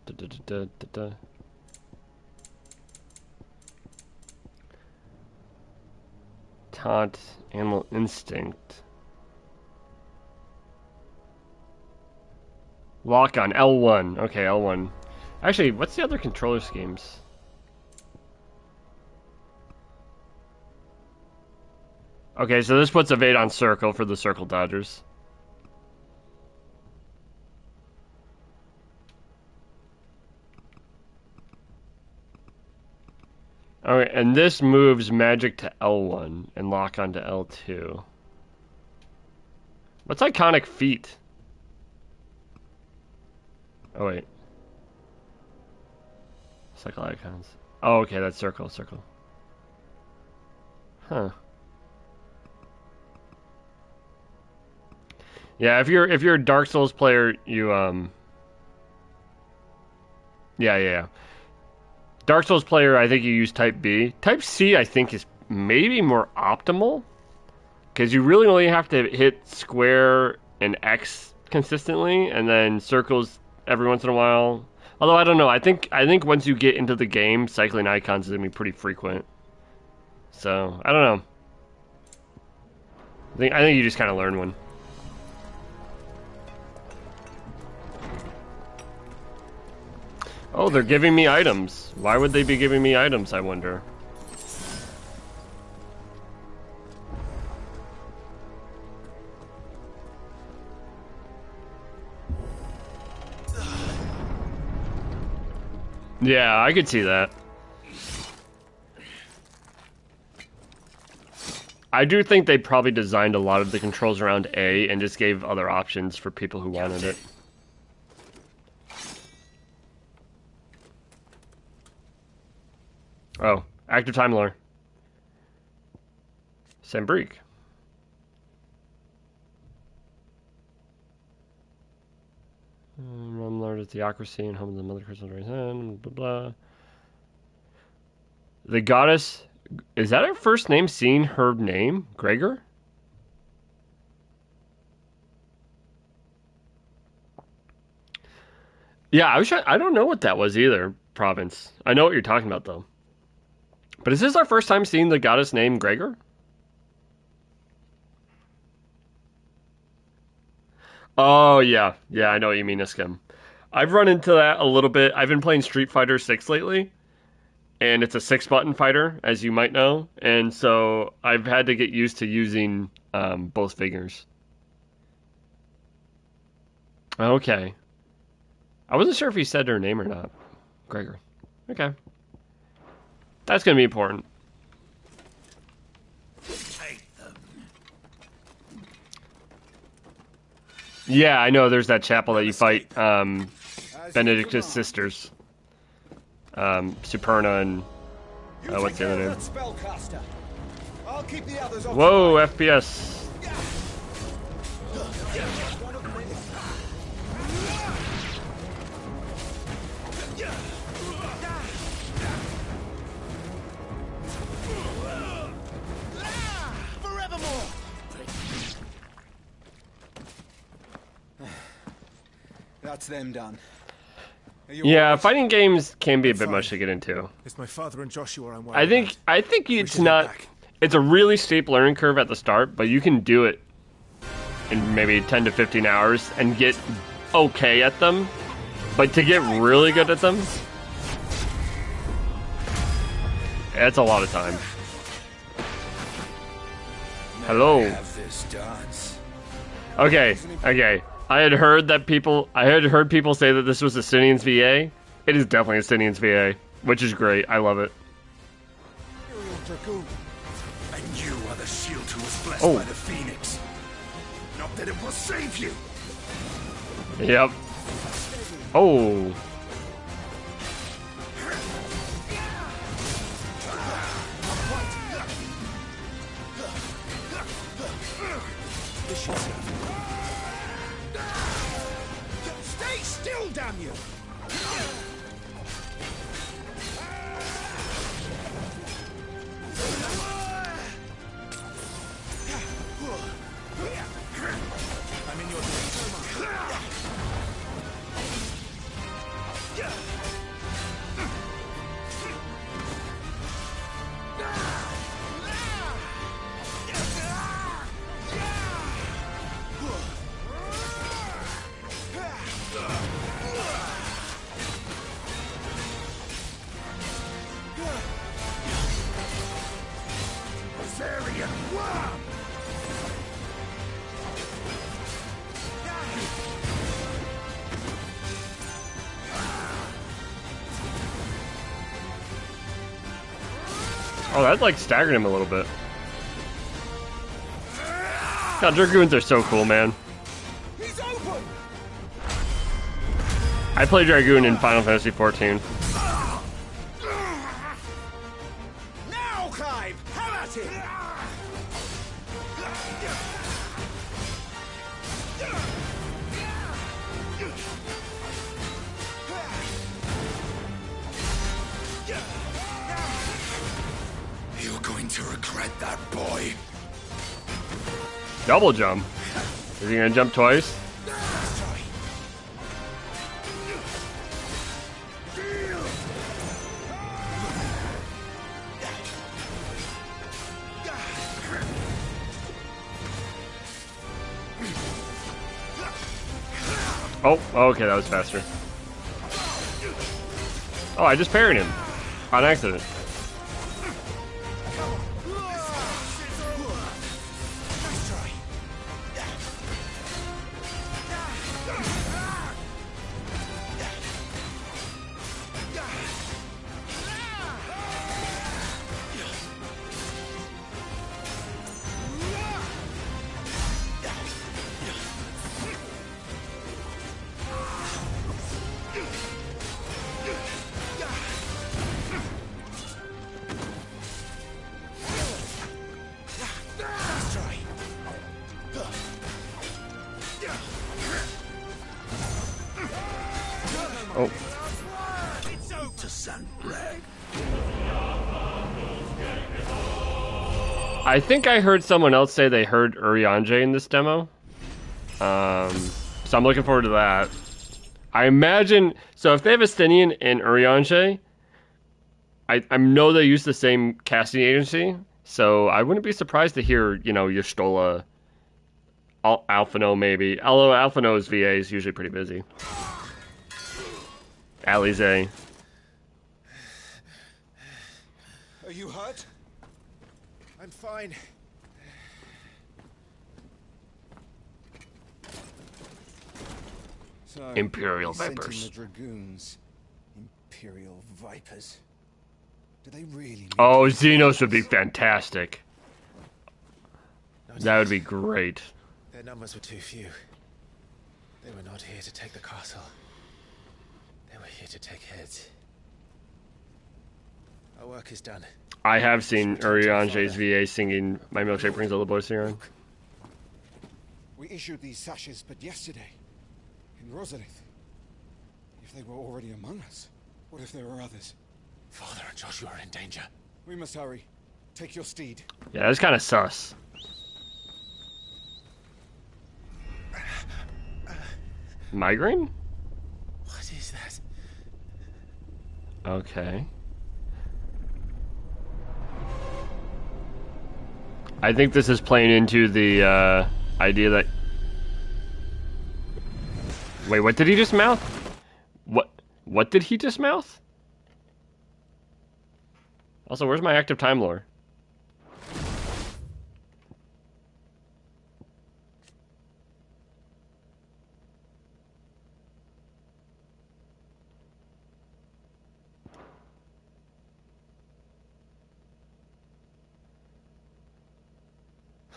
Taunt, animal instinct. Lock on L1. Okay, L1. Actually, what's the other controller schemes? Okay, so this puts evade on circle for the circle dodgers. Alright, and this moves magic to L1 and lock onto L2. What's iconic feat? Oh wait. Cycle icons. Oh, okay, that's circle. Huh. Yeah, if you're a Dark Souls player, you Yeah. Dark Souls player, I think you use Type B. Type C, I think, is maybe more optimal, because you really only have to hit square and X consistently, and then circles every once in a while. Although I don't know, I think once you get into the game, cycling icons is gonna be pretty frequent. So I don't know. I think you just kind of learn one. Oh, they're giving me items. Why would they be giving me items, I wonder? Yeah, I could see that. I do think they probably designed a lot of the controls around A and just gave other options for people who wanted it. Oh, active time lore. Sambrique. Realm Lord of Theocracy and home of the Mother Crystal Dragon, blah blah. The goddess, is that her first name? Seeing her name, Gregor? Yeah, I don't know what that was either. Province. I know what you're talking about though. But is this our first time seeing the goddess named Gregor? Oh yeah, yeah, I know what you mean, Iskim. I've run into that a little bit. I've been playing Street Fighter 6 lately, and it's a 6-button fighter, as you might know, and so I've had to get used to using both fingers. Okay. I wasn't sure if he said her name or not. Gregor. Okay. That's going to be important. Yeah, I know there's that chapel that you fight Benedictus sisters. Superna and what's the other name? Whoa, FPS. That's them done. Yeah, fighting games can be a bit much to get into. It's my father and Joshua I'm I think it's not. It's a really steep learning curve at the start, but you can do it in maybe 10 to 15 hours and get okay at them. But to get really good at them, that's a lot of time. Hello. Okay. I had heard people say that this was a Sinian's VA. It is definitely a Sinian's VA, which is great. I love it. And you are the shield who was blessed Oh. by the Phoenix. Not that it will save you. Yep. Oh. Stay still, damn you! I'm in your Oh, that like staggered him a little bit. God, Dragoons are so cool, man. I played Dragoon in Final Fantasy XIV. Now, Clive! Have at it! You're going to regret that, boy. Double jump. Is he gonna jump twice? Oh, okay, that was faster. Oh, I just parried him on accident. Oh. To sandbrag. I think I heard someone else say they heard Urianger in this demo. So I'm looking forward to that. I imagine, so if they have Estinian and Urianger, I know they use the same casting agency, so I wouldn't be surprised to hear, you know, Y'shtola, Alphino maybe. Although Alphino's VA is usually pretty busy. Alize. Are you hurt? I'm fine. So, Imperial you sent in Vipers. the dragoons. Imperial Vipers. Do they really? Oh, Xenos would be fantastic. That would be great. Their numbers were too few. They were not here to take the castle. They were here to take heads. Our work is done. I have seen Urianger's VA singing My Milkshake Brings All the Boys Here. We issued these sashes but yesterday. In Rosalith. If they were already among us, what if there were others? Father and Joshua are in danger. We must hurry. Take your steed. Yeah, that's kind of sus. Migraine? What is that? Okay. I think this is playing into the idea that... Wait, what did he just mouth? What did he just mouth? Also, where's my active time lore?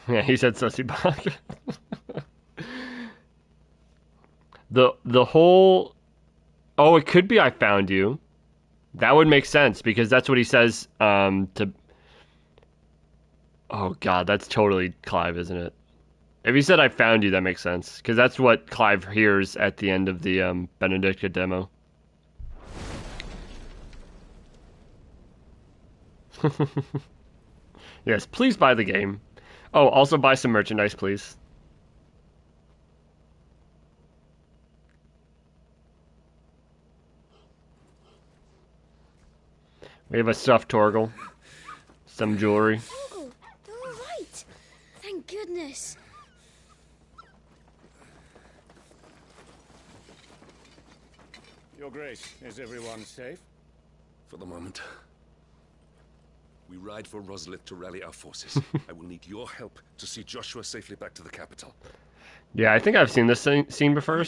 Yeah, he said sussy bug. The whole... Oh, it could be I found you. That would make sense, because that's what he says, to... Oh god, that's totally Clive, isn't it? If he said I found you, that makes sense. Because that's what Clive hears at the end of the, Benedicta demo. Yes, please buy the game. Oh, also buy some merchandise, please. We have a stuffed Torgal. Some jewelry. Torgal, they're all right. Thank goodness. Your Grace, is everyone safe? For the moment. We ride for Rosalith to rally our forces. I will need your help to see Joshua safely back to the capital. Yeah, I think I've seen this scene before.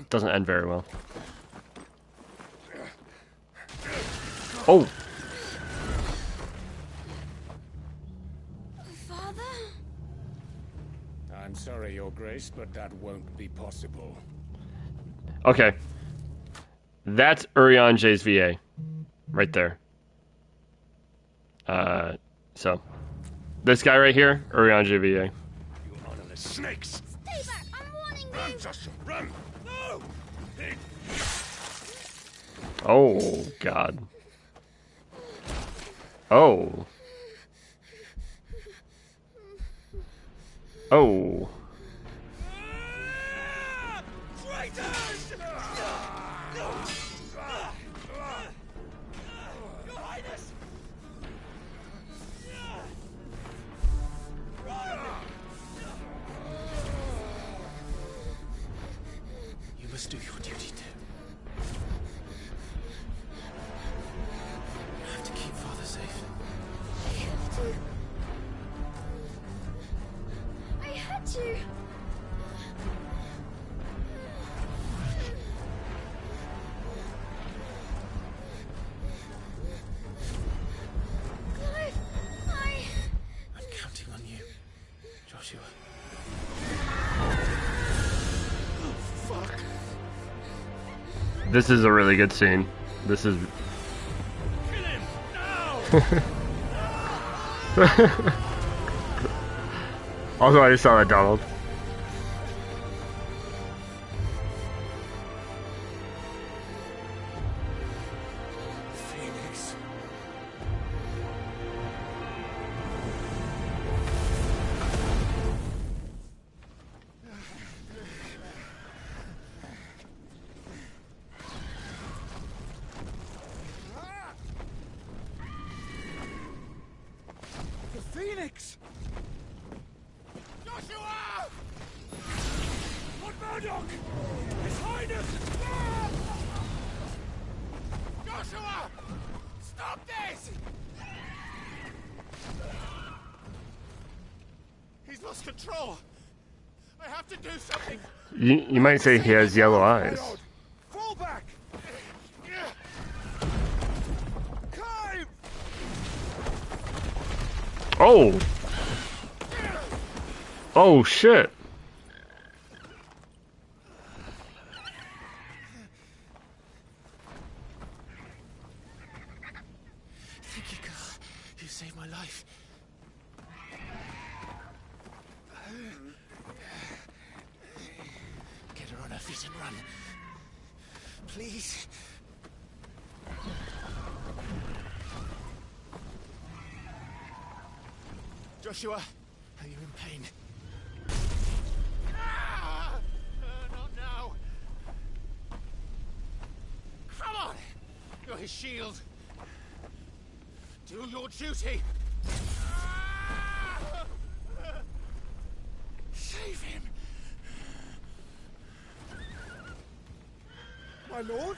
Doesn't end very well. Oh! Father? I'm sorry, Your Grace, but that won't be possible. Okay. That's Urianger's VA. Right there. So. This guy right here, Urianger VA. You honorless snakes! Stay back! I'm warning you! Run, Joshua, run! No! Pig! Oh, God. Oh. Oh. Traitors! Your Highness! You must do your duty too. You have to keep Father safe. I have to. I had to. Clive, I'm counting on you, Joshua. This is a really good scene. This is... Kill him! Now! Also, I just saw that, Donald. Phoenix! Joshua! Lord Murdoch! His Highness! Ah! Joshua! Stop this! He's lost control. I have to do something. You might say he has yellow eyes. Fall back! Climb! Oh! Oh shit! Thank you, girl. You saved my life. Get her on her feet and run. Please. Joshua, are you in pain? Ah! Not now. Come on! You're his shield. Do your duty. Ah! Save him. My lord?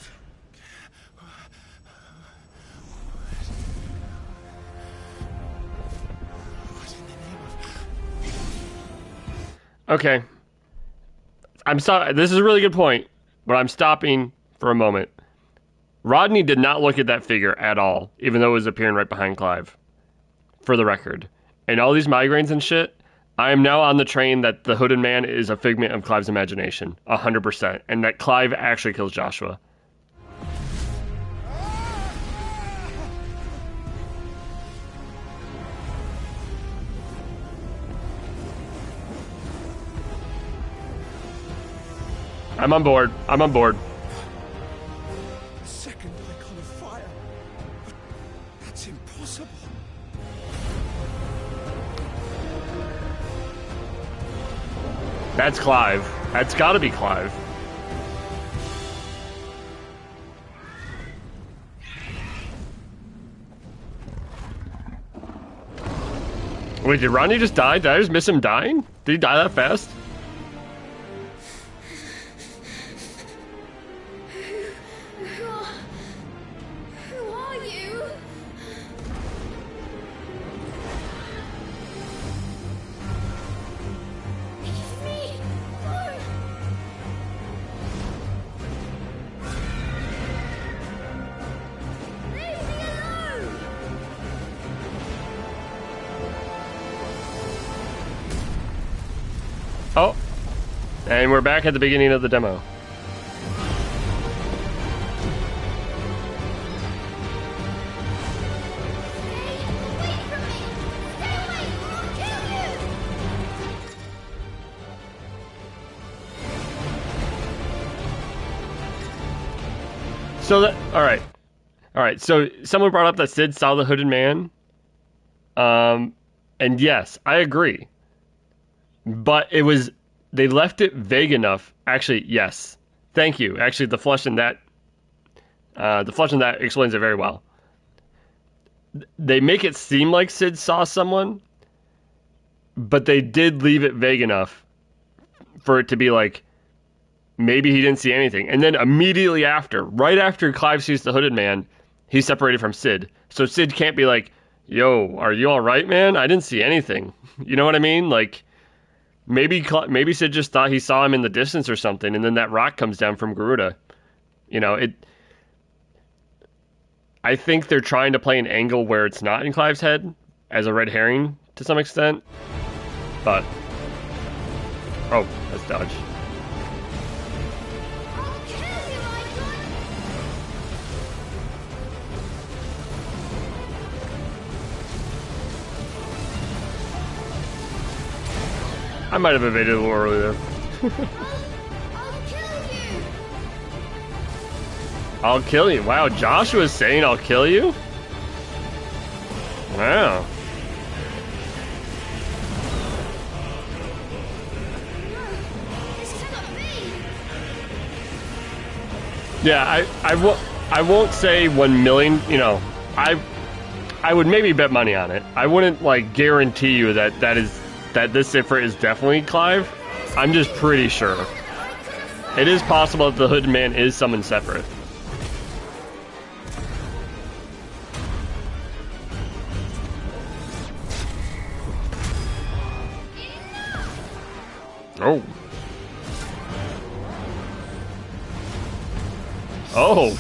Okay. I'm sorry. This is a really good point, but I'm stopping for a moment. Rodney did not look at that figure at all, even though it was appearing right behind Clive. For the record. And all these migraines and shit, I am now on the train that the hooded man is a figment of Clive's imagination. 100%. And that Clive actually kills Joshua. I'm on board. I'm on board. A second icon of fire. But that's impossible. That's Clive. That's gotta be Clive. Wait, did Ronnie just die? Did I just miss him dying? Did he die that fast? Who are you? Leave me! No! Leave me alone! Oh. And we're back at the beginning of the demo. So that, all right. So someone brought up that Sid saw the hooded man, and yes, I agree. But they left it vague enough. Actually, yes, thank you. Actually, the flush in that explains it very well. They make it seem like Sid saw someone, but they did leave it vague enough for it to be like, maybe he didn't see anything. And then immediately after, right after Clive sees the hooded man, he's separated from Sid. So Sid can't be like, yo, are you all right, man? I didn't see anything. You know what I mean? Like, maybe Sid just thought he saw him in the distance or something, and then that rock comes down from Garuda. You know, I think they're trying to play an angle where it's not in Clive's head, as a red herring to some extent. But, oh, that's dodge. I might have evaded a little early there. I'll kill you. Wow, Joshua's saying I'll kill you? Wow. Yeah, I won't say 1 million, you know, I I would maybe bet money on it. I wouldn't like guarantee you that this Ifrit is definitely Clive. I'm just pretty sure. It is possible that the Hooded Man is someone separate. Oh. Oh.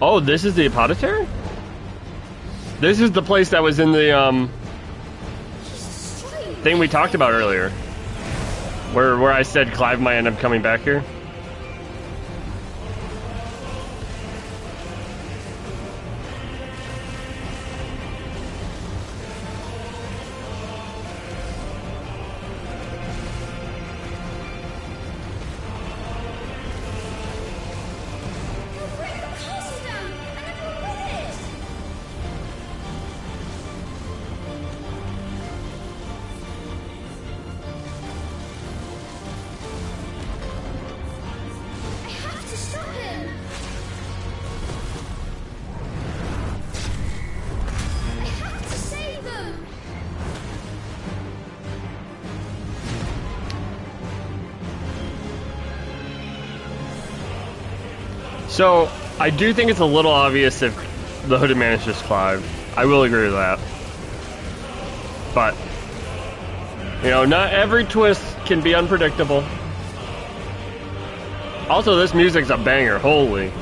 Oh, this is the apothecary? This is the place that was in the thing we talked about earlier. Where I said Clive might end up coming back here. So, I do think it's a little obvious if the Hooded Man is just Clive. I will agree with that. But, you know, not every twist can be unpredictable. Also, this music's a banger, holy.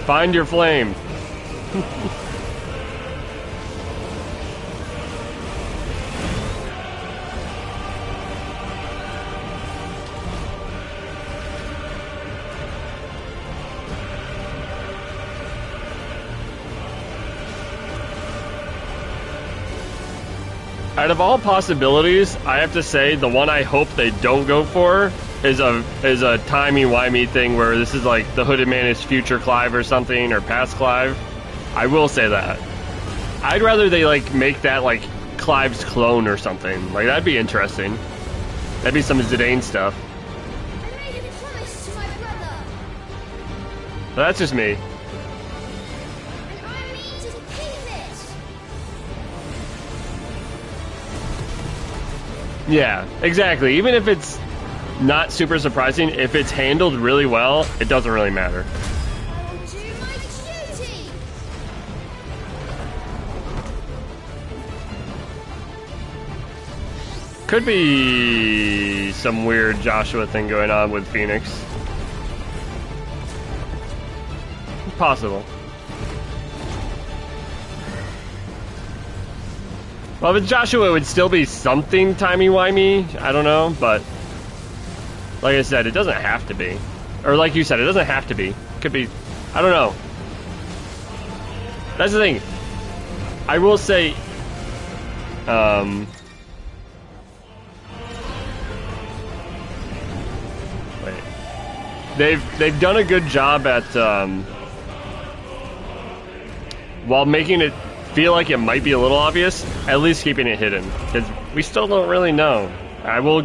Find your flame. Out of all possibilities, I have to say the one I hope they don't go for is a timey-wimey thing where this is like the Hooded Man is future Clive or something, or past Clive. I will say that. I'd rather they like make that like Clive's clone or something. Like that'd be interesting. That'd be some Zidane stuff. I made a promise to my brother. But that's just me. And I mean to keep it. Yeah, exactly. Even if it's not super surprising, if it's handled really well, it doesn't really matter. I will do my duty. Could be some weird Joshua thing going on with Phoenix. Possible. Well, if it's Joshua, it would still be something timey-wimey. I don't know, but like I said, it doesn't have to be. Or like you said, it doesn't have to be. It could be, I don't know. That's the thing. I will say, wait. They've done a good job at, while making it feel like it might be a little obvious, at least keeping it hidden, because we still don't really know. I will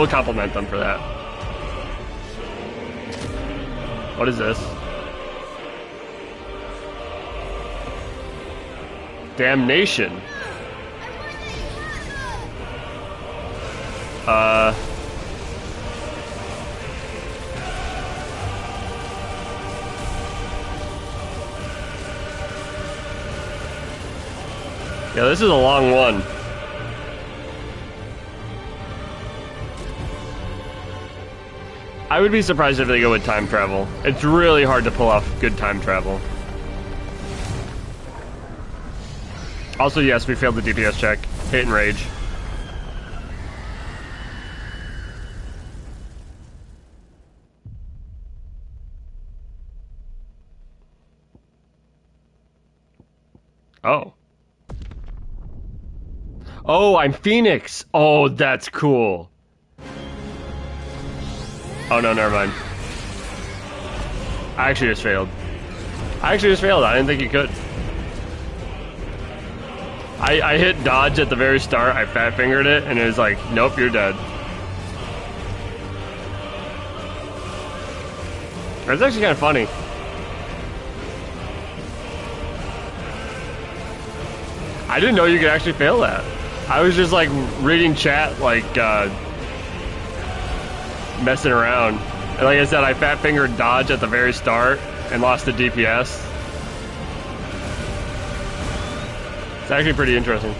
compliment them for that. What is this? Damnation. Yeah, this is a long one. I would be surprised if they go with time travel. It's really hard to pull off good time travel. Also, yes, we failed the DPS check. Hit and rage. Oh. Oh, I'm Phoenix. Oh, that's cool. Oh, no, never mind. I actually just failed. I didn't think you could. I hit dodge at the very start. I fat fingered it, and it was like, nope, you're dead. That's actually kind of funny. I didn't know you could actually fail that. I was just like reading chat, like messing around. And like I said, I fat fingered dodge at the very start and lost the DPS. It's actually pretty interesting.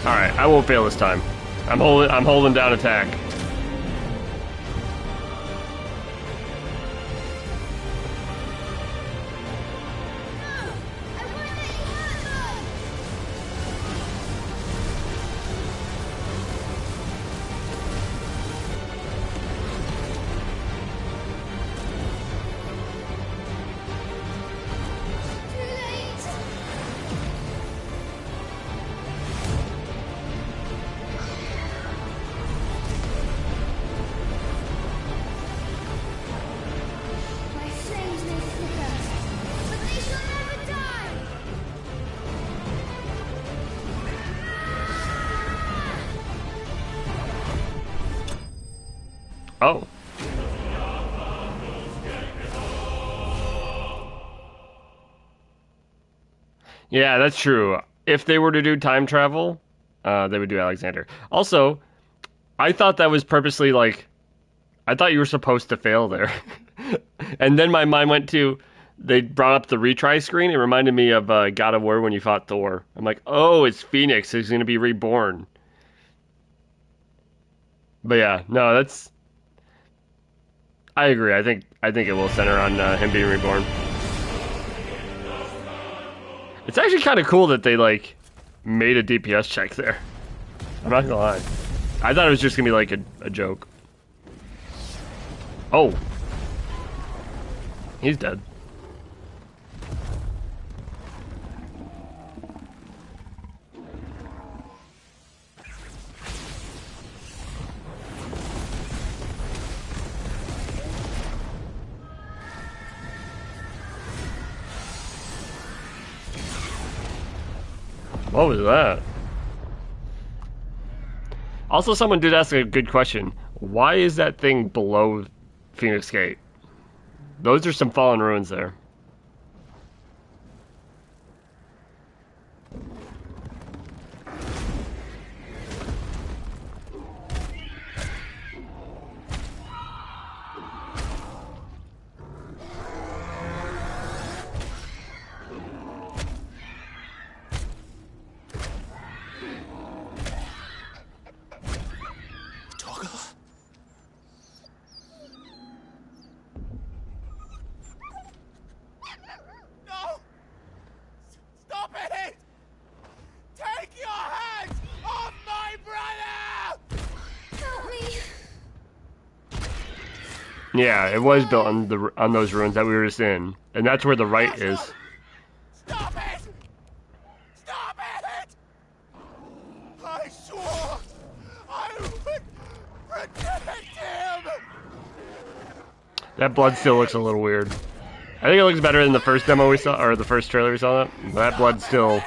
All right, I won't fail this time. I'm holding down attack. Oh. Yeah, that's true. If they were to do time travel, they would do Alexander. Also, I thought that was purposely like, I thought you were supposed to fail there. And then my mind went to, they brought up the retry screen. It reminded me of God of War when you fought Thor. I'm like, oh, it's Phoenix. He's going to be reborn. But yeah, no, that's... I agree. I think it will center on him being reborn. It's actually kind of cool that they like made a DPS check there. I'm not gonna lie. I thought it was just gonna be like a joke. Oh, he's dead. What was that? Also, someone did ask a good question. Why is that thing below Phoenix Gate? Those are some fallen ruins there. Yeah, it was built on those ruins that we were just in, and that's where the right is. Stop it! Stop it! I swore I would protect him! That blood still looks a little weird. I think it looks better than the first demo we saw, or the first trailer we saw. That blood's still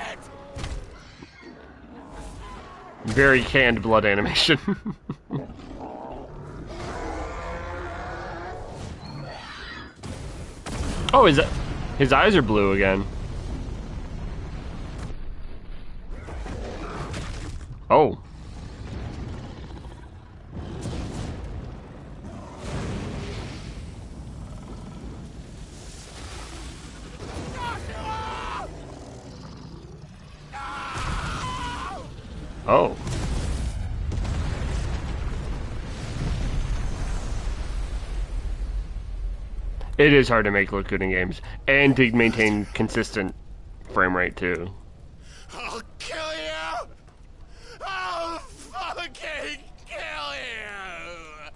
very canned blood animation. Oh, his eyes are blue again. Oh. Oh. It is hard to make look good in games, and to maintain consistent frame rate too. I'll kill you! I'll fucking kill you!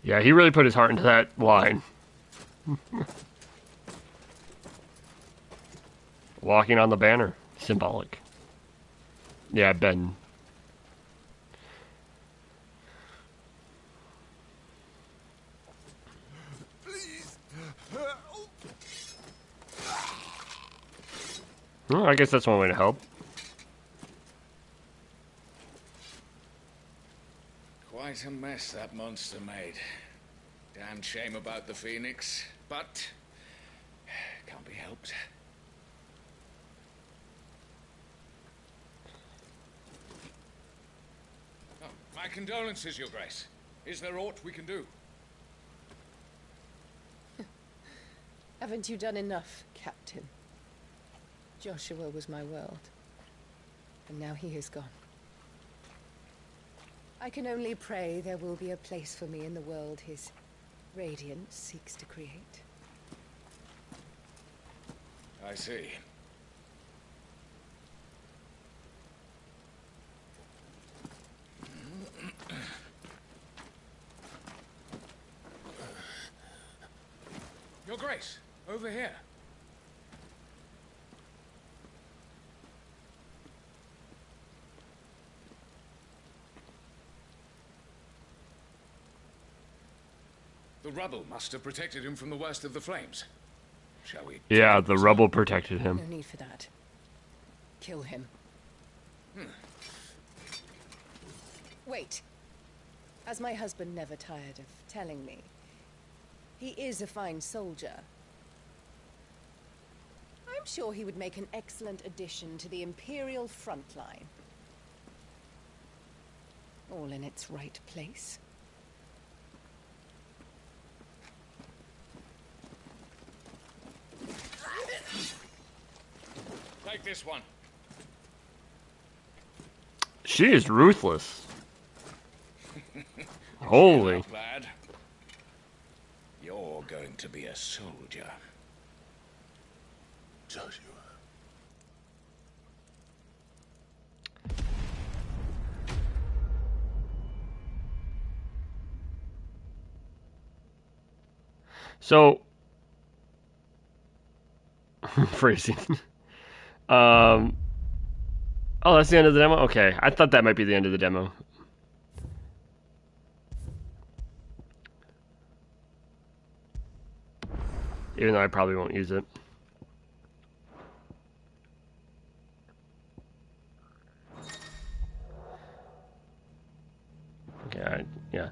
Yeah, he really put his heart into that line. Walking on the banner. Symbolic. Yeah, Ben. Well, I guess that's one way to help. Quite a mess that monster made. Damn shame about the Phoenix, but can't be helped. Oh, my condolences, Your Grace. Is there aught we can do? Haven't you done enough, Captain? Joshua was my world, and now he is gone. I can only pray there will be a place for me in the world his radiance seeks to create. I see. Your Grace, over here. The rubble must have protected him from the worst of the flames. Shall we? Yeah, the rubble protected him. No need for that. Kill him. Wait. As my husband never tired of telling me, he is a fine soldier. I'm sure he would make an excellent addition to the Imperial front line. All in its right place. Take this one. She is ruthless. Holy. Lad. You're going to be a soldier. Joshua. So, phrasing. Oh, that's the end of the demo? Okay, I thought that might be the end of the demo. Even though I probably won't use it. Okay, yeah.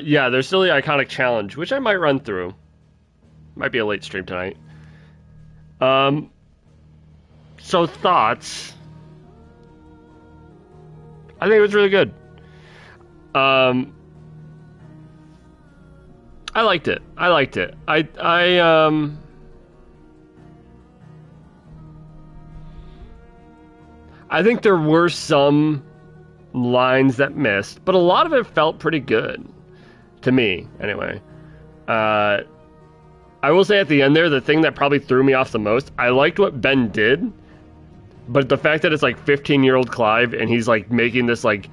Yeah, there's still the iconic challenge, which I might run through. Might be a late stream tonight. So thoughts. I think it was really good. I liked it. I think there were some lines that missed, but a lot of it felt pretty good. To me, anyway. I will say at the end there, the thing that probably threw me off the most, I liked what Ben did, but the fact that it's like 15-year-old Clive and he's like making this like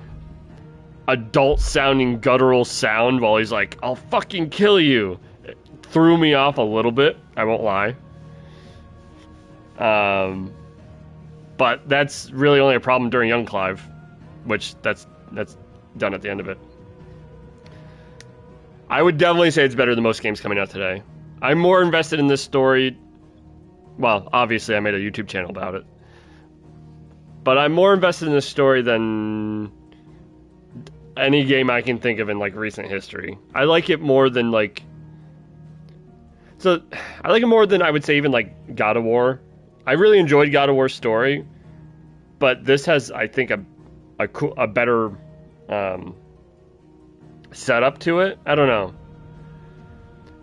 adult-sounding guttural sound while he's like, I'll fucking kill you, it threw me off a little bit, I won't lie. But that's really only a problem during young Clive, which that's done at the end of it. I would definitely say it's better than most games coming out today. I'm more invested in this story. Well, obviously I made a YouTube channel about it. But I'm more invested in this story than any game I can think of in like recent history. I like it more than like... So, I like it more than I would say even like God of War. I really enjoyed God of War's story. But this has, I think, a better setup to it. I don't know.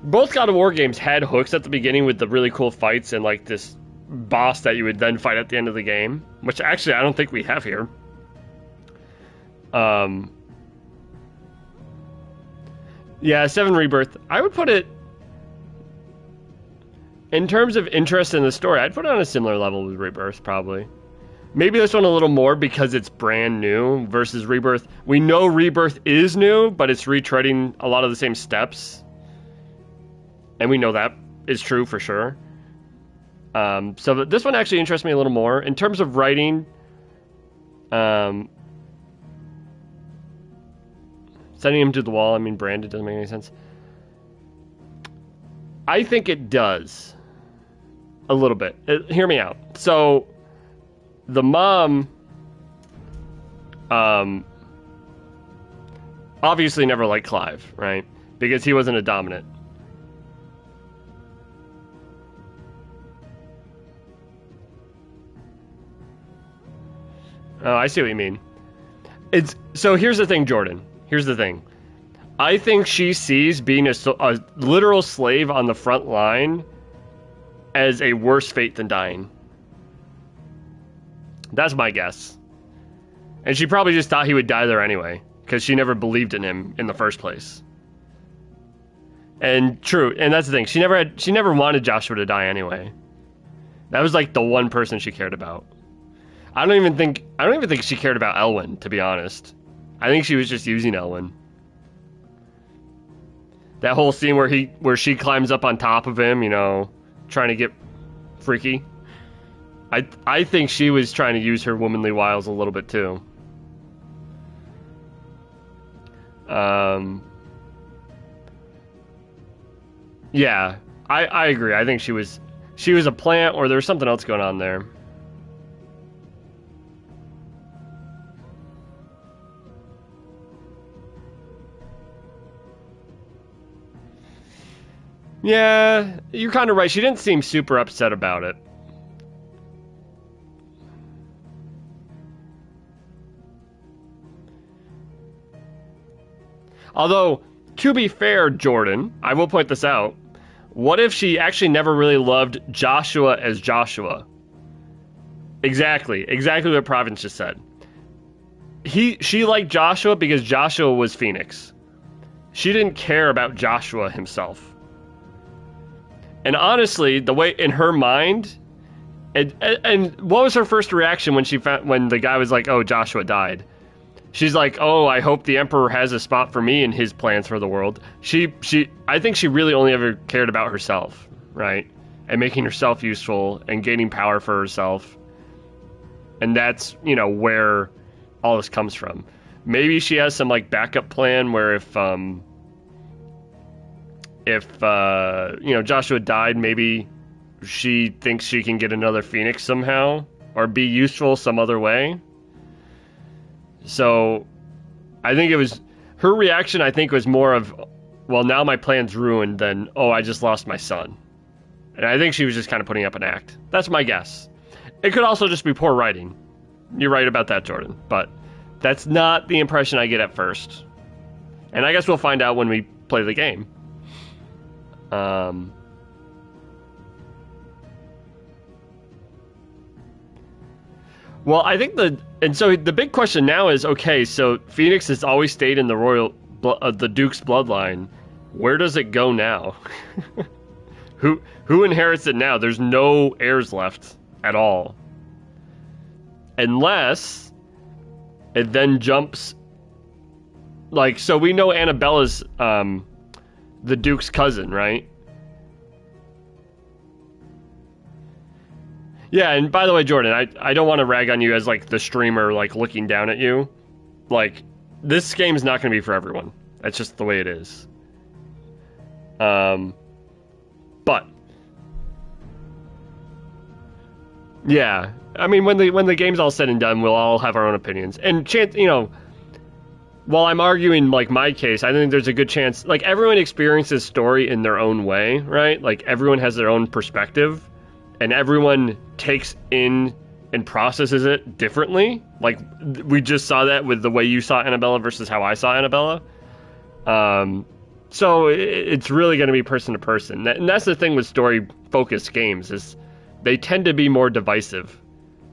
Both God of War games had hooks at the beginning with the really cool fights and like this boss that you would then fight at the end of the game, which actually I don't think we have here. Yeah, 7 Rebirth. I would put it, in terms of interest in the story, I'd put it on a similar level with Rebirth, probably. Maybe this one a little more because it's brand new versus Rebirth. We know Rebirth is new, but it's retreading a lot of the same steps. And we know that is true for sure. So this one actually interests me a little more. In terms of writing, sending him to the wall, I mean, Brandon, doesn't make any sense. I think it does. A little bit. Hear me out. So... the mom obviously never liked Clive, right? Because he wasn't a dominant. Oh, I see what you mean. So here's the thing, Jordan. Here's the thing. I think she sees being a literal slave on the front line as a worse fate than dying. That's my guess. And she probably just thought he would die there anyway, because she never believed in him in the first place. And true, and that's the thing. She never wanted Joshua to die anyway. That was like the one person she cared about. I don't even think she cared about Elwyn, to be honest. I think she was just using Elwyn. That whole scene where she climbs up on top of him, you know, trying to get freaky. I think she was trying to use her womanly wiles a little bit too. Yeah, I agree. I think she was a plant, or there was something else going on there. Yeah, you're kind of right. She didn't seem super upset about it. Although, to be fair, Jordan, I will point this out. What if she actually never really loved Joshua as Joshua? Exactly what Providence just said. She liked Joshua because Joshua was Phoenix. She didn't care about Joshua himself. And honestly, the way in her mind, and what was her first reaction when the guy was like, "Oh, Joshua died"? She's like, "Oh, I hope the Emperor has a spot for me in his plans for the world." I think she really only ever cared about herself, right? And making herself useful and gaining power for herself. And that's, you know, where all this comes from. Maybe she has some like backup plan where if Joshua died, maybe she thinks she can get another Phoenix somehow or be useful some other way. So I think her reaction, I think, was more of, well, now my plan's ruined than, oh, I just lost my son. And I think she was just kind of putting up an act. That's my guess. It could also just be poor writing. You're right about that, Jordan. But that's not the impression I get at first. And I guess we'll find out when we play the game. Well, I think so the big question now is, okay, so Phoenix has always stayed in the Duke's bloodline. Where does it go now? Who inherits it now? There's no heirs left at all. Unless it then jumps, like, so we know Annabella's the Duke's cousin, right? Yeah, and by the way, Jordan, I don't want to rag on you as, like, the streamer, like, looking down at you. Like, this game's not going to be for everyone. That's just the way it is. But yeah, I mean, when the game's all said and done, we'll all have our own opinions. And chance, you know, while I'm arguing, like, my case, I think there's a good chance, like, everyone experiences story in their own way, right? Like, everyone has their own perspective, and everyone takes in and processes it differently. Like, we just saw that with the way you saw Annabella versus how I saw Annabella. So it's really going to be person to person. And that's the thing with story-focused games, is they tend to be more divisive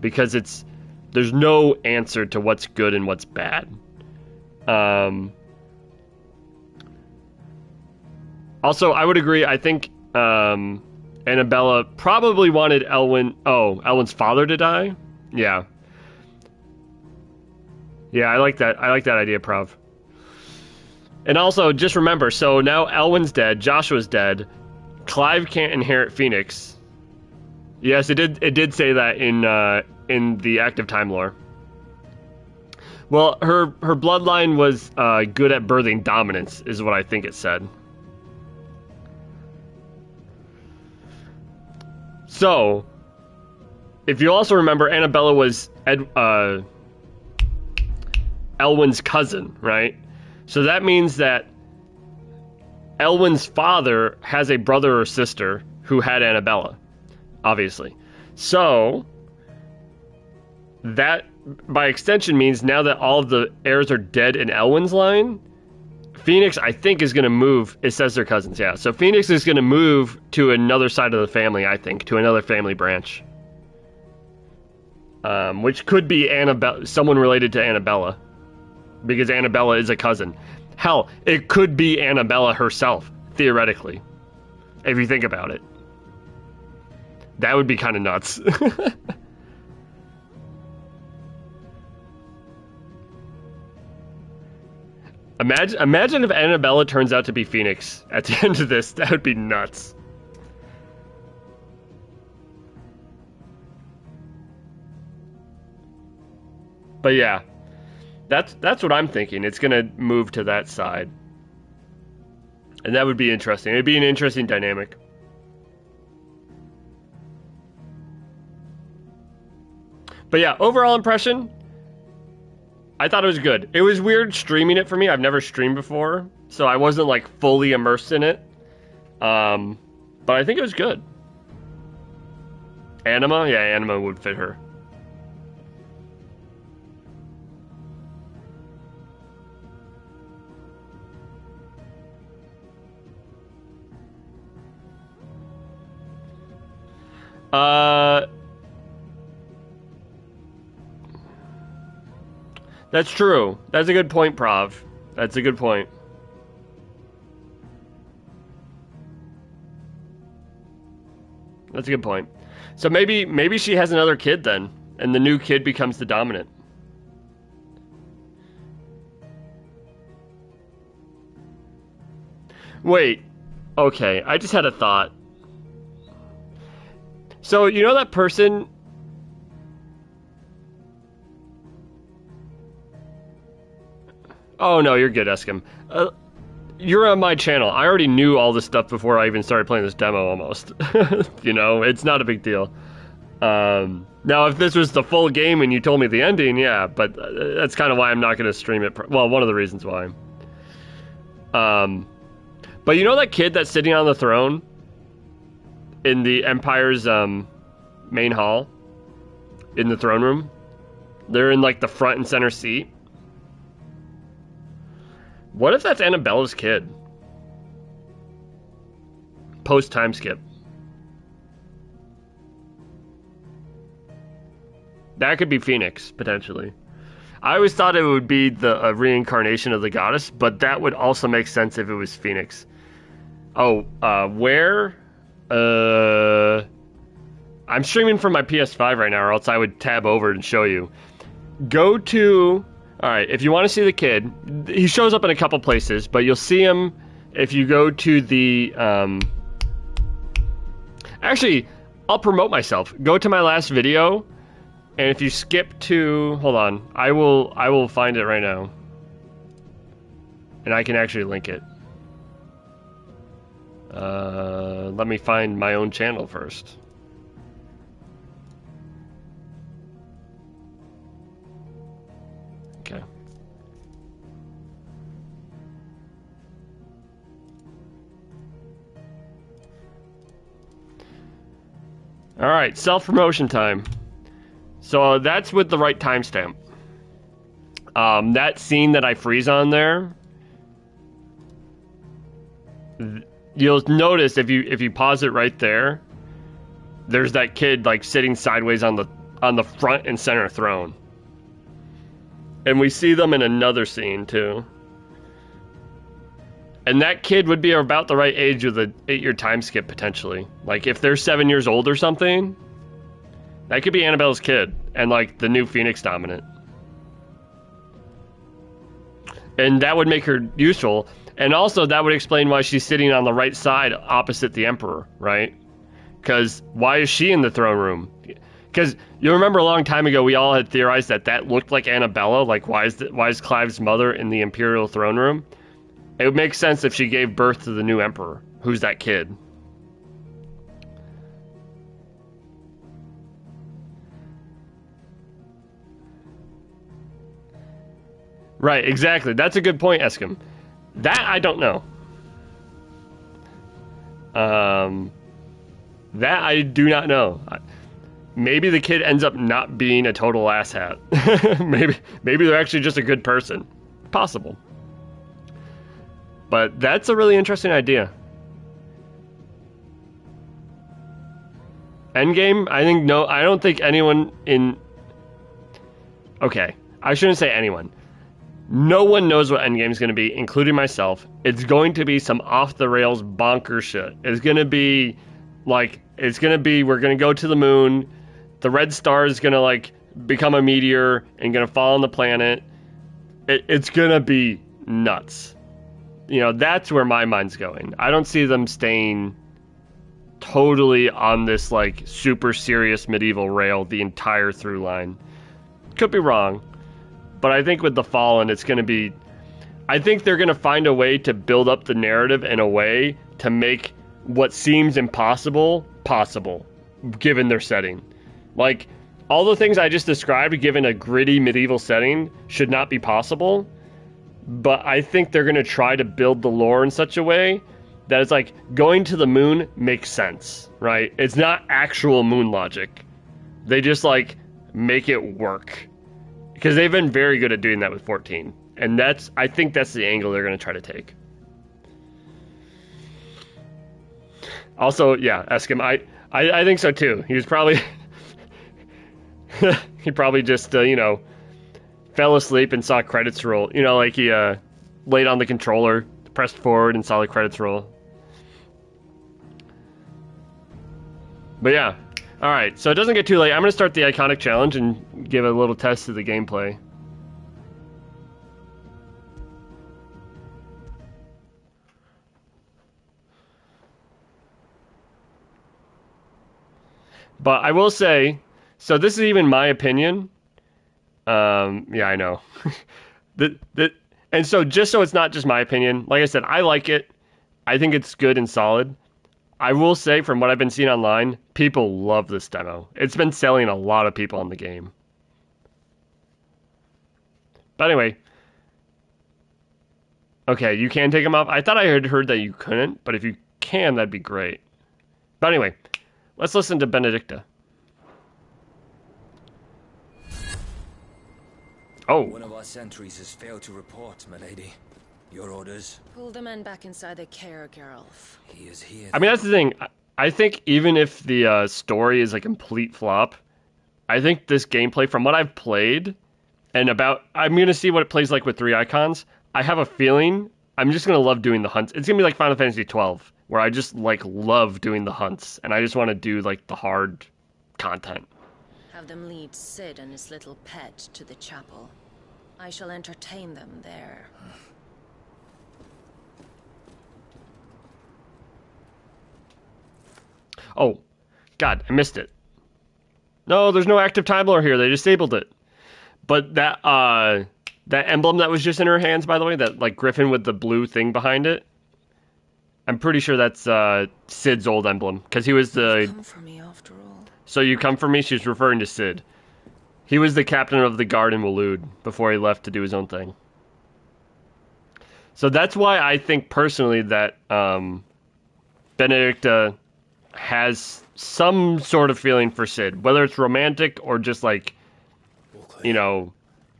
because there's no answer to what's good and what's bad. Also, I would agree. I think Annabella probably wanted Elwyn's father to die. Yeah. Yeah, I like that. I like that idea, Prov. And also, just remember, so now Elwyn's dead, Joshua's dead, Clive can't inherit Phoenix. Yes, it did say that in the active time lore. Well, her bloodline was good at birthing dominance, is what I think it said. So, if you also remember, Annabella was Elwyn's cousin, right? So that means that Elwyn's father has a brother or sister who had Annabella, obviously. So that, by extension, means now that all of the heirs are dead in Elwyn's line, Phoenix, I think, is going to move. It says they're cousins, yeah. So Phoenix is going to move to another side of the family, I think, to another family branch. Which could be Annabella, someone related to Annabella, because Annabella is a cousin. Hell, it could be Annabella herself, theoretically, if you think about it. That would be kind of nuts. Imagine if Annabella turns out to be Phoenix at the end of this. That would be nuts. But yeah, that's what I'm thinking. It's gonna move to that side, and that would be interesting. It'd be an interesting dynamic. But yeah, overall impression, I thought it was good. It was weird streaming it for me. I've never streamed before, so I wasn't like fully immersed in it. But I think it was good. Anima? Yeah, Anima would fit her. That's true. That's a good point, Prav. That's a good point. That's a good point. So maybe she has another kid then, and the new kid becomes the dominant. Wait. Okay, I just had a thought. So, you know that person... Oh, no, you're good, Eskim. You're on my channel. I already knew all this stuff before I even started playing this demo, almost. You know, it's not a big deal. Now, if this was the full game and you told me the ending, yeah, but that's kind of why I'm not going to stream it. Well, one of the reasons why. But you know that kid that's sitting on the throne in the Empire's main hall? In the throne room? They're in, like, the front and center seat. What if that's Annabella's kid? Post time skip. That could be Phoenix, potentially. I always thought it would be the reincarnation of the goddess, but that would also make sense if it was Phoenix. Oh, where? I'm streaming from my PS5 right now, or else I would tab over and show you. Go to... Alright, if you want to see the kid, he shows up in a couple places, but you'll see him if you go to the... Actually, I'll promote myself. Go to my last video, and if you skip to... Hold on, I will find it right now. And I can actually link it. Let me find my own channel first. Okay. All right, self-promotion time. So that's with the right timestamp. That scene that I freeze on there, you'll notice if you pause it right there, there's that kid like sitting sideways on the front and center throne. And we see them in another scene too. And that kid would be about the right age with a 8-year time skip potentially. Like if they're 7 years old or something, that could be Annabella's kid and like the new Phoenix dominant. And that would make her useful. And also that would explain why she's sitting on the right side opposite the Emperor, right? Because why is she in the throne room? Because you remember a long time ago we all had theorized that looked like Annabella. Like why is Clive's mother in the Imperial throne room? It would make sense if she gave birth to the new Emperor. Who's that kid? Right, exactly. That's a good point, Eskim. That I don't know. That I do not know. Maybe the kid ends up not being a total asshat. maybe they're actually just a good person. Possible. But that's a really interesting idea. Endgame, I think no, I don't think anyone in... Okay, I shouldn't say anyone. No one knows what Endgame's going to be, including myself. It's going to be some off-the-rails bonkers shit. It's going to be, like, we're going to go to the moon. The red star is going to, like, become a meteor and going to fall on the planet. It's going to be nuts. You know, that's where my mind's going. I don't see them staying totally on this, like, super serious medieval rail the entire through line. Could be wrong. But I think with The Fallen, it's going to be... I think they're going to find a way to build up the narrative in a way to make what seems impossible, possible, given their setting. Like, all the things I just described, given a gritty medieval setting, should not be possible. But I think they're going to try to build the lore in such a way that it's like, going to the moon makes sense, right? It's not actual moon logic. They just, like, make it work. Because they've been very good at doing that with 14. And I think that's the angle they're going to try to take. Also, yeah, Eskim, I think so too. He was probably... he probably just, you know, fell asleep and saw credits roll. You know, like he laid on the controller, pressed forward and saw the credits roll. But yeah. Alright, so it doesn't get too late. I'm going to start the Iconic Challenge and give a little test of the gameplay. But I will say, so this is even my opinion. Yeah, I know. And so just so it's not just my opinion, like I said, I like it. I think it's good and solid. I will say, from what I've been seeing online, people love this demo. It's been selling a lot of people on the game. But anyway. Okay, you can take them off. I thought I had heard that you couldn't, but if you can, that'd be great. But anyway, let's listen to Benedicta. Oh. One of our sentries has failed to report, my lady. Your orders? Pull the men back inside the care, Geralt. He is here. I mean, that's the thing. I think even if the story is a complete flop, I think this gameplay, from what I've played, and I'm going to see what it plays like with 3 icons. I have a feeling I'm just going to love doing the hunts. It's going to be like Final Fantasy 12, where I just, like, love doing the hunts, and I just want to do, like, the hard content. Have them lead Cid and his little pet to the chapel. I shall entertain them there. Oh, God, I missed it. No, there's no active time lore here. They disabled it. But that emblem that was just in her hands, by the way, that, like, griffin with the blue thing behind it, I'm pretty sure that's Cid's old emblem, because he was the... Come for me after all. So you come for me? She's referring to Cid. He was the captain of the guard in Waloed before he left to do his own thing. So that's why I think personally that Benedicta has some sort of feeling for Cid, whether it's romantic or just, like, you know,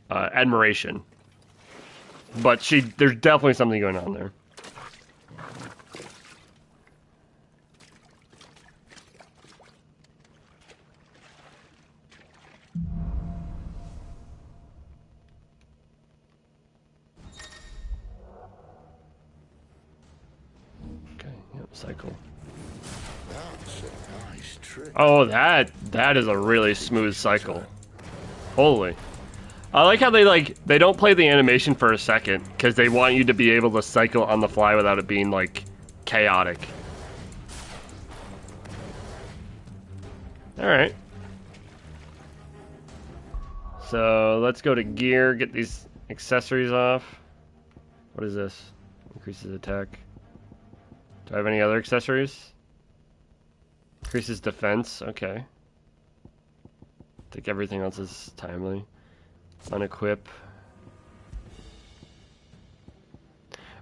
admiration. But there's definitely something going on there. Okay, yep, cycle. Oh, that is a really smooth cycle. Holy. I like how they don't play the animation for a second, because they want you to be able to cycle on the fly without it being, like, chaotic. Alright. So, let's go to gear, get these accessories off. What is this? Increases attack. Do I have any other accessories? Increases defense, okay. I think everything else is timely. Unequip.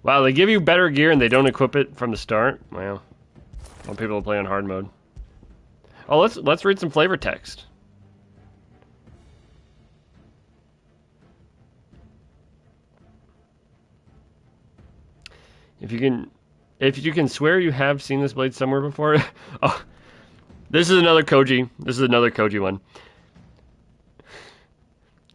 Wow, they give you better gear and they don't equip it from the start? Wow. I want people to play on hard mode. Oh, let's read some flavor text. If you can swear you have seen this blade somewhere before. Oh, this is another Koji. This is another Koji one.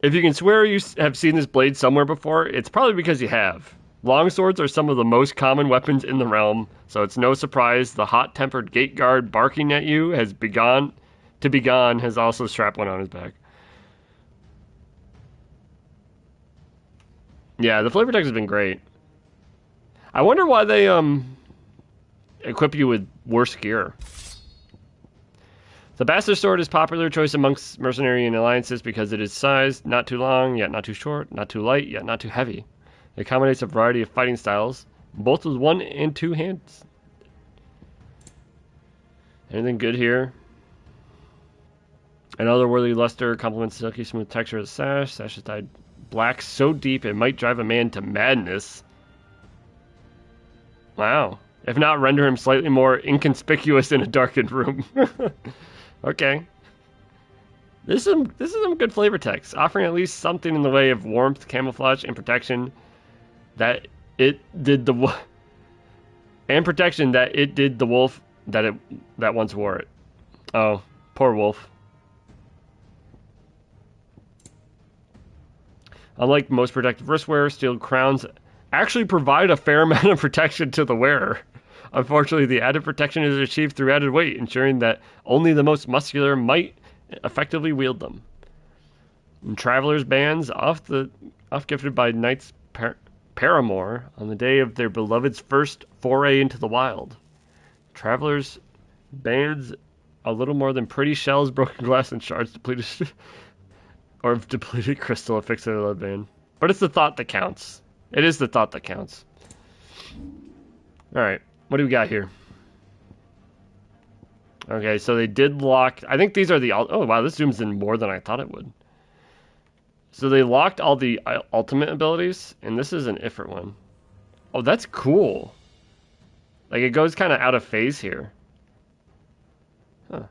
If you can swear you have seen this blade somewhere before, it's probably because you have. Longswords are some of the most common weapons in the realm, so it's no surprise the hot-tempered gate guard barking at you has has also strapped one on his back. Yeah, the flavor text has been great. I wonder why they equip you with worse gear. The Bastard Sword is popular choice amongst mercenary and alliances because it is sized, not too long, yet not too short, not too light, yet not too heavy. It accommodates a variety of fighting styles, both with one and two hands. Anything good here? An otherworldly luster complements the silky smooth texture of the sash. Sash is dyed black so deep it might drive a man to madness. Wow. If not, render him slightly more inconspicuous in a darkened room. Okay. This is some good flavor text, offering at least something in the way of warmth, camouflage, and protection that it did the wolf that once wore it. Oh, poor wolf. Unlike most protective wristwear, steel crowns actually provide a fair amount of protection to the wearer. Unfortunately, the added protection is achieved through added weight, ensuring that only the most muscular might effectively wield them. And travelers' bands, oft gifted by knights paramour on the day of their beloved's first foray into the wild. Travelers' bands, a little more than pretty shells, broken glass, and shards depleted, or depleted crystal affixed to the lead band. But it's the thought that counts. It is the thought that counts. All right. What do we got here? Okay, so they did lock... I think these are the... Oh, wow, this zooms in more than I thought it would. So they locked all the ultimate abilities, and this is an Ifrit one. Oh, that's cool. Like, it goes kind of out of phase here. Huh.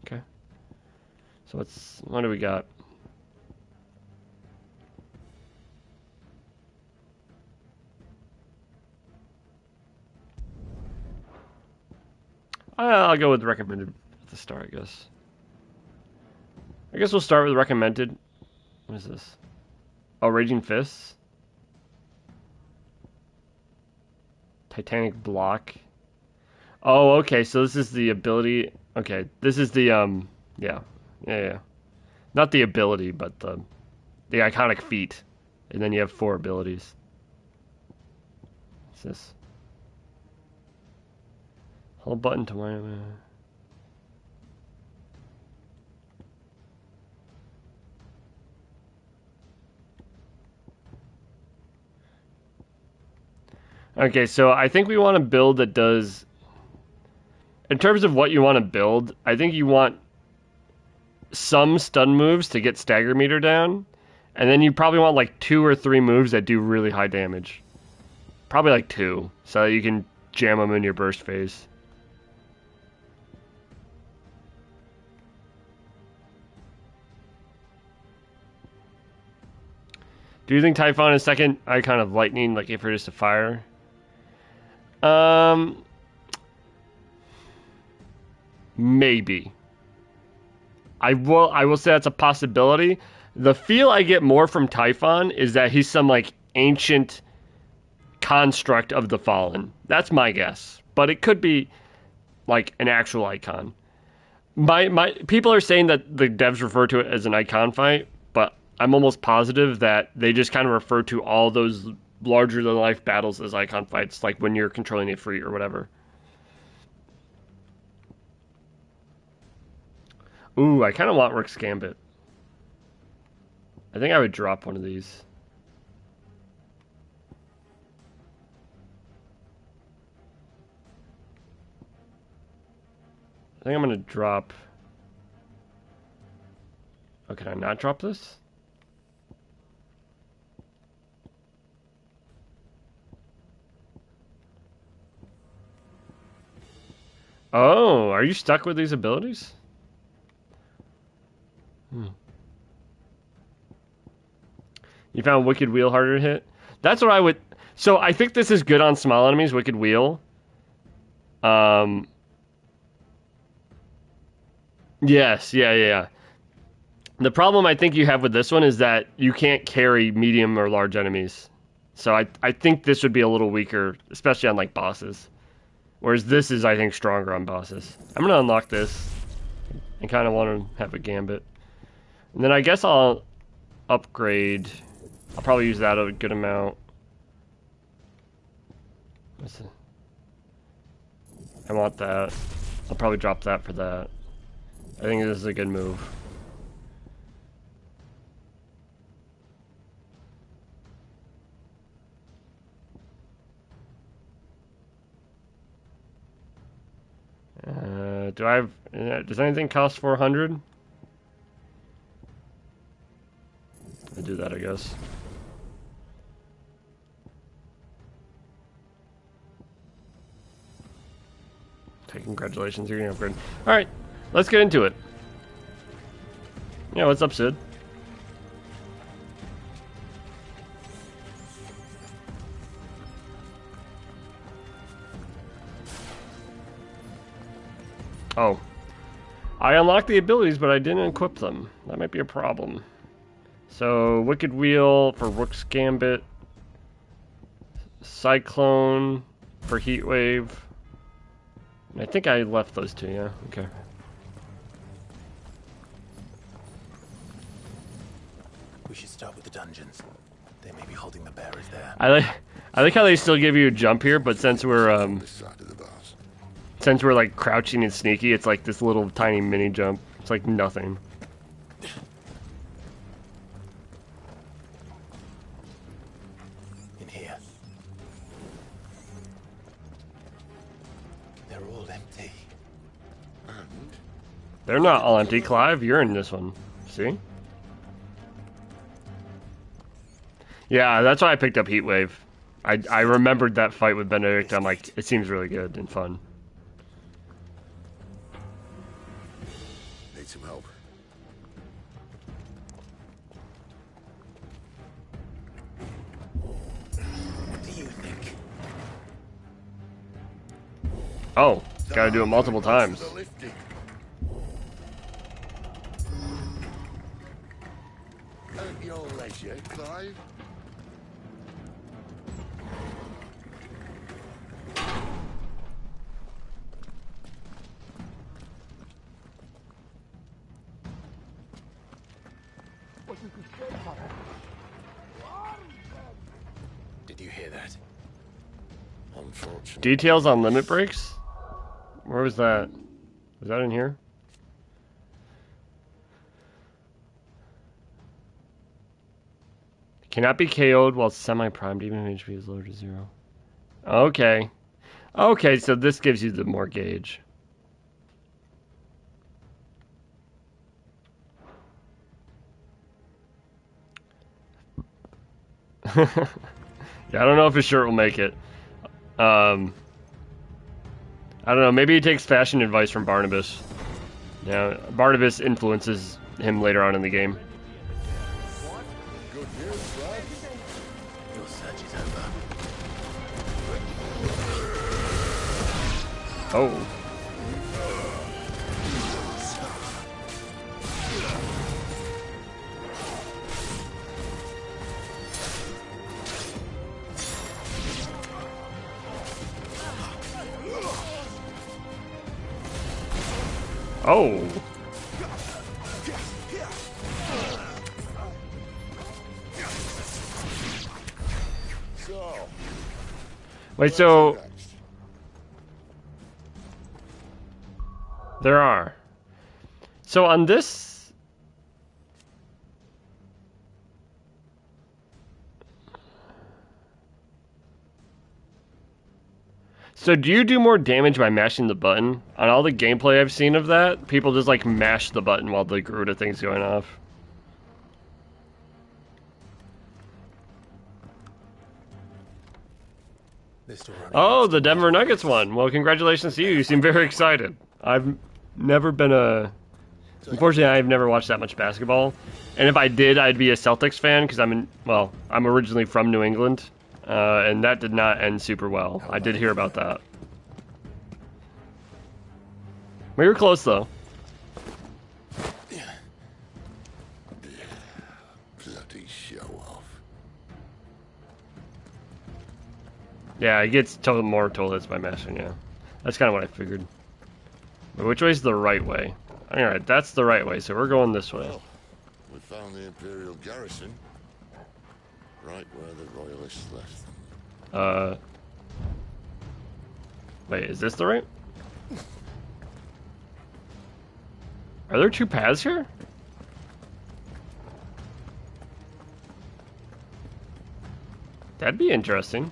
Okay. So what do we got? I'll go with recommended at the start, I guess. I guess we'll start with recommended. What is this? Oh, Raging Fists. Titanic Block. Oh, okay, so this is the ability. Okay, this is the, yeah. Not the ability, but the iconic feat. And then you have 4 abilities. What's this? Hold button to wind. Okay, so I think we want a build that does... In terms of what you want to build, I think you want some stun moves to get stagger meter down. And then you probably want like 2 or 3 moves that do really high damage. Probably like 2, so that you can jam them in your burst phase. Do you think Typhon is second icon of lightning, like if it is to fire? Maybe. I will say that's a possibility. The feel I get more from Typhon is that he's some like ancient construct of the Fallen. That's my guess. But it could be like an actual icon. My people are saying that the devs refer to it as an icon fight, but I'm almost positive that they just kind of refer to all those larger than life battles as icon fights, like when you're controlling the Ifrit or whatever. Ooh, I kind of want Rick's Gambit. I think I would drop one of these. I think I'm going to drop... Oh, can I not drop this? Oh, are you stuck with these abilities? You found Wicked Wheel harder to hit? That's what I would... So I think this is good on small enemies, Wicked Wheel. Yes, yeah. The problem I think you have with this one is that you can't carry medium or large enemies. So I think this would be a little weaker, especially on like bosses. Whereas this is, I think, stronger on bosses. I'm going to unlock this and kind of want to have a gambit. And then I guess I'll upgrade. I'll probably use that a good amount. I want that. I'll probably drop that for that. I think this is a good move. Do I have... does anything cost 400? I'll do that, I guess. Okay, congratulations, you're gonna upgrade. Alright, let's get into it. Yeah, what's up, Sid? Oh. I unlocked the abilities, but I didn't equip them. That might be a problem. So, Wicked Wheel for Rook's Gambit. Cyclone for Heat Wave. I think I left those two, yeah? Okay. We should start with the dungeons. They may be holding the bearers there. I like how they still give you a jump here, but since we're like crouching and sneaky, it's like this little tiny mini jump. It's like nothing. In here. They're all empty. They're not all empty, Clive. You're in this one. See? Yeah, that's why I picked up Heat Wave. I remembered that fight with Benedict. I'm like, it seems really good and fun. Need some help. What do you think? Oh, gotta do it multiple times. At your leisure, Clive. Did you hear that? Unfortunately. Details on limit breaks? Where was that? Was that in here? Cannot be KO'd while semi-primed, even if HP is lower to 0. Okay. Okay, so this gives you the more gauge. Yeah, I don't know if his shirt will make it. I don't know, maybe he takes fashion advice from Barnabas. Yeah, Barnabas influences him later on in the game. Good news, lad. Your search is over. Oh. Oh. Wait, so there are. So on this, so do you do more damage by mashing the button? On all the gameplay I've seen of that, people just like mash the button while the Garuda thing's going off. Oh, the Denver Nuggets won. Well, congratulations to you. You seem very excited. I've never been a... Unfortunately, I've never watched that much basketball. And if I did, I'd be a Celtics fan because I'm originally from New England. And that did not end super well. I did hear about that. We were close, though. Bloody show off. Yeah, he gets more total hits by mashing, yeah. That's kind of what I figured. But which way's the right way? Alright, that's the right way, so we're going this way. Well, we found the Imperial garrison. Right where the Royalists left them. Wait, is this the right? Are there two paths here? That'd be interesting.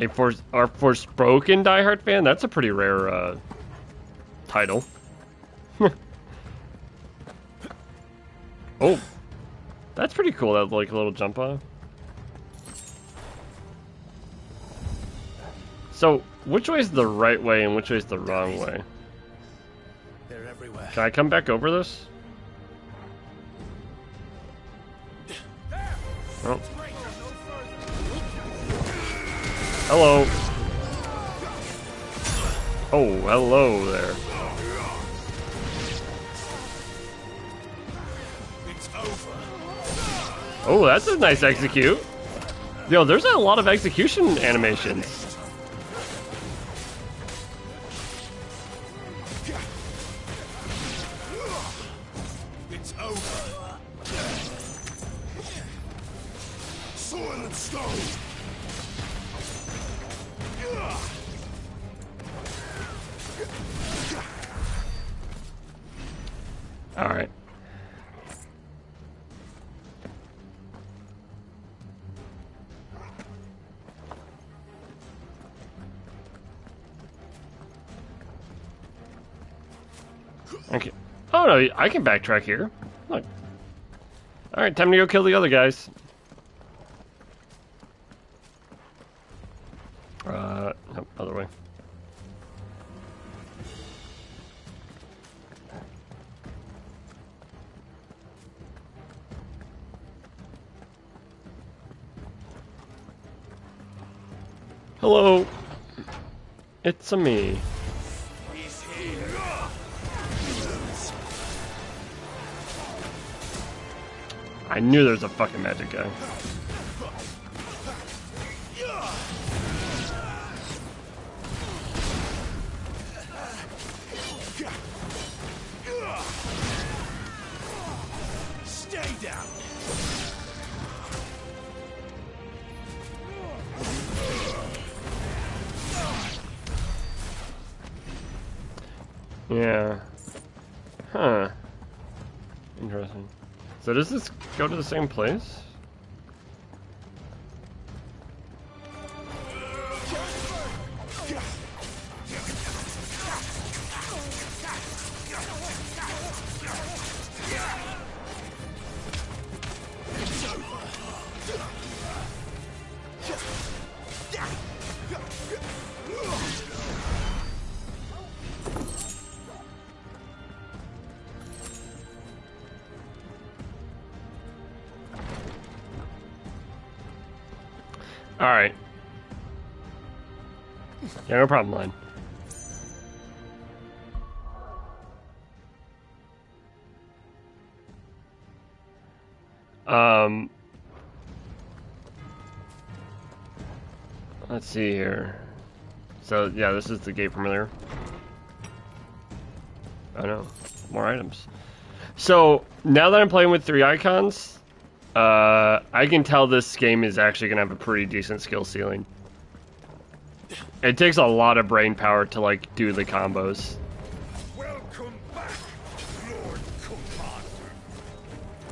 A Forspoken diehard fan? That's a pretty rare title. Oh, that's pretty cool. That like little jump off. So, which way is the right way and which way is the wrong way? They're everywhere. Can I come back over this? Oh. Hello. Oh, hello there. Oh, that's a nice execute. Yo, there's a lot of execution animations. It's over. Soil and stone. All right. Okay. Oh no, I can backtrack here. Look. All right, time to go kill the other guys. No, other way. Hello. It's a me. I knew there was a fucking magic guy. Stay down. Yeah. Huh. Interesting. So does this go to the same place? Alright. Yeah, no problem, line. Let's see here. So, yeah, this is the gate from earlier. Oh no, more items. So, now that I'm playing with 3 icons, I can tell this game is actually going to have a pretty decent skill ceiling. It takes a lot of brain power to, like, do the combos. Welcome back, Lord Commander.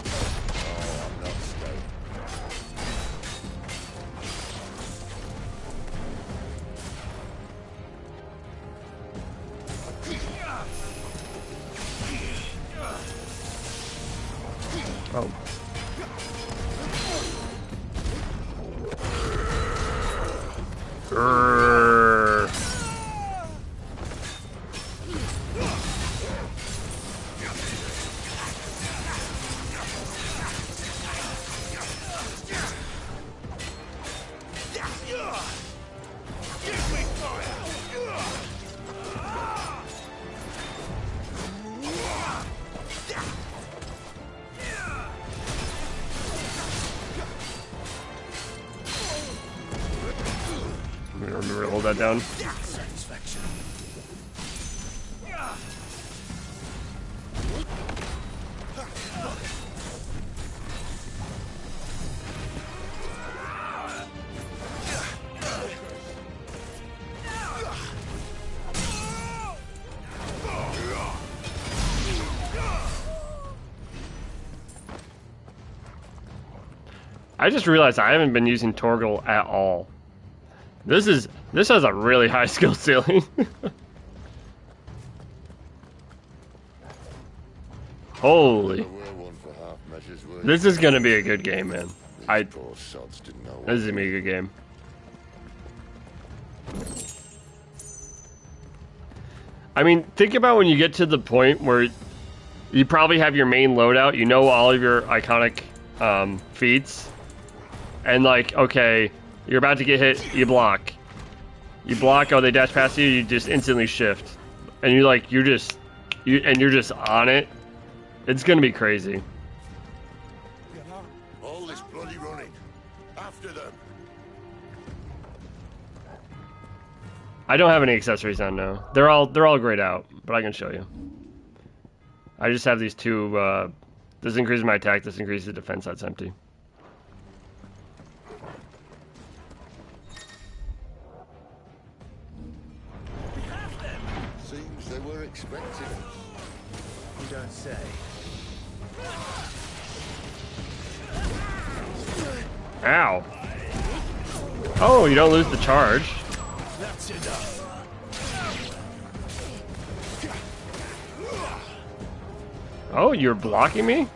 Oh, I'm not staying. Oh. Grrr. Remember to hold that down. Satisfaction. I just realized I haven't been using Torgal at all. This has a really high skill ceiling. Holy. This is gonna be a good game, man. This is gonna be a good game. I mean, think about when you get to the point where you probably have your main loadout, you know all of your iconic feats, and like, okay, you're about to get hit, you block. You block, oh, they dash past you, you just instantly shift. And you're just on it. It's gonna be crazy. All this bloody running. After them. I don't have any accessories on now. They're all grayed out, but I can show you. I just have these two, this increases my attack, this increases defense, that's empty. Seems they were expecting us. You don't say. Ow. Oh, you don't lose the charge. That's enough. Oh, you're blocking me?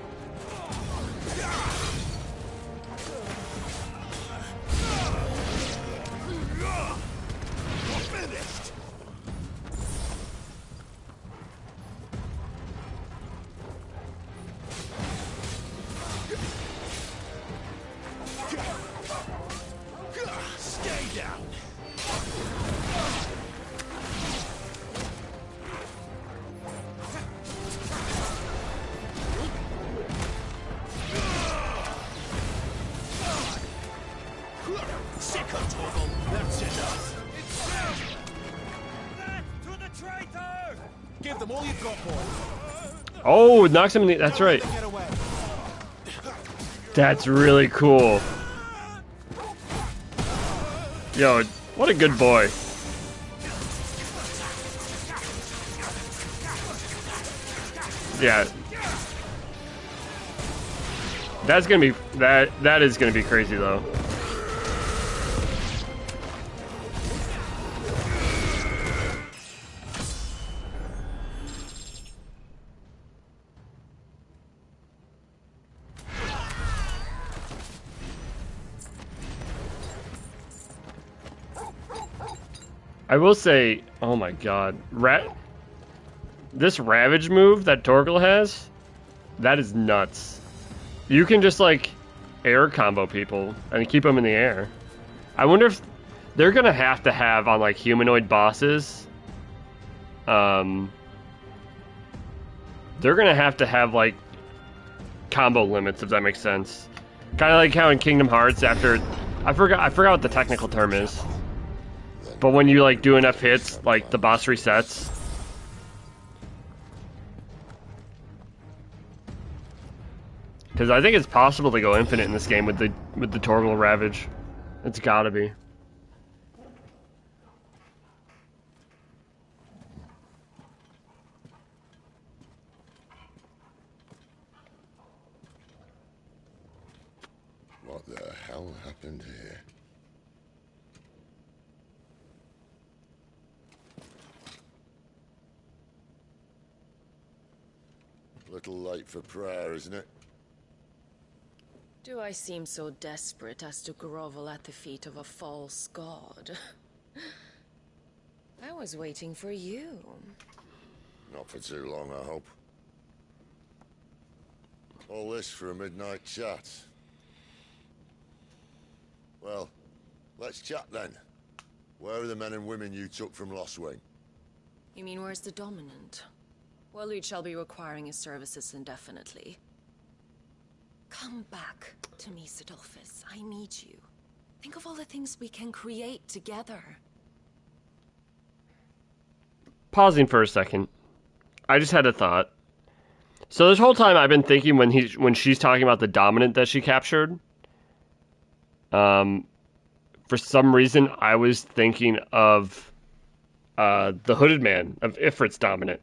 Stay down. Sick of Torgal. That's enough. To the traitor! Give them all you've got, boy. Oh, it knocks him in the, that's right. Get away. That's really cool. Yo, what a good boy. Yeah. That's gonna be, that is gonna be crazy though. I will say, oh my god, this Ravage move that Torgal has, that is nuts. You can just like air combo people and keep them in the air. I wonder if they're gonna have to have on like humanoid bosses. They're gonna have to have like combo limits, if that makes sense. Kind of like how in Kingdom Hearts, after I forgot what the technical term is. But when you like do enough hits, like the boss resets. Because I think it's possible to go infinite in this game with the Torgal Ravage. It's gotta be. What the hell happened here? Little late for prayer, isn't it? Do I seem so desperate as to grovel at the feet of a false god? I was waiting for you. Not for too long, I hope. All this for a midnight chat. Well, let's chat then. Where are the men and women you took from Lost Wing? You mean where's the dominant? Well, we shall be requiring his services indefinitely. Come back to me, Sidolphus. I need you. Think of all the things we can create together. Pausing for a second. I just had a thought. So this whole time I've been thinking when she's talking about the dominant that she captured, for some reason I was thinking of the Hooded Man, of Ifrit's dominant.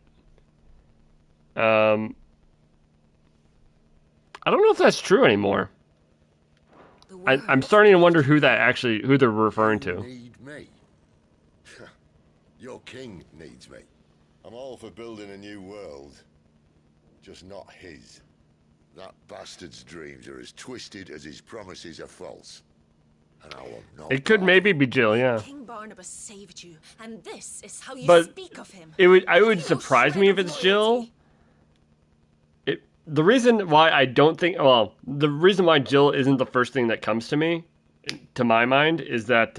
I don't know if that's true anymore. I'm starting to wonder who they're referring to. Need me? Your king needs me. I'm all for building a new world. Just not his. That bastard's dreams are as twisted as his promises are false. And I will not. It could maybe be Jill, yeah. King Barnabas saved you, and this is how you But speak of him. it would surprise me if it's Jill. The reason why Jill isn't the first thing that comes to me, to my mind, is that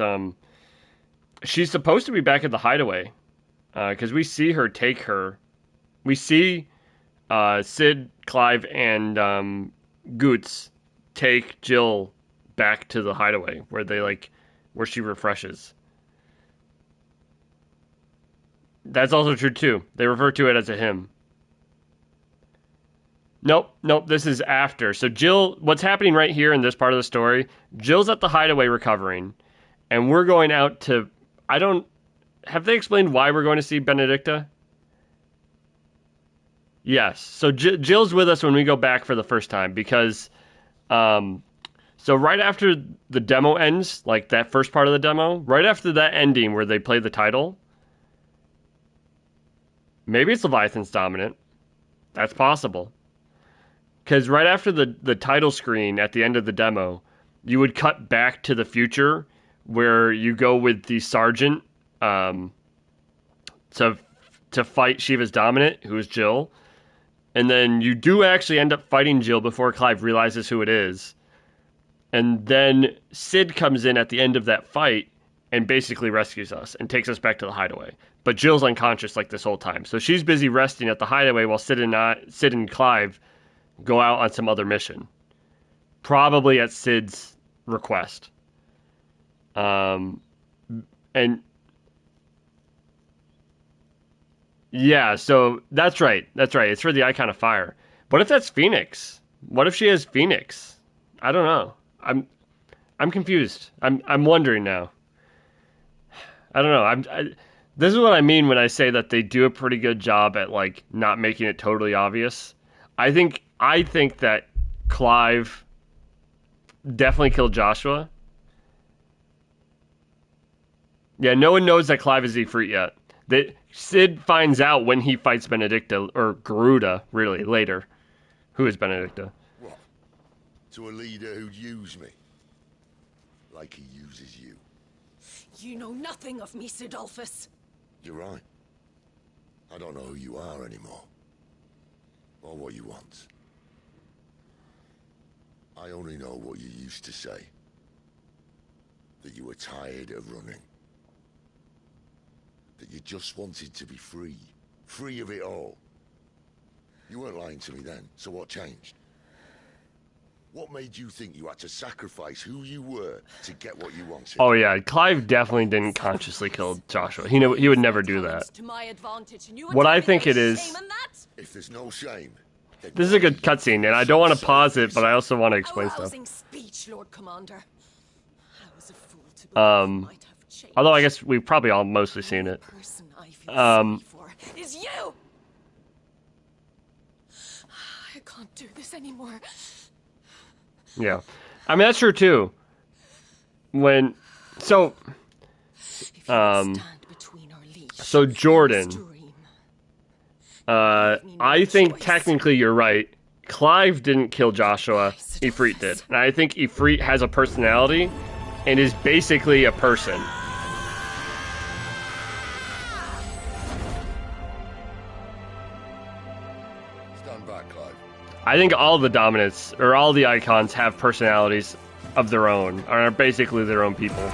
she's supposed to be back at the hideaway, because we see her take her. We see Sid, Clive, and Goots take Jill back to the hideaway where she refreshes. That's also true too. They refer to it as a hymn. Nope, this is after. So Jill, what's happening right here in this part of the story, Jill's at the hideaway recovering, and we're going out to, have they explained why we're going to see Benedicta? Yes, so Jill's with us when we go back for the first time, because, so right after the demo ends, like that first part of the demo, right after that ending where they play the title, maybe it's Leviathan's dominant. That's possible. Because right after the title screen at the end of the demo, you would cut back to the future where you go with the sergeant to fight Shiva's dominant, who is Jill. And then you do actually end up fighting Jill before Clive realizes who it is. And then Sid comes in at the end of that fight and basically rescues us and takes us back to the hideaway. But Jill's unconscious like this whole time. So she's busy resting at the hideaway while Sid and Clive go out on some other mission. Probably at Sid's request. And yeah, so that's right. It's for the Icon of Fire. What if that's Phoenix? What if she has Phoenix? I don't know. I'm confused. I'm wondering now. I don't know. This is what I mean when I say that they do a pretty good job at not making it totally obvious. I think that Clive definitely killed Joshua. Yeah, no one knows that Clive is Ifrit yet. That Sid finds out when he fights Benedicta, or Garuda, really, later. Who is Benedicta? What? To a leader who'd use me? Like he uses you. You know nothing of me, Sidolphus. You're right. I don't know who you are anymore. Or what you want. I only know what you used to say. That you were tired of running. That you just wanted to be free. Free of it all. You weren't lying to me then, so what changed? What made you think you had to sacrifice who you were to get what you wanted? Oh yeah, Clive definitely didn't consciously kill Joshua. He would never do that. What I think it is... If there's no shame... This is a good cutscene, and I don't want to pause it, but I also want to explain stuff. Speech, Lord Commander. Although I guess we've probably all mostly seen it. Is you. I can't do this anymore. Yeah, I mean that's true too. So Jordan. I think technically you're right, Clive didn't kill Joshua, Ifrit did. And I think Ifrit has a personality and is basically a person. Stand back, Clive. I think all the dominants, or all the icons, have personalities of their own, or are basically their own people.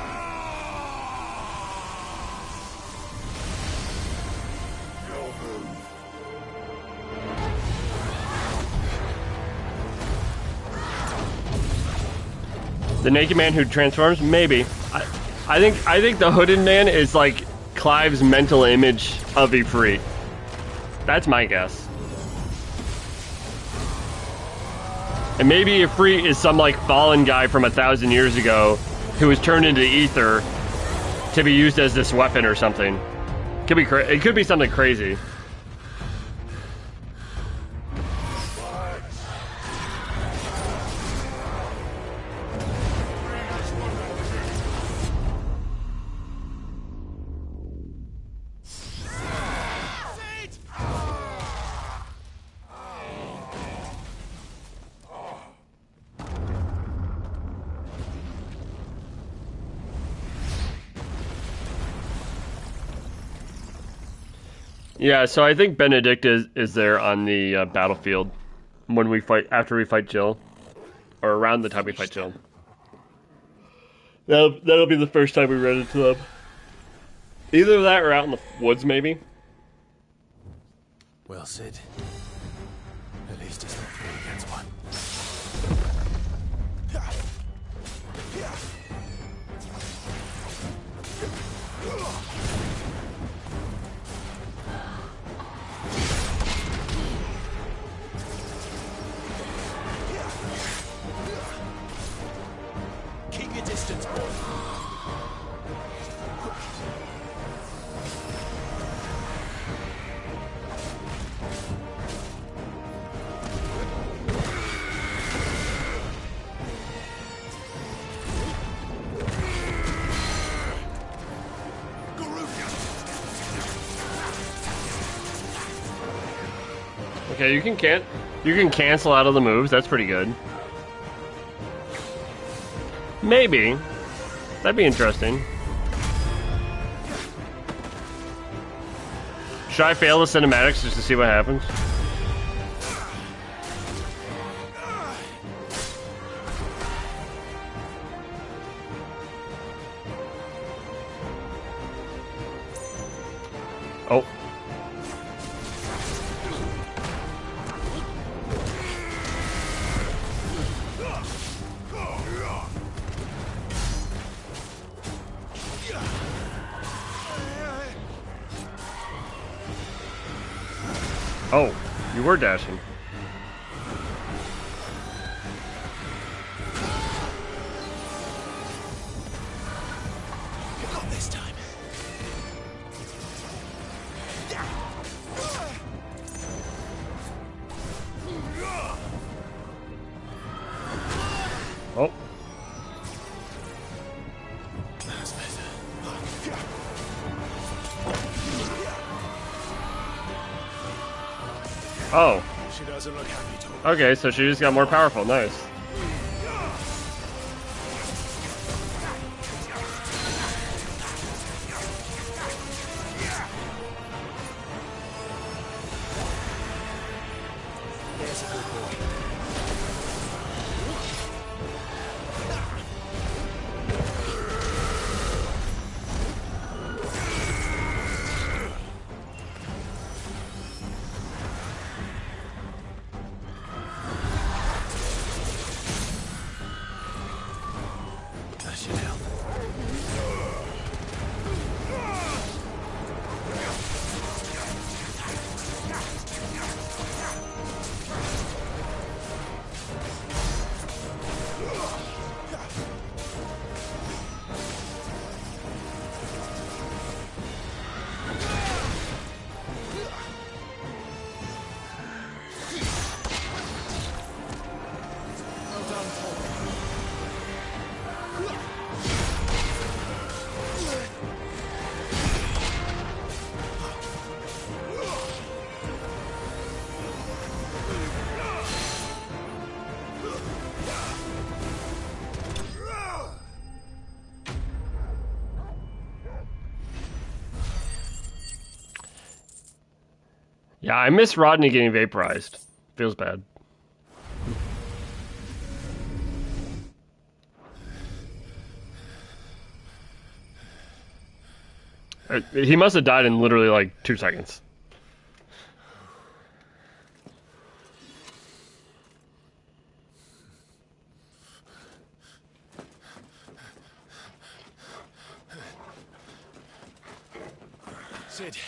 The naked man who transforms? Maybe. I think the hooded man is like Clive's mental image of Ifrit. That's my guess. And maybe Ifrit is some like fallen guy from 1,000 years ago who was turned into ether to be used as this weapon or something. It could be something crazy. Yeah, so I think Benedict is there on the battlefield when we fight, after we fight Jill, or around the time we fight Jill. That'll be the first time we run into them. Either that or out in the woods, maybe. Well, Sid. At least it's not 3 against 1. Keep your distance, boy. Okay, you can cancel out of the moves. That's pretty good. Maybe. That'd be interesting. Should I fail the cinematics just to see what happens? Oh. Oh, you were dashing. You got this time. Oh. That's better. Oh. She doesn't look happy, Tom. Okay, so she just got more powerful. Nice. There's a good boy. That should help. Well done, Tom. Yeah, I miss Rodney getting vaporized. Feels bad. He must have died in literally like 2 seconds. Sid,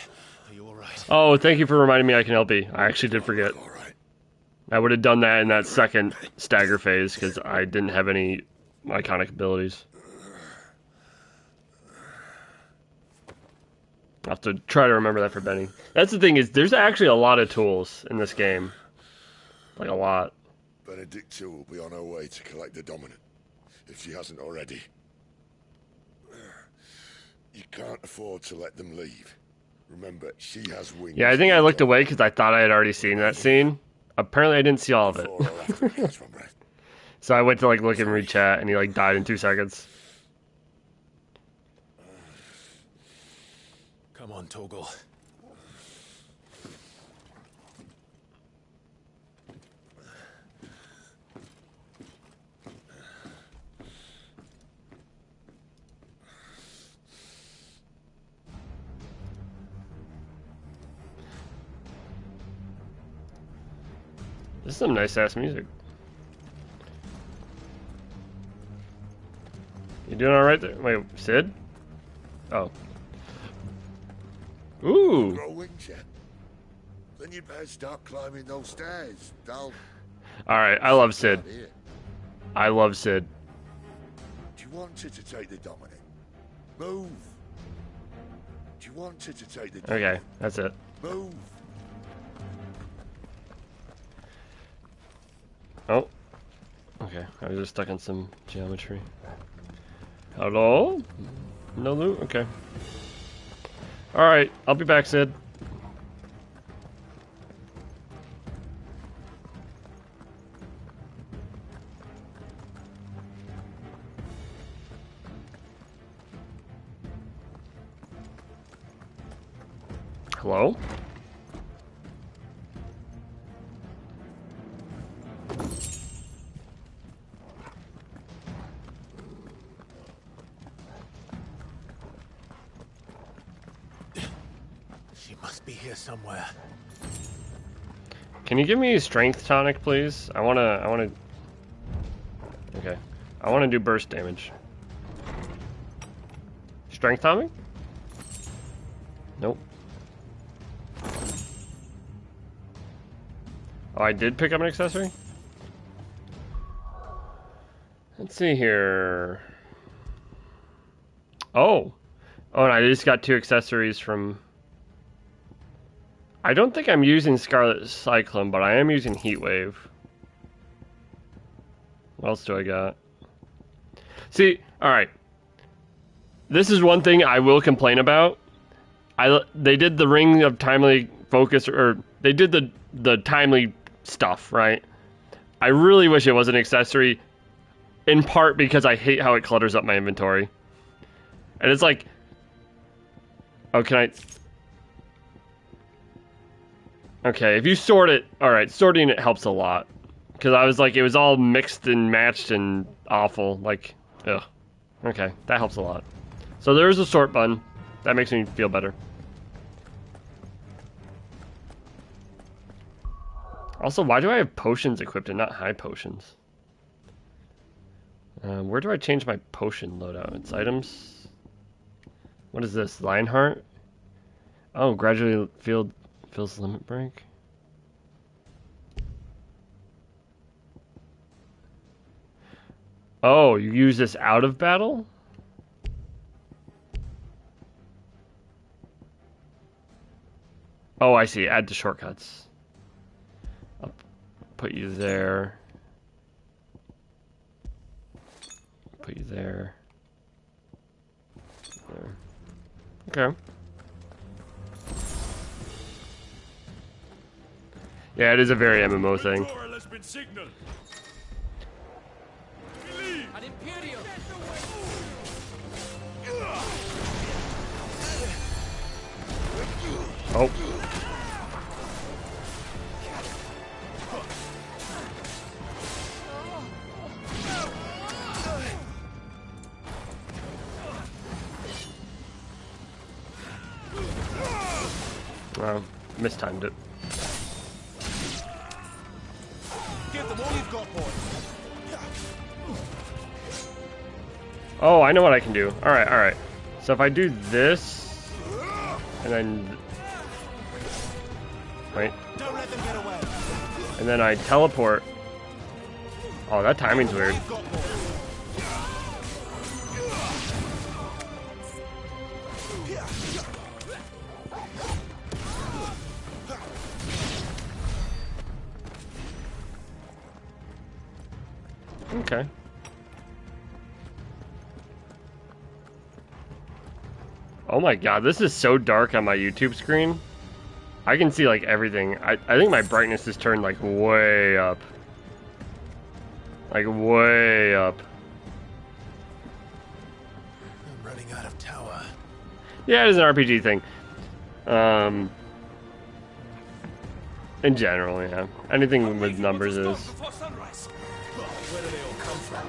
are you alright? Oh, thank you for reminding me I can help you. I actually did forget. I would have done that in that second stagger phase because I didn't have any iconic abilities. I'll have to try to remember that for Benny. That's the thing is, there's actually a lot of tools in this game. Like, a lot. Benedicta will be on her way to collect the Dominant, if she hasn't already. You can't afford to let them leave. Remember, she has wings. Yeah, I think I looked away because I thought I had already seen that scene. Apparently I didn't see all of it. So I went to like look and read chat and he like died in 2 seconds. Come on, Torgal. This is some nice ass music. You doing alright there? Wait, Sid? Oh. Ooh! Grow wings yet? Then you'd better start climbing those stairs. They'll... Alright, I love Sid. I love Sid. Do you want her to take the Dominant? Move! Do you want her to take the Dominant? Okay, that's it. Move! Oh. Okay, I was just stuck in some geometry. Hello? No loot? Okay. Alright, I'll be back, Sid. Hello? Be here somewhere. Can you give me a strength tonic, please? I wanna... Okay. I wanna do burst damage. Strength tonic? Nope. Oh, I did pick up an accessory? Let's see here. Oh! Oh, and I just got 2 accessories from... I don't think I'm using Scarlet Cyclone, but I am using Heatwave. What else do I got? See, alright. This is one thing I will complain about. They did the Ring of Timely Focus, or they did the timely stuff, right? I really wish it was an accessory, in part because I hate how it clutters up my inventory. And it's like... Oh, can I... Okay, if you sort it... Alright, sorting it helps a lot. Because I was like, it was all mixed and matched and awful. Like, ugh. Okay, that helps a lot. So there's a sort button. That makes me feel better. Also, why do I have potions equipped and not high potions? Where do I change my potion loadout? It's items. What is this? Lionheart? Oh, gradually fills limit break. Oh, you use this out of battle? Oh, I see. Add to shortcuts. I'll put you there. Put you there. There. Okay. Yeah, it is a very MMO thing. Oh. Well, mistimed it. Give them all you've got, boy. Oh, I know what I can do. Alright, alright. So if I do this, and then... Wait. Don't let them get away. And then I teleport. Oh, that timing's weird. Okay. Oh my god, this is so dark on my YouTube screen. I can see like everything. I think my brightness is turned like way up. Like way up. I'm running out of tower. Yeah, it is an RPG thing. In general, yeah. Anything with numbers is. Where do they all come from?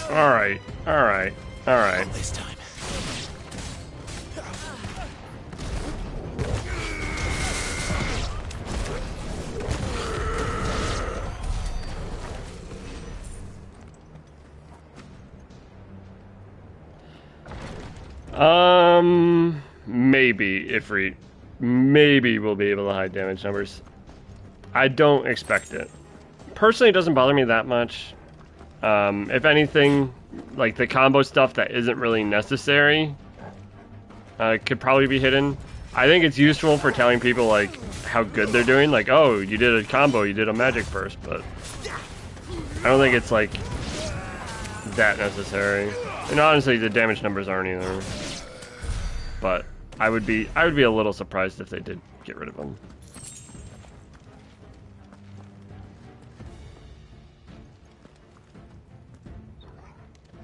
Alright, alright, alright. This time. Maybe, Ifrit. Maybe we'll be able to hide damage numbers. I don't expect it. Personally, it doesn't bother me that much. If anything, like the combo stuff that isn't really necessary could probably be hidden. I think it's useful for telling people like how good they're doing. Like, oh, you did a combo, you did a magic burst, but I don't think it's like that necessary. And honestly, the damage numbers aren't either. But I would be a little surprised if they did get rid of them.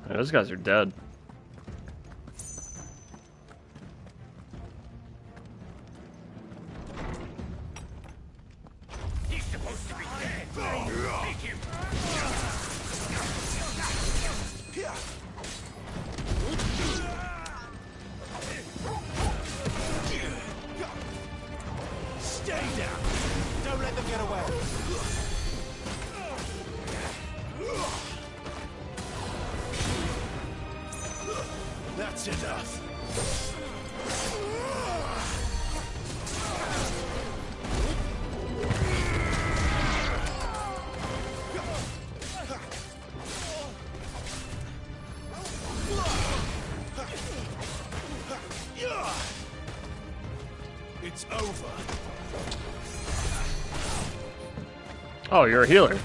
Yeah, those guys are dead. He's supposed to be dead. Take him. Stay down. Don't let them get away. That's enough. It's over. Oh, you're a healer.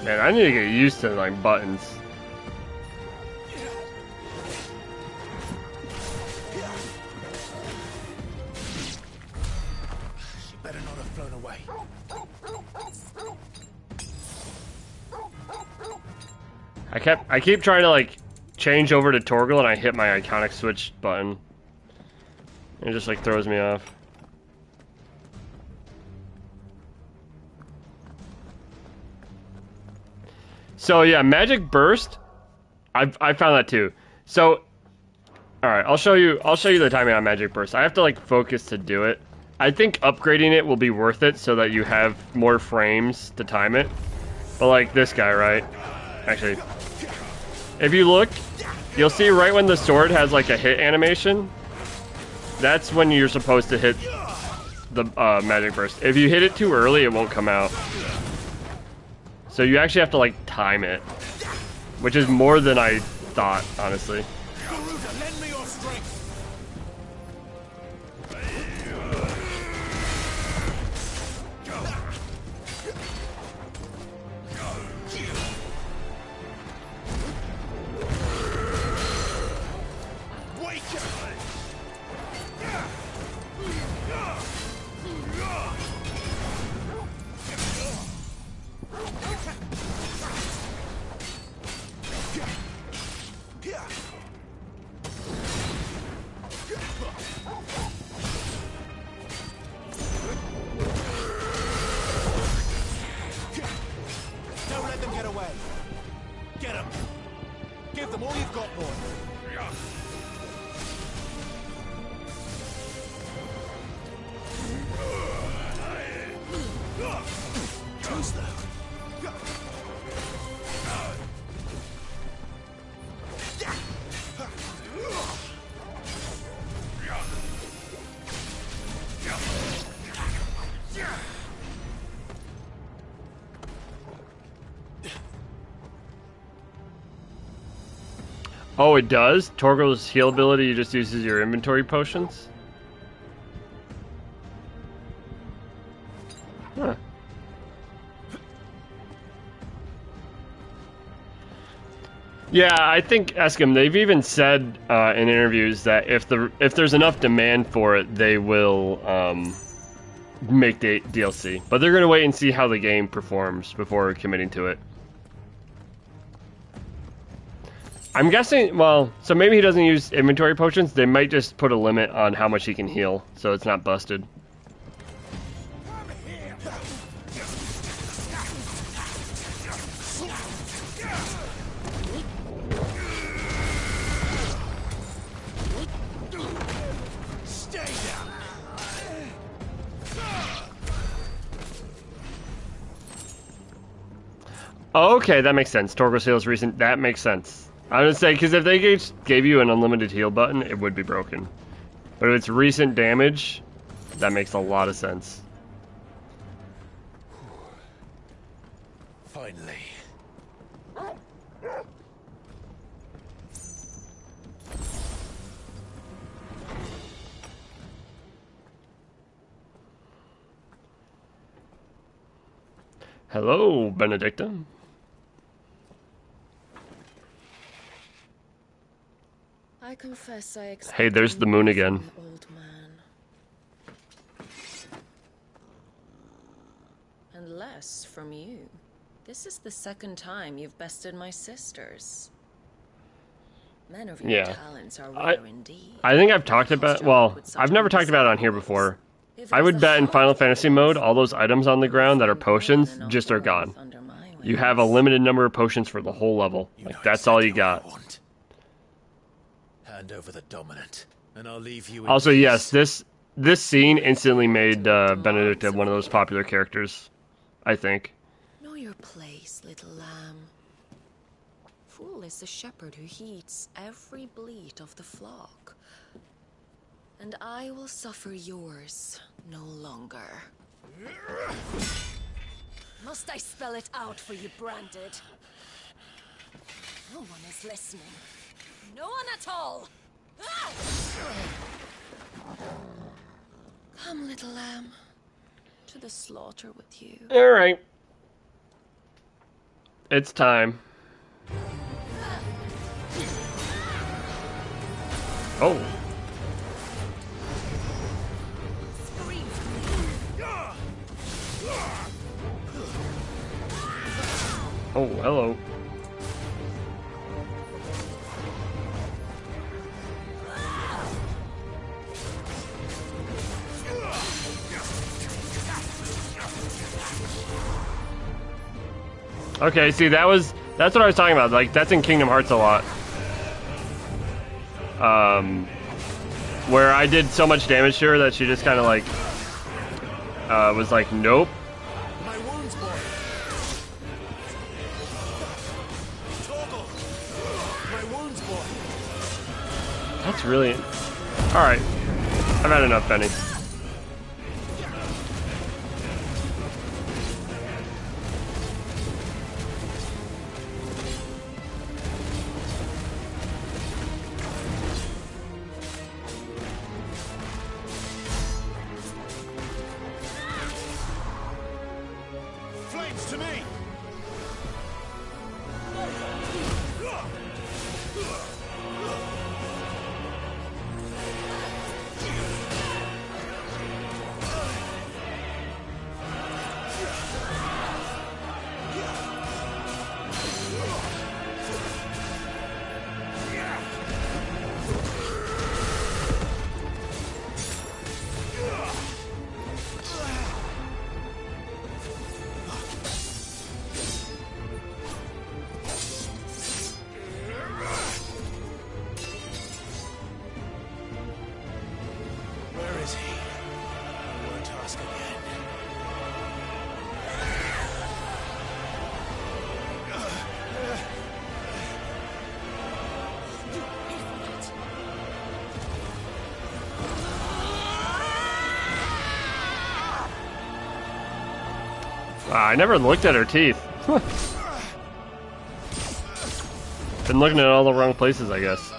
Man, I need to get used to like buttons. She better not have flown away. I keep trying to like change over to Torgal and I hit my iconic switch button. It just like throws me off. So yeah, Magic Burst, I found that too. So, all right, I'll show you the timing on Magic Burst. I have to like focus to do it. I think upgrading it will be worth it so that you have more frames to time it. But like this guy, right? Actually, if you look, you'll see right when the sword has like a hit animation. That's when you're supposed to hit the Magic Burst. If you hit it too early, it won't come out. So you actually have to like time it, which is more than I thought, honestly. Lend me your strength. Don't let them get away. Get them. Give them all you've got, boy. Too slow. Oh, it does? Torgo's heal ability just uses your inventory potions? Huh. Yeah, I think, ask him, they've even said in interviews that if there's enough demand for it, they will make the DLC. But they're going to wait and see how the game performs before committing to it. I'm guessing, well, so maybe he doesn't use inventory potions. They might just put a limit on how much he can heal, so it's not busted. Stay down. Okay, that makes sense. Torgo's heal is recent. That makes sense. I would say, because if they gave you an unlimited heal button, it would be broken. But if it's recent damage, that makes a lot of sense. Finally. Hello, Benedicta. I confess I expected Hey, there's the moon again. from the old man. And less from you. This is the second time you've bested my sisters. Men of your talents are rare indeed. I think I've talked about, well, I've never talked about it on here before. I would bet in Final Fantasy mode, all those items on the ground that are potions just are gone. You have a limited number of potions for the whole level. Like, that's all you got. Hand over the dominant, and I'll leave you in Also, peace. yes, this scene instantly made Benedicta one of those popular characters, I think. Know your place, little lamb. Fool is the shepherd who heeds every bleat of the flock. And I will suffer yours no longer. Must I spell it out for you, Branded? No one is listening. No one at all! Ah! Come, little lamb, to the slaughter with you. Alright. It's time. Oh. Oh, hello. Okay, see, that's what I was talking about. Like, that's in Kingdom Hearts a lot. Where I did so much damage to her that she just kind of like, was like, nope. My wounds, boy. Torgal. My wounds, boy. That's really... Alright. I've had enough, Benny. Flames to me. is he? I won't ask again. I never looked at her teeth. Been looking at all the wrong places, I guess.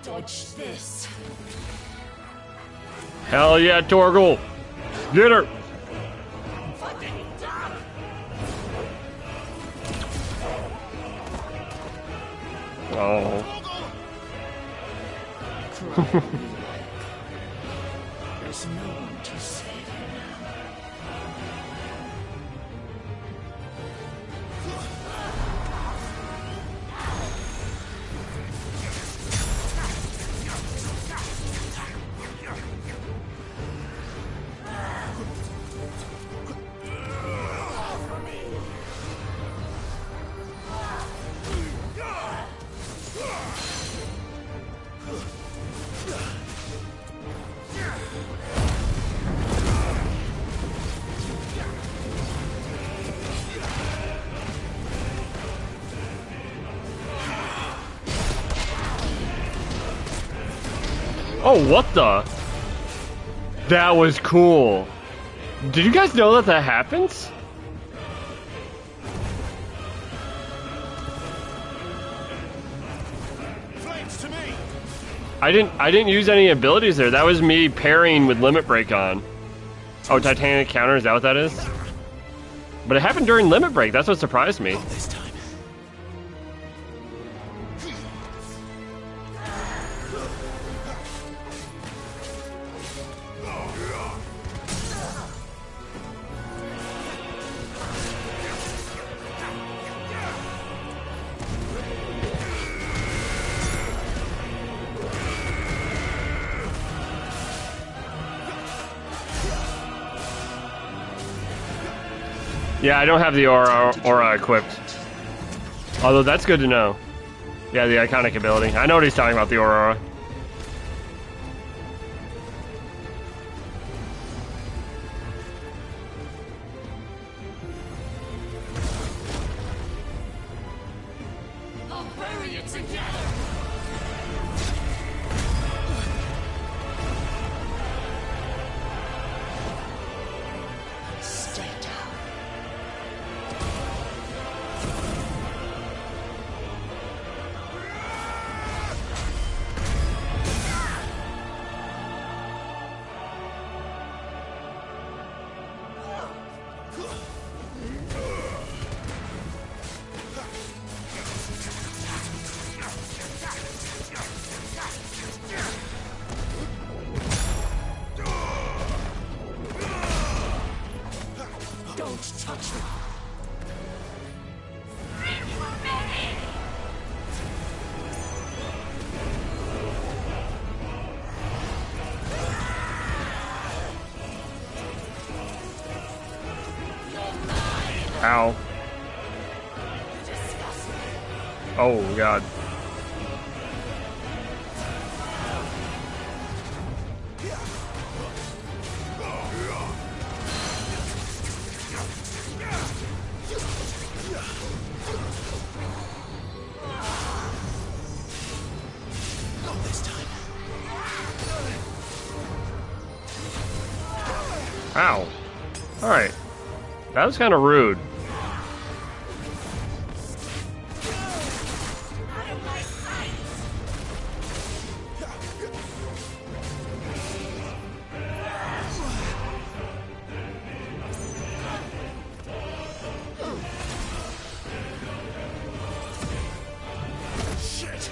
Dodge this. Hell yeah, Torgal! Get her! Oh. There's no one to save you Oh, what the? That was cool. Did you guys know that that happens? Flames to me. I didn't use any abilities there. That was me parrying with Limit Break on. Oh, Titanic counter, is that what that is? But it happened during Limit Break. That's what surprised me. Yeah, I don't have the aura equipped. Although that's good to know. Yeah, the iconic ability. I know what he's talking about, the aura. I'll bury you together. Stay down. Don't touch me. Ow. Oh, God. Ow. Alright. That was kind of rude. Shit.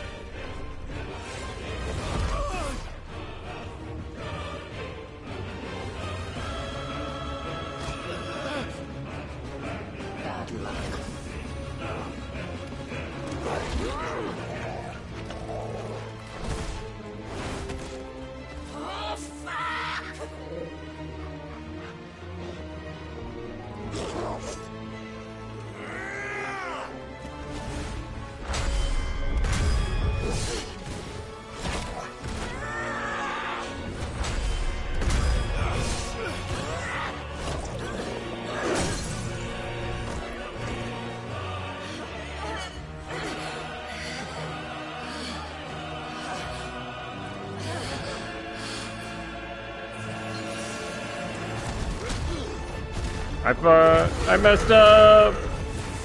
I messed up.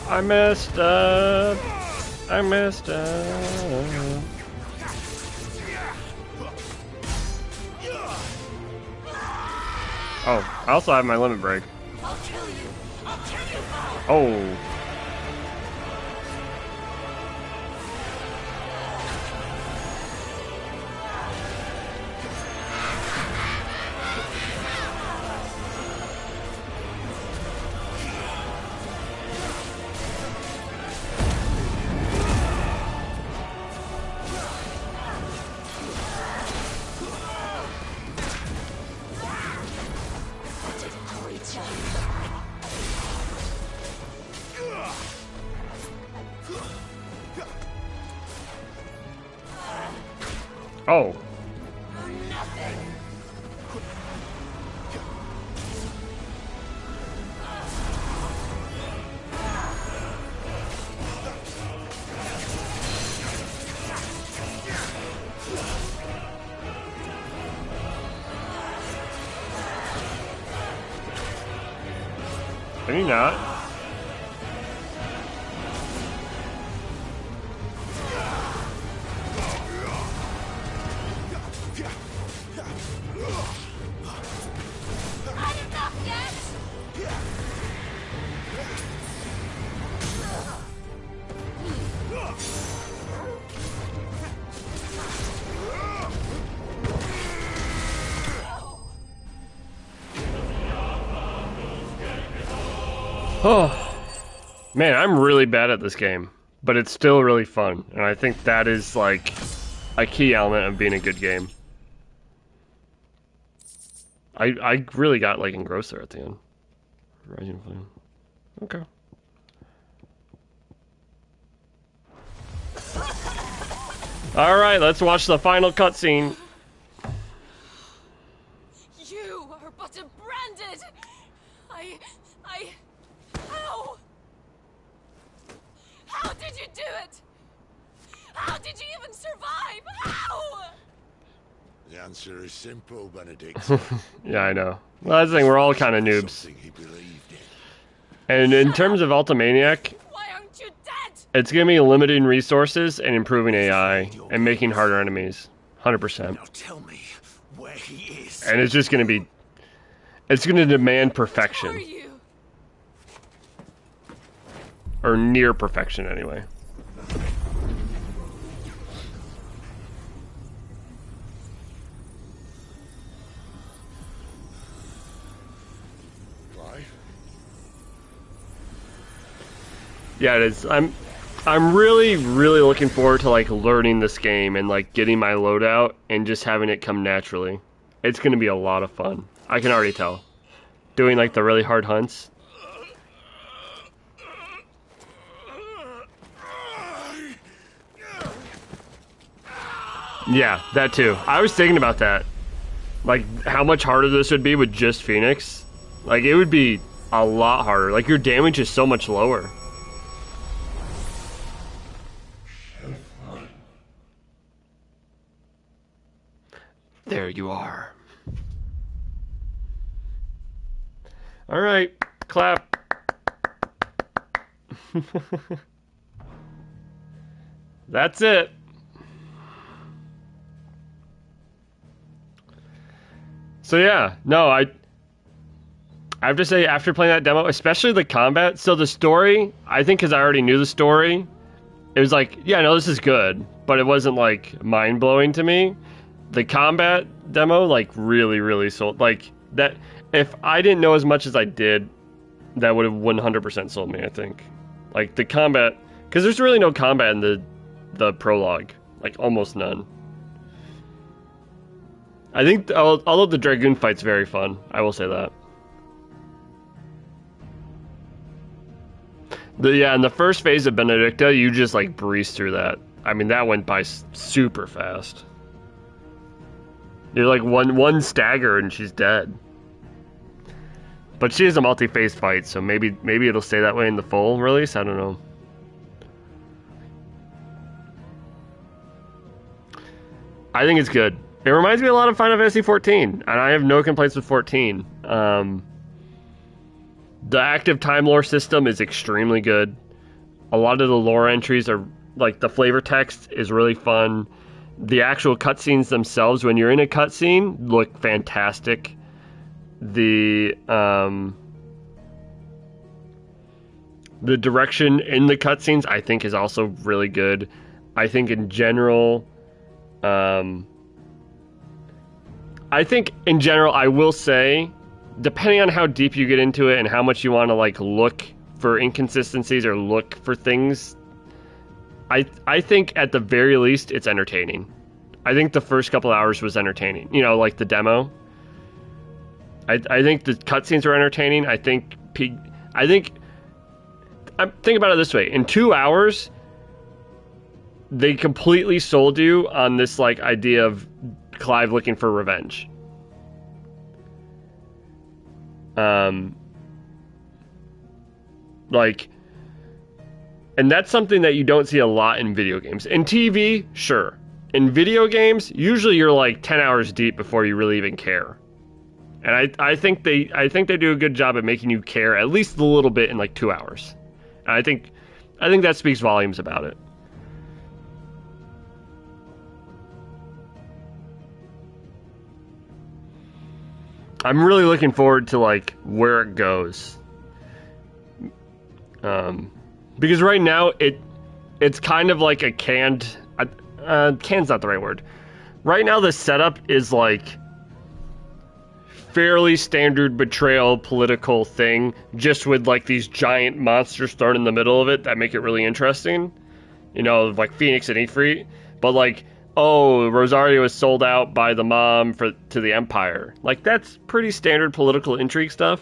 I messed up. I messed up. Oh, I also have my limit break. Oh. Oh. Can you not? Oh, man, I'm really bad at this game, but it's still really fun, and I think that is, like, a key element of being a good game. I really got, like, engrossed there at the end. Rising Flame. Okay. Alright, let's watch the final cutscene. You are but a branded! How? How did you do it? How did you even survive? How? The answer is simple, Benedict. Yeah, I know. Well, that's the thing, we're all kind of noobs. And in terms of Ultimaniac, it's gonna be limiting resources and improving AI and making harder enemies. 100%. Now tell me where he is. And it's just gonna be... It's gonna demand perfection. Or near perfection, anyway. Yeah, it is. I'm really looking forward to, like, learning this game and, like, getting my loadout and just having it come naturally. It's gonna be a lot of fun. I can already tell. Doing, like, the really hard hunts. Yeah, that too. I was thinking about that. Like, how much harder this would be with just Phoenix. Like, it would be a lot harder. Like, your damage is so much lower. There you are. Alright, clap. That's it. So yeah, no, I have to say, after playing that demo, especially the combat, so the story, I think because I already knew the story, it was like, yeah, no, this is good, but it wasn't, like, mind-blowing to me. The combat demo, like, really sold, like, that, if I didn't know as much as I did, that would have 100% sold me, I think. Like, the combat, because there's really no combat in the prologue, like, almost none. I think, although the Dragoon fight's very fun, I will say that. Yeah, in the first phase of Benedicta, you just, like, breeze through that. I mean, that went by super fast. You're like one stagger and she's dead. But she is a multi-phase fight, so maybe it'll stay that way in the full release, I don't know. I think it's good. It reminds me a lot of Final Fantasy 14, and I have no complaints with 14. The active time lore system is extremely good. A lot of the lore entries are, like, the flavor text is really fun. The actual cutscenes themselves, when you're in a cutscene, look fantastic. The direction in the cutscenes, I think, is also really good. I think in general, I will say, depending on how deep you get into it and how much you want to, like, look for inconsistencies or look for things, I think at the very least it's entertaining. I think the first couple hours was entertaining. You know, like the demo. I think the cutscenes were entertaining. I'm thinking about it this way. In 2 hours, they completely sold you on this, like, idea of Clive looking for revenge. Like, and that's something that you don't see a lot in video games. In TV, sure. In video games, usually you're like 10 hours deep before you really even care. And I think they do a good job at making you care at least a little bit in like 2 hours. And I think that speaks volumes about it. I'm really looking forward to, like, where it goes. Because right now it's kind of like a canned canned's not the right word. Right now the setup is like fairly standard betrayal political thing, just with like these giant monsters thrown in the middle of it that make it really interesting. You know, like Phoenix and Ifrit. But like, oh, Rosario is sold out by the mom to the Empire. Like, that's pretty standard political intrigue stuff.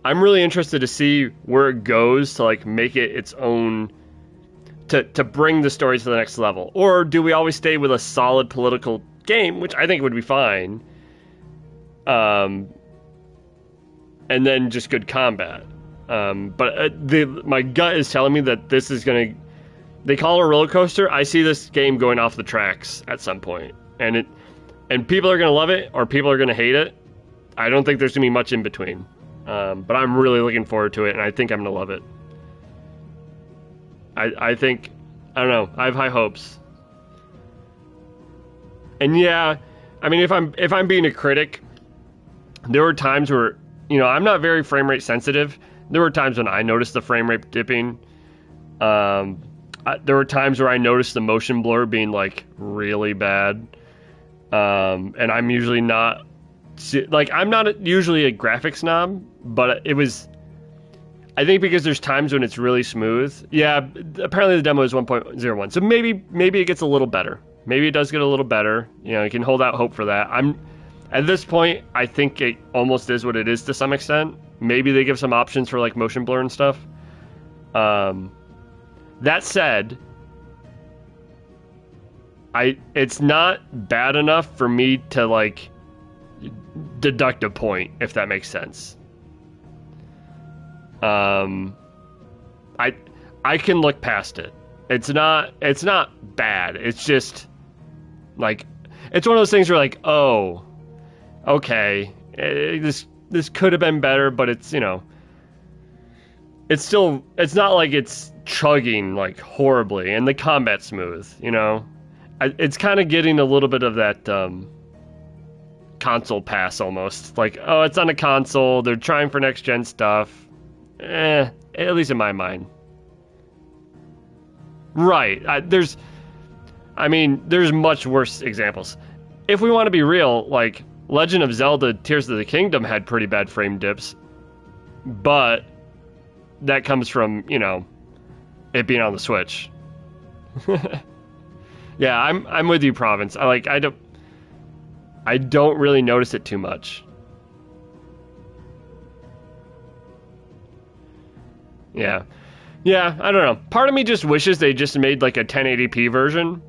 I'm really interested to see where it goes to, like, make it its own, to bring the story to the next level. Or do we always stay with a solid political game, which I think would be fine, and then just good combat. But my gut is telling me that this is going to, they call it a roller coaster. I see this game going off the tracks at some point. And people are going to love it or people are going to hate it. I don't think there's going to be much in between. But I'm really looking forward to it, and I think I'm going to love it. I think, I don't know, I have high hopes. And yeah, I mean, if I'm being a critic, there were times where, you know, I'm not very frame rate sensitive. There were times when I noticed the frame rate dipping. There were times where I noticed the motion blur being, like, really bad. And I'm usually not, like, I'm not usually a graphics snob, but it was, I think because there's times when it's really smooth. Yeah, apparently the demo is 1.01, so maybe it gets a little better. Maybe it does get a little better. You know, you can hold out hope for that. At this point, I think it almost is what it is to some extent. Maybe they give some options for, like, motion blur and stuff. That said, it's not bad enough for me to, like, deduct a point, if that makes sense. I can look past it. It's not bad. It's just like, it's one of those things where, like, oh, okay, this could have been better, but it's, you know, it's not like it's chugging like horribly, and the combat's smooth, you know. It's kind of getting a little bit of that console pass almost. Like, oh, it's on a console, they're trying for next gen stuff. At least in my mind. Right. There's much worse examples. If we want to be real, like, Legend of Zelda Tears of the Kingdom had pretty bad frame dips, but that comes from, you know, it being on the Switch. Yeah, I'm with you, Province. I don't really notice it too much. Yeah, I don't know. Part of me just wishes they just made like a 1080p version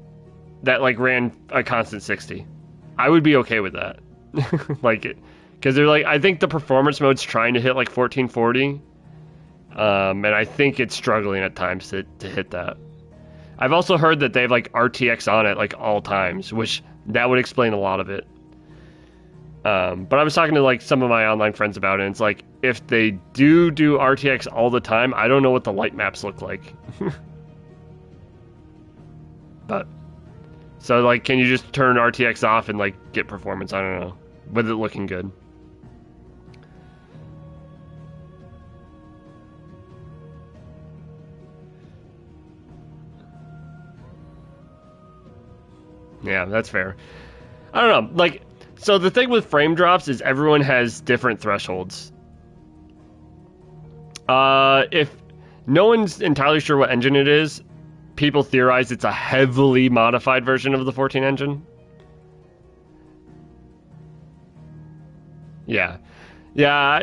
that like ran a constant 60. I would be okay with that. Like it, because they're like, I think the performance mode's trying to hit like 1440, and I think it's struggling at times to hit that. I've also heard that they have like RTX on it like all times, which that would explain a lot of it. But I was talking to like some of my online friends about it, and it's like, if they do RTX all the time, I don't know what the light maps look like. But, so like, can you just turn RTX off and like get performance? I don't know. With it looking good. Yeah, that's fair. I don't know, like, so the thing with frame drops is everyone has different thresholds. If no one's entirely sure what engine it is, people theorize it's a heavily modified version of the 14 engine. Yeah. Yeah,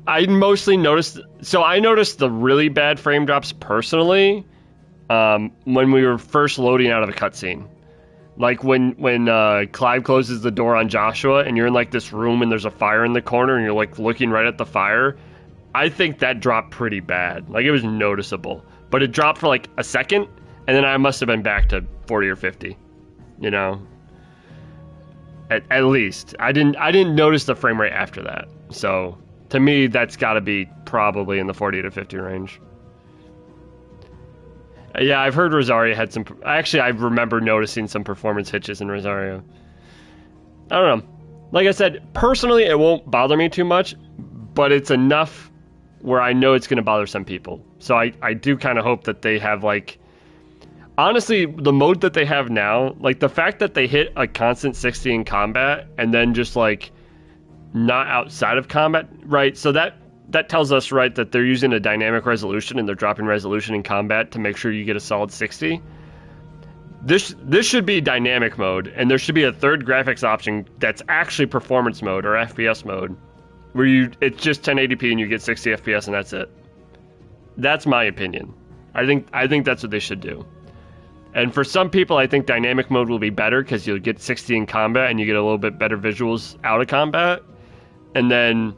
I mostly noticed... So I noticed the really bad frame drops personally when we were first loading out of a cutscene. Like when Clive closes the door on Joshua and you're in like this room and there's a fire in the corner and you're like looking right at the fire. I think that dropped pretty bad. Like, it was noticeable. But it dropped for like a second and then I must have been back to 40 or 50. You know? At least. I didn't notice the frame rate after that. So to me that's gotta be probably in the 40 to 50 range. Yeah, I've heard Rosario had some... Actually, I remember noticing some performance hitches in Rosario. I don't know. Like I said, personally, it won't bother me too much, but it's enough where I know it's going to bother some people. So I do kind of hope that they have, like... Honestly, the mode that they have now, like, the fact that they hit a constant 60 in combat, and then just, like, not outside of combat, right? So that tells us, right, that they're using a dynamic resolution and they're dropping resolution in combat to make sure you get a solid 60. This should be dynamic mode, and there should be a third graphics option that's actually performance mode or FPS mode, where it's just 1080p and you get 60 FPS and that's it. That's my opinion. I think that's what they should do. And for some people, I think dynamic mode will be better because you'll get 60 in combat and you get a little bit better visuals out of combat. And then,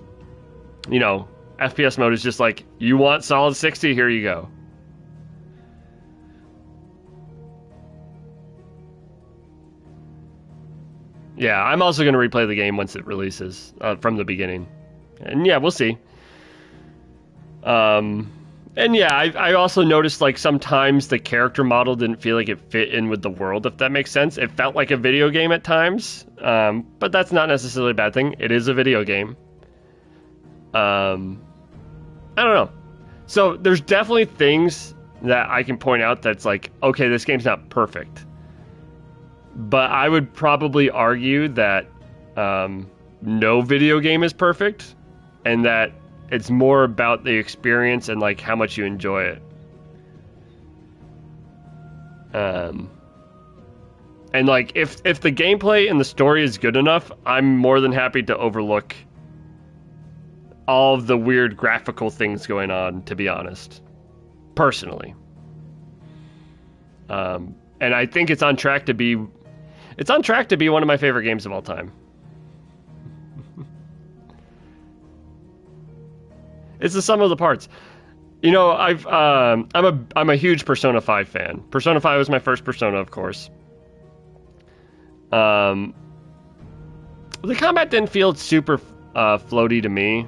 you know, FPS mode is just like, you want solid 60, here you go. Yeah, I'm also going to replay the game once it releases from the beginning. And yeah, we'll see. And yeah, I also noticed like sometimes the character model didn't feel like it fit in with the world, if that makes sense. It felt like a video game at times, but that's not necessarily a bad thing. It is a video game. I don't know. So there's definitely things that I can point out that's like, okay, this game's not perfect. But I would probably argue that no video game is perfect, and that it's more about the experience and like how much you enjoy it. And like if the gameplay and the story is good enough, I'm more than happy to overlook all of the weird graphical things going on, to be honest. Personally. And I think it's on track to be one of my favorite games of all time. It's the sum of the parts. You know, I'm a huge Persona 5 fan. Persona 5 was my first Persona, of course. The combat didn't feel super floaty to me.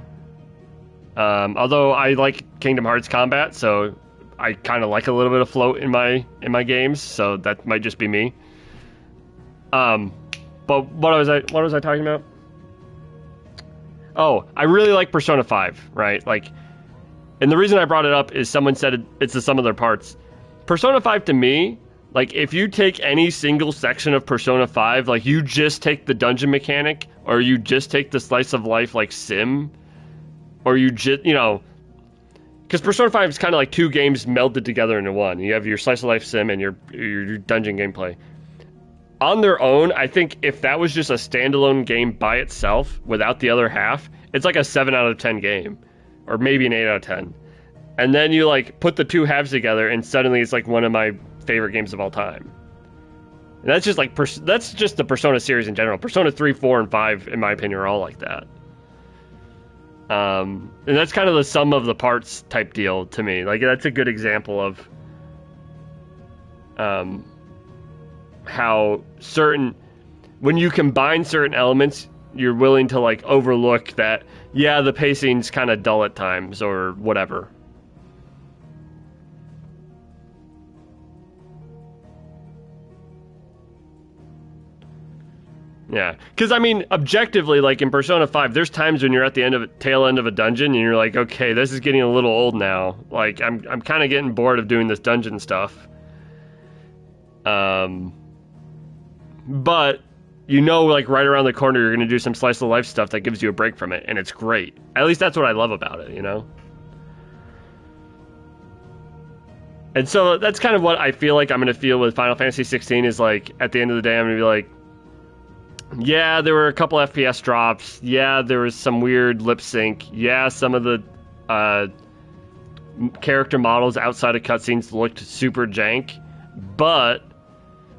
Although I like Kingdom Hearts combat, so I kind of like a little bit of float in my games, so that might just be me. But what was I talking about? Oh, I really like Persona 5, right? Like, and the reason I brought it up is someone said it's the sum of their parts. Persona 5 to me, like, if you take any single section of Persona 5, like, you just take the dungeon mechanic, or you just take the slice of life, like, sim, or you just, you know, because Persona 5 is kind of like two games melded together into one. You have your slice of life sim and your dungeon gameplay. On their own, I think if that was just a standalone game by itself, without the other half, it's like a 7 out of 10 game. Or maybe an 8 out of 10. And then you, like, put the two halves together, and suddenly it's, like, one of my favorite games of all time. And that's just, like, that's just the Persona series in general. Persona 3, 4, and 5, in my opinion, are all like that. And that's kind of the sum of the parts type deal to me. Like, that's a good example of how when you combine certain elements, you're willing to like overlook that, yeah, the pacing's kind of dull at times or whatever. Yeah, because I mean, objectively, like in Persona 5, there's times when you're at the tail end of a dungeon and you're like, okay, this is getting a little old now. Like, I'm kind of getting bored of doing this dungeon stuff. But you know, like right around the corner, you're gonna do some slice of life stuff that gives you a break from it, and it's great. At least that's what I love about it, you know. And so that's kind of what I feel like I'm gonna feel with Final Fantasy 16 is like at the end of the day, I'm gonna be like, yeah, there were a couple FPS drops. Yeah, there was some weird lip sync. Yeah, some of the character models outside of cutscenes looked super jank. But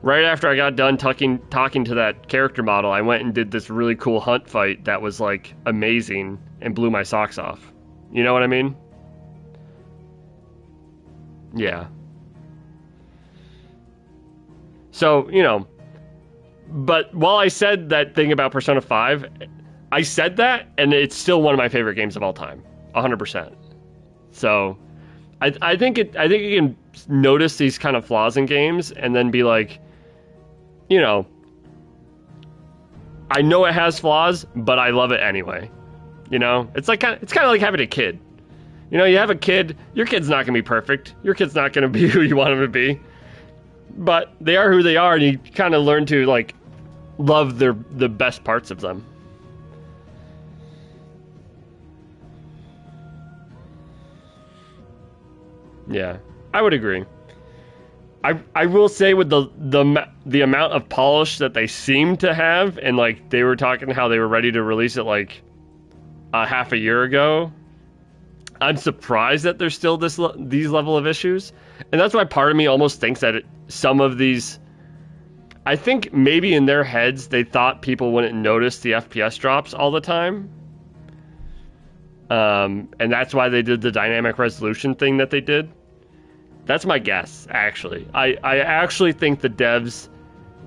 right after I got done talking to that character model, I went and did this really cool hunt fight that was like amazing and blew my socks off. You know what I mean? Yeah. So, you know, but while I said that thing about Persona 5, I said that, and it's still one of my favorite games of all time, 100%. So, I think you can notice these kind of flaws in games, and then be like, you know, I know it has flaws, but I love it anyway. You know, it's kind of like having a kid. You know, you have a kid, your kid's not gonna be perfect. Your kid's not gonna be who you want them to be, but they are who they are, and you kind of learn to like love the best parts of them. Yeah, I would agree. I will say with the amount of polish that they seem to have, and like they were talking how they were ready to release it like a half a year ago, I'm surprised that there's still these level of issues, and that's why part of me almost thinks that some of these, I think maybe in their heads, they thought people wouldn't notice the FPS drops all the time. And that's why they did the dynamic resolution thing that they did. That's my guess, actually. I actually think the devs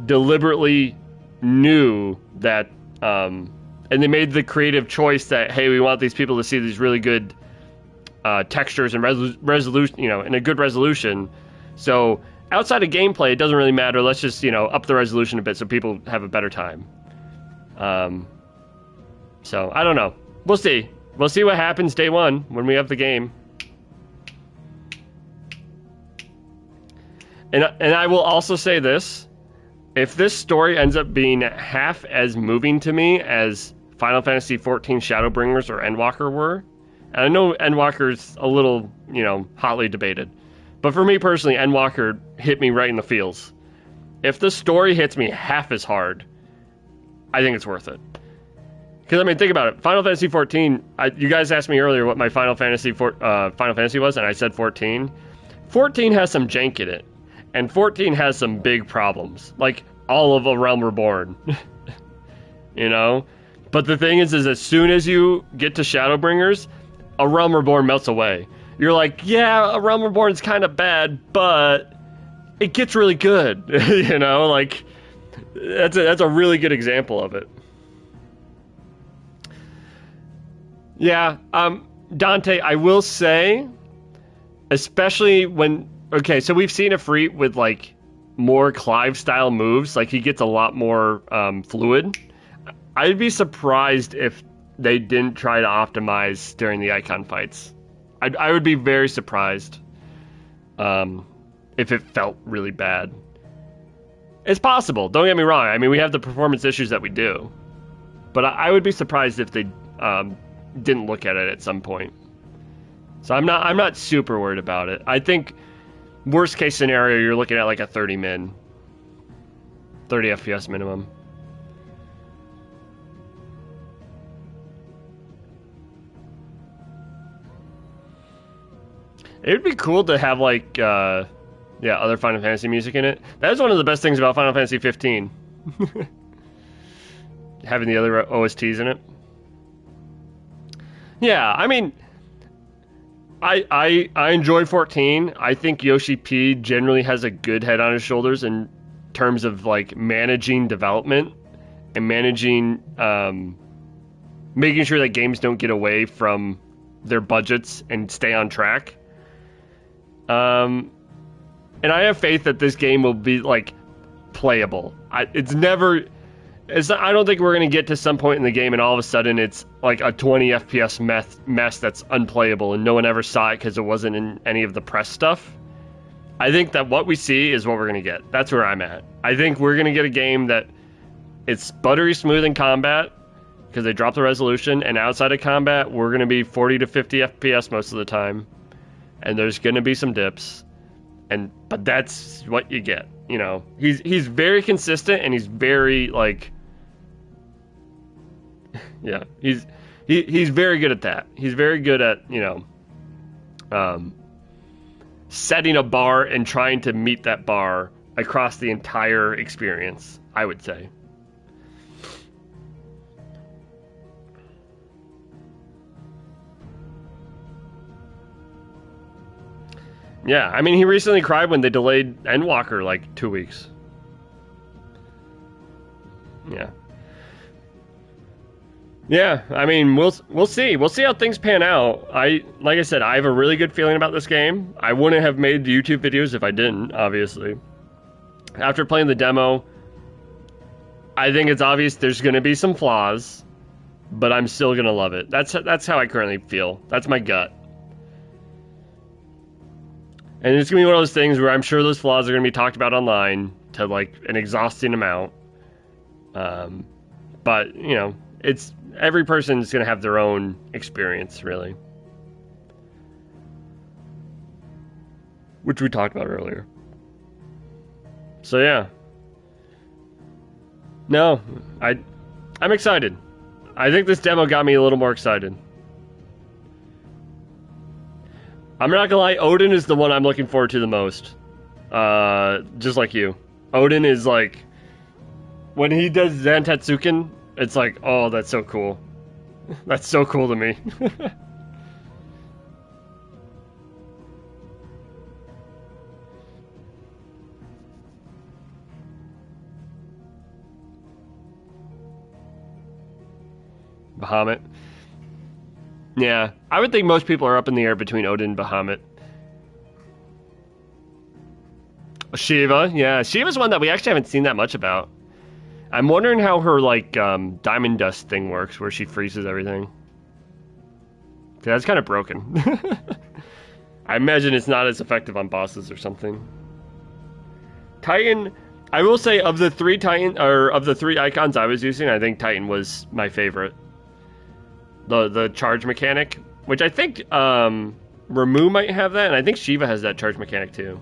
deliberately knew that, and they made the creative choice that, hey, we want these people to see these really good textures and resolution, you know, in a good resolution. So outside of gameplay, it doesn't really matter. Let's just, you know, up the resolution a bit so people have a better time. So, I don't know. We'll see. We'll see what happens day one when we have the game. And I will also say this. If this story ends up being half as moving to me as Final Fantasy XIV Shadowbringers or Endwalker were, and I know Endwalker's a little, you know, hotly debated, but for me personally, Endwalker hit me right in the feels. If the story hits me half as hard, I think it's worth it. Because, I mean, think about it. Final Fantasy XIV, you guys asked me earlier what my Final Fantasy was, and I said 14. 14 has some jank in it, and 14 has some big problems, like all of A Realm Reborn. You know? But the thing is as soon as you get to Shadowbringers, A Realm Reborn melts away. You're like, yeah, A Realm Reborn is kind of bad, but it gets really good. You know, like that's a really good example of it. Yeah, Dante, I will say, especially when, okay, so we've seen Ifrit with like more Clive style moves, like he gets a lot more fluid. I'd be surprised if they didn't try to optimize during the icon fights. I would be very surprised if it felt really bad. It's possible, don't get me wrong. I mean, we have the performance issues that we do. But I would be surprised if they didn't look at it at some point. So I'm not super worried about it. I think worst case scenario, you're looking at like a 30 FPS minimum. It would be cool to have like, other Final Fantasy music in it. That is one of the best things about Final Fantasy 15. Having the other OSTs in it. Yeah, I mean, I enjoy 14. I think Yoshi P generally has a good head on his shoulders in terms of like managing development and managing, making sure that games don't get away from their budgets and stay on track. And I have faith that this game will be like playable. I don't think we're going to get to some point in the game and all of a sudden it's like a 20 FPS mess that's unplayable and no one ever saw it because it wasn't in any of the press stuff. I think that what we see is what we're going to get. That's where I'm at. I think we're going to get a game that it's buttery smooth in combat because they dropped the resolution, and outside of combat, we're going to be 40 to 50 FPS most of the time. And there's going to be some dips. But that's what you get. You know, he's very consistent and he's very like, yeah, he's very good at that. He's very good at, you know, setting a bar and trying to meet that bar across the entire experience, I would say. Yeah, I mean, he recently cried when they delayed Endwalker like 2 weeks. Yeah. Yeah, I mean, we'll see. We'll see how things pan out. Like I said, I have a really good feeling about this game. I wouldn't have made the YouTube videos if I didn't, obviously. After playing the demo, I think it's obvious there's going to be some flaws, but I'm still going to love it. That's how I currently feel. That's my gut. And it's going to be one of those things where I'm sure those flaws are going to be talked about online to, like, an exhausting amount. But, you know, every person's going to have their own experience, really. Which we talked about earlier. So, yeah. No, I'm excited. I think this demo got me a little more excited. I'm not gonna lie, Odin is the one I'm looking forward to the most. Just like you. Odin is like, when he does Zantetsuken, it's like, oh, that's so cool. That's so cool to me. Bahamut. Yeah, I would think most people are up in the air between Odin and Bahamut. Shiva, yeah. Shiva's one that we actually haven't seen that much about. I'm wondering how her, like, diamond dust thing works, where she freezes everything. That's kind of broken. I imagine it's not as effective on bosses or something. Titan, I will say, of the three icons I was using, I think Titan was my favorite. The charge mechanic, which I think Ramu might have that, and I think Shiva has that charge mechanic too.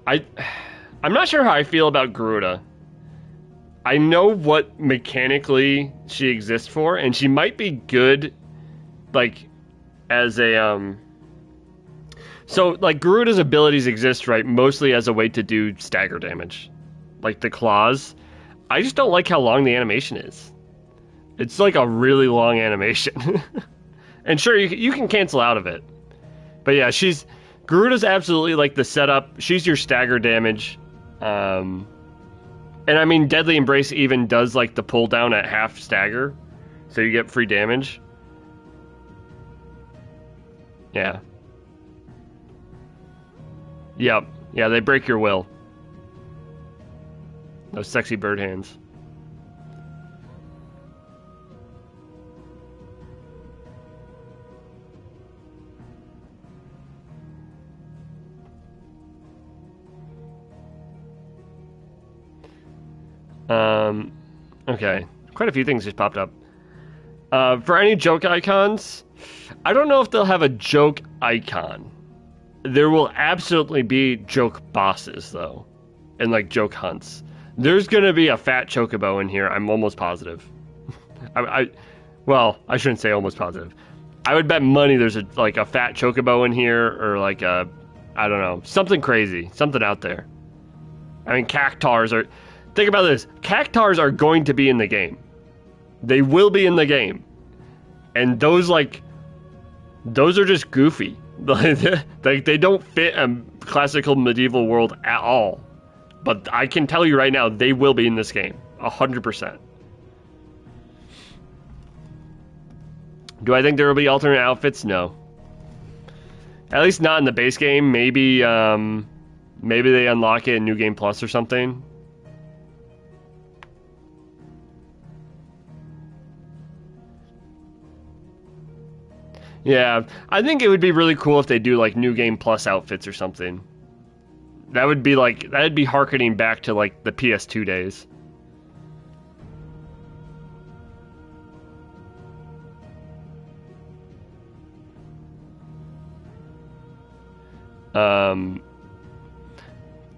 I'm not sure how I feel about Garuda. I know what mechanically she exists for, and she might be good, like, as a, So, like, Garuda's abilities exist, right, mostly as a way to do stagger damage. Like, the claws. I just don't like how long the animation is. It's like a really long animation. And sure, you can cancel out of it. But yeah, Garuda's absolutely, like, the setup. She's your stagger damage. And I mean, Deadly Embrace even does, like, the pull down at half stagger. So you get free damage. Yeah. Yep. Yeah, they break your will. Those sexy bird hands. Okay. Quite a few things just popped up. For any joke icons, I don't know if they'll have a joke icon. There will absolutely be joke bosses, though. And, like, joke hunts. There's gonna be a fat chocobo in here, I'm almost positive. Well, I shouldn't say almost positive. I would bet money there's a fat chocobo in here, or like a, I don't know, something crazy. Something out there. I mean, cactars are... Think about this. Cactars are going to be in the game. They will be in the game. And those, like... those are just goofy. Like they don't fit a classical medieval world at all. But I can tell you right now, they will be in this game, 100%. Do I think there will be alternate outfits? No. At least not in the base game. Maybe maybe they unlock it in New Game Plus or something. Yeah, I think it would be really cool if they do like New Game Plus outfits or something. That would be like, that'd be harkening back to like the PS2 days.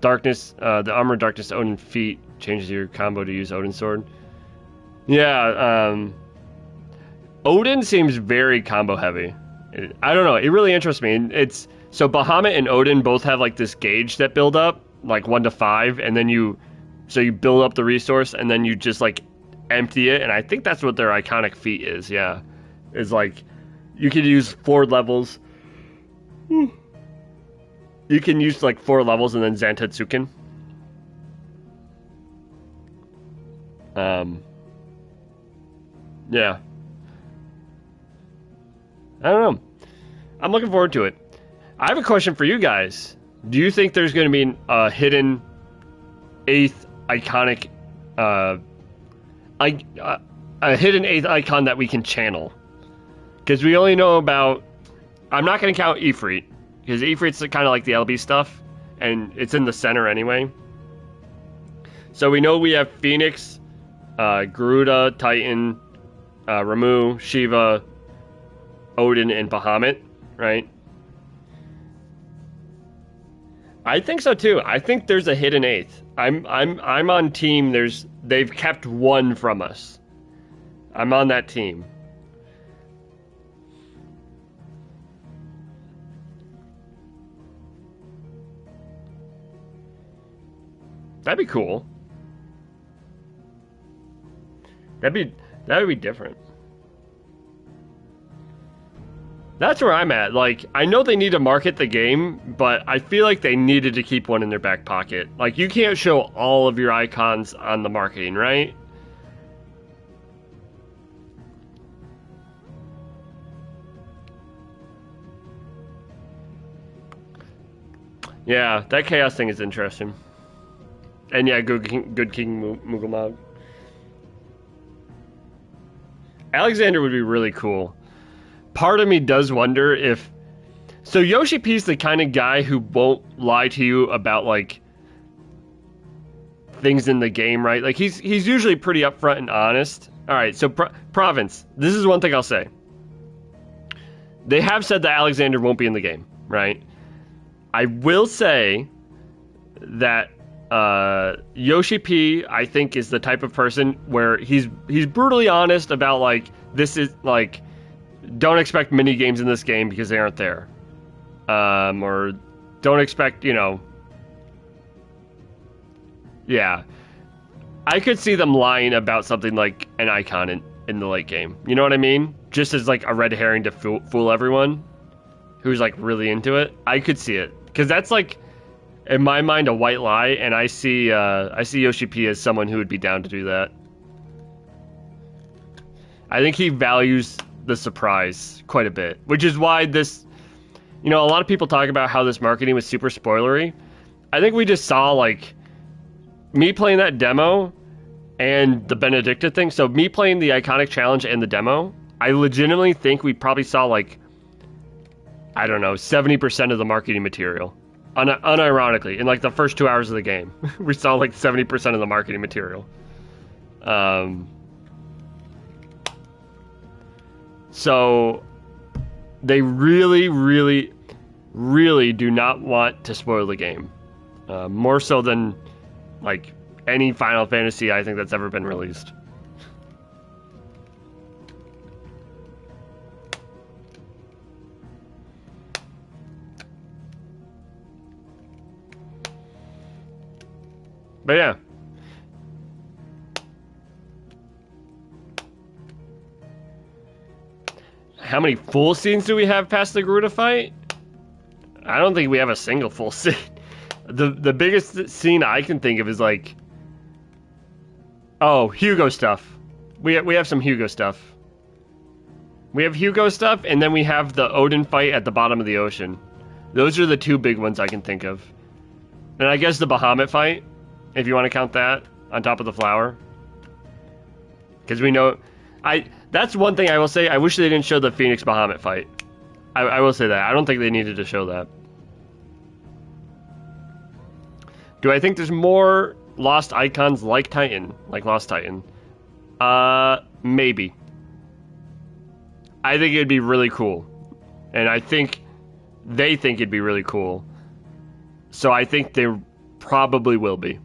Darkness, the Armor of Darkness Odin feat changes your combo to use Odin sword. Yeah, Odin seems very combo heavy. I don't know, it really interests me. It's so Bahamut and Odin both have like this gauge that build up, like 1 to 5, and then you build up the resource and then you just like empty it, and I think that's what their iconic feat is. Yeah, is like you can use 4 levels. You can use like 4 levels and then Zantetsuken. Yeah. I don't know. I'm looking forward to it. I have a question for you guys. Do you think there's going to be a hidden 8th iconic, a hidden 8th icon that we can channel? Because we only know about... I'm not going to count Ifrit, because Ifrit's kind of like the LB stuff, and it's in the center anyway. So we know we have Phoenix, Garuda, Titan, Ramu, Shiva, Odin, and Bahamut, right? I think so too. I think there's a hidden 8th. I'm on team. They've kept 1 from us. I'm on that team. That'd be cool. That would be different. That's where I'm at. Like, I know they need to market the game, but I feel like they needed to keep 1 in their back pocket. Like, you can't show all of your icons on the marketing, right? Yeah, that chaos thing is interesting. And yeah, good King Mughal. Alexander would be really cool. Part of me does wonder if... So Yoshi P's the kind of guy who won't lie to you about, like, things in the game, right? Like, he's usually pretty upfront and honest. Alright, so Province. This is one thing I'll say. They have said that Alexander won't be in the game, right? I will say that Yoshi P, I think, is the type of person where he's brutally honest about, like, this is, like... Don't expect mini games in this game because they aren't there. Or don't expect, you know... Yeah. I could see them lying about something like an icon in the late game. You know what I mean? Just as, like, a red herring to fool everyone who's, like, really into it. I could see it. Because that's, like, in my mind, a white lie, and I see Yoshi P as someone who would be down to do that. I think he values the surprise quite a bit, which is why this, you know, a lot of people talk about how this marketing was super spoilery. I think we just saw, like, me playing that demo and the Benedicta thing. So me playing the Iconic Challenge and the demo, I legitimately think we probably saw, like, I don't know, 70% of the marketing material. Unironically, in, like, the first 2 hours of the game. We saw, like, 70% of the marketing material. So they really, really, really do not want to spoil the game. More so than, like, any Final Fantasy I think that's ever been released. But yeah. how many full scenes do we have past the Garuda fight? I don't think we have a single full scene. The biggest scene I can think of is like, oh, Hugo stuff. We have some Hugo stuff. We have Hugo stuff, and then we have the Odin fight at the bottom of the ocean. Those are the two big ones I can think of. And I guess the Bahamut fight, if you want to count that, on top of the flower. Because we know... That's one thing I will say. I wish they didn't show the Phoenix Bahamut fight. I will say that. I don't think they needed to show that. Do I think there's more lost icons like Titan? Like Lost Titan? Maybe. I think it'd be really cool. And I think they think it'd be really cool. So I think there probably will be.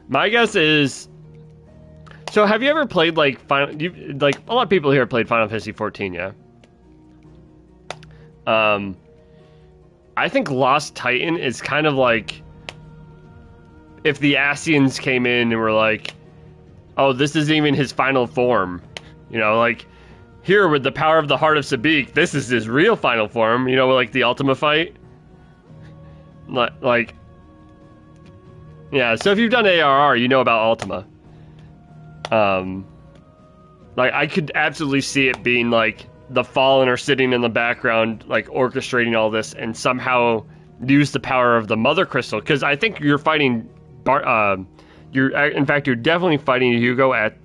My guess is... So have you ever played like like a lot of people here played Final Fantasy 14, yeah? I think Lost Titan is kind of like if the Asians came in and were like, oh, this isn't even his final form. You know, like, here with the power of the heart of Sabik, this is his real final form, you know, like the Ultima fight. Like, yeah, so if you've done ARR, you know about Ultima. Like, I could absolutely see it being like the Fallen are sitting in the background, like, orchestrating all this, and somehow use the power of the Mother Crystal, because I think you're fighting... in fact, you're definitely fighting Hugo at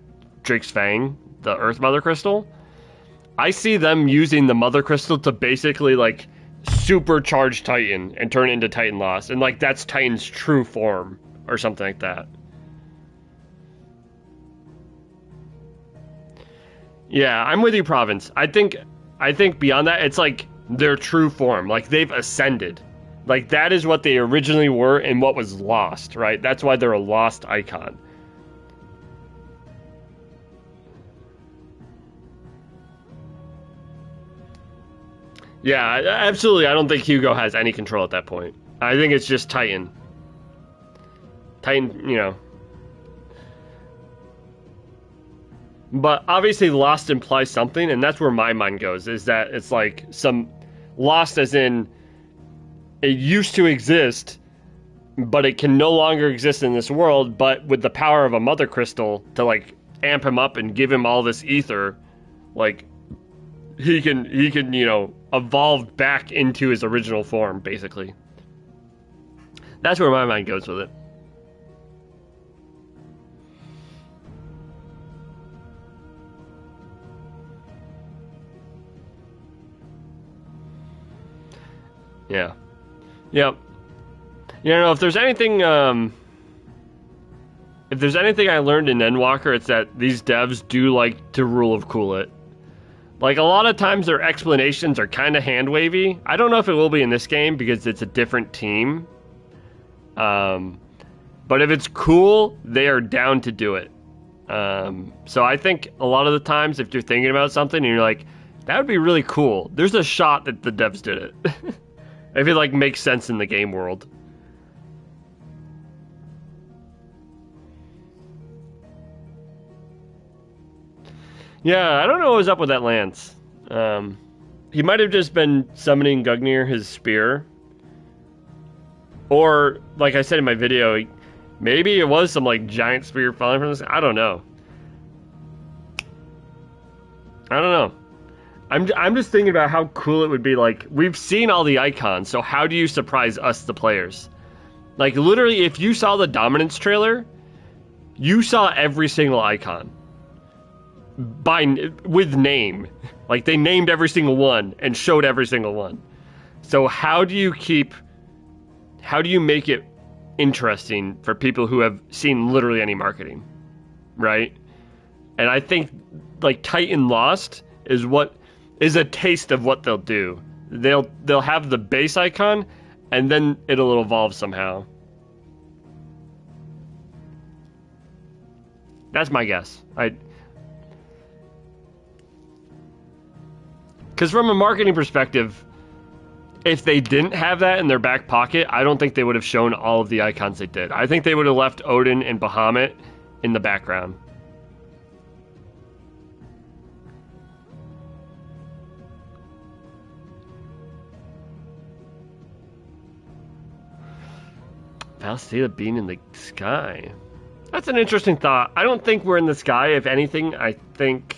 Drake's Fang, the Earth Mother Crystal. I see them using the Mother Crystal to basically, like, supercharge Titan and turn it into Titan Lost. And, like, that's Titan's true form, or something like that. Yeah, I'm with you, Province. I think beyond that, it's, like, their true form. Like, they've ascended. Like, that is what they originally were and what was lost, right? That's why they're a lost icon. Yeah, absolutely. I don't think Hugo has any control at that point. I think it's just Titan. Titan, you know. But obviously lost implies something, and that's where my mind goes, is that it's like some lost as in it used to exist, but it can no longer exist in this world, but with the power of a Mother Crystal to, like, amp him up and give him all this ether, like, he can, you know, evolve back into his original form, basically. That's where my mind goes with it. Yeah. Yep. You know, if there's anything I learned in Endwalker, it's that these devs do like to rule of cool it. Like, a lot of times their explanations are kind of hand-wavy. I don't know if it will be in this game because it's a different team. But if it's cool, they are down to do it. So I think a lot of the times if you're thinking about something and you're like, that would be really cool, there's a shot that the devs did it. If it, like, makes sense in the game world. Yeah, I don't know what was up with that lance. He might have just been summoning Gugnir, his spear. Or, like I said in my video, maybe it was some, like, giant spear falling from this. I don't know. I don't know. I'm just thinking about how cool it would be. Like, we've seen all the icons, so how do you surprise us, the players? Like, literally, if you saw the Dominance trailer, you saw every single icon. With name. Like, they named every single one and showed every single one. So how do you make it interesting for people who have seen literally any marketing? Right? And I think, like, Titan Lost is a taste of what they'll do. They'll have the base icon, and then it'll evolve somehow. That's my guess. Because from a marketing perspective, if they didn't have that in their back pocket, I don't think they would have shown all of the icons they did. I think they would have left Odin and Bahamut in the background. Falstella being in the sky. That's an interesting thought. I don't think we're in the sky. If anything, I think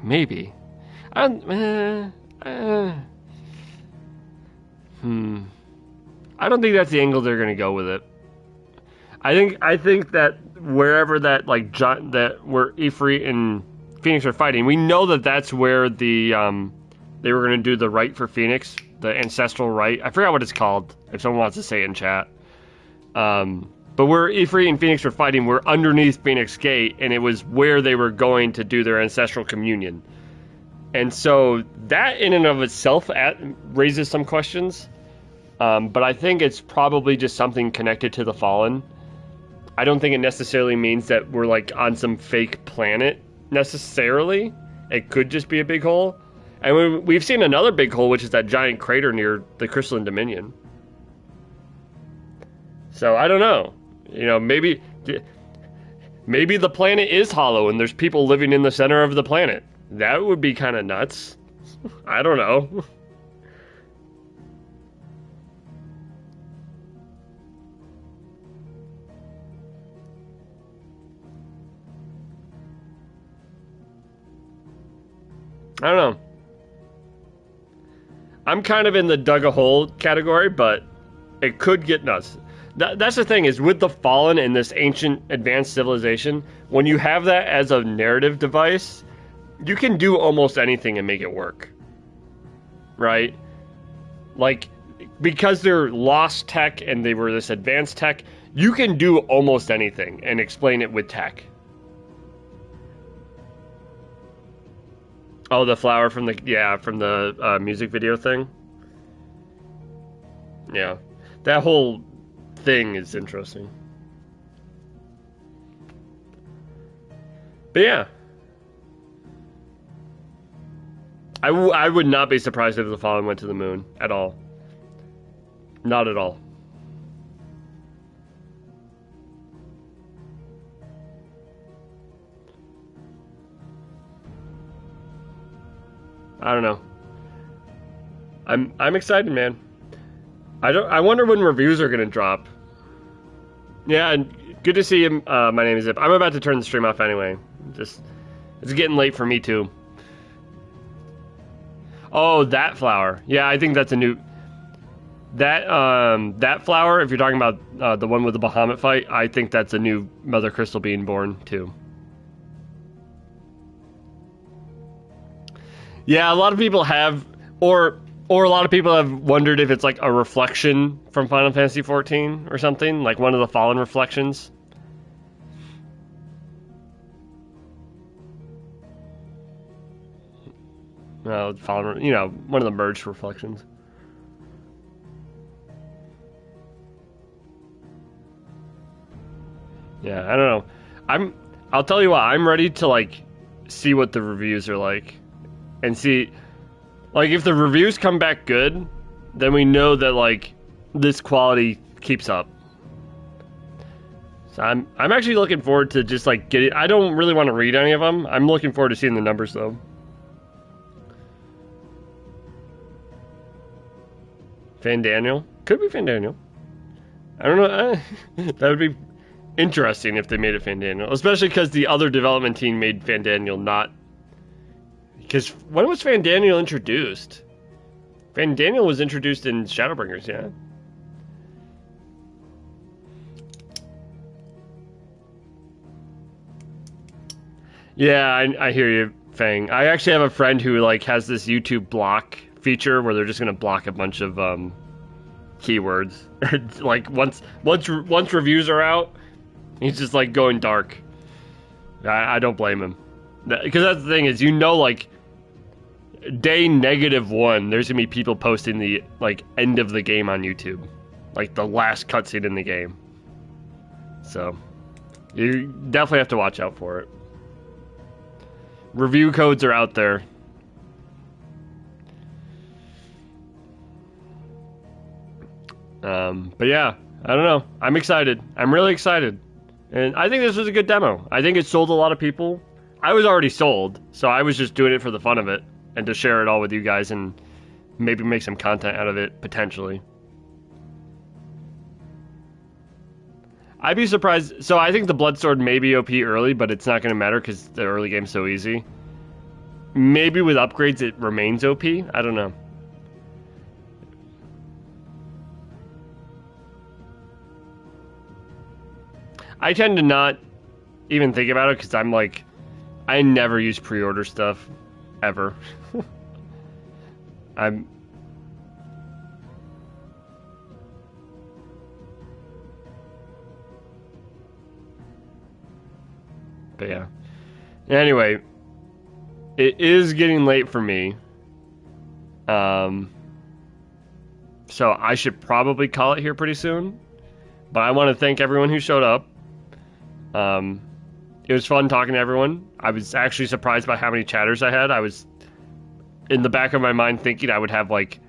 maybe. I don't. I don't think that's the angle they're gonna go with it. I think that wherever that that where Ifrit and Phoenix are fighting, we know that that's where the they were gonna do the rite for Phoenix, the ancestral rite. I forgot what it's called. If someone wants to say it in chat. But where Ifrit and Phoenix were fighting, we're underneath Phoenix Gate, and it was where they were going to do their ancestral communion. And so that in and of itself raises some questions. But I think it's probably just something connected to the Fallen. I don't think it necessarily means that we're like on some fake planet necessarily. It could just be a big hole. And we've seen another big hole, which is that giant crater near the Crystalline Dominion. So I don't know. You know, maybe the planet is hollow and there's people living in the center of the planet. That would be kind of nuts. I don't know. I don't know. I'm kind of in the dug a hole category, but it could get nuts. That's the thing, is with the Fallen and this ancient advanced civilization, when you have that as a narrative device, you can do almost anything and make it work. Right? Like, because they're lost tech and they were this advanced tech, you can do almost anything and explain it with tech. Oh, the flower from the music video thing? Yeah. That whole thing is interesting. But yeah. I would not be surprised if the Fallen went to the moon at all. Not at all. I don't know. I'm excited, man. I wonder when reviews are gonna drop. Yeah, and good to see you. My name is Zip. I'm about to turn the stream off anyway. It's getting late for me too. Oh, that flower. Yeah, I think that's a new. That flower. If you're talking about the one with the Bahamut fight, I think that's a new Mother Crystal being born too. Yeah, a lot of people have, or a lot of people have wondered if it's like a reflection from Final Fantasy XIV or something, like one of the Fallen reflections. Well, Fallen, one of the merged reflections. Yeah, I don't know. I'll tell you what, I'm ready to see what the reviews are like. And see, if the reviews come back good, then we know that, this quality keeps up. So I'm actually looking forward to just, getting... I don't really want to read any of them. I'm looking forward to seeing the numbers, though. Fandaniel? Could be Fandaniel. I don't know. That would be interesting if they made it Fandaniel. Especially because the other development team made Fandaniel not... Because when was Fandaniel introduced? Fandaniel was introduced in Shadowbringers, yeah? Yeah, I hear you, Fang. I actually have a friend who has this YouTube block feature where they're just gonna block a bunch of keywords. once reviews are out, he's just going dark. I don't blame him. Because that's the thing is, day -1, there's gonna be people posting the end of the game on YouTube, the last cutscene in the game. So you definitely have to watch out for it. Review codes are out there. But yeah, I don't know. I'm excited. I'm really excited, and I think this was a good demo. I think it sold a lot of people. I was already sold, so I was just doing it for the fun of it and to share it all with you guys and maybe make some content out of it, potentially. I'd be surprised. So I think the Bloodsword may be OP early, but it's not going to matter because the early game's so easy. Maybe with upgrades it remains OP. I don't know. I tend to not even think about it because I'm like, I never use pre-order stuff, ever. But yeah. Anyway, it is getting late for me. So I should probably call it here pretty soon. But I want to thank everyone who showed up. It was fun talking to everyone. I was actually surprised by how many chatters I had. I was in the back of my mind thinking I would have like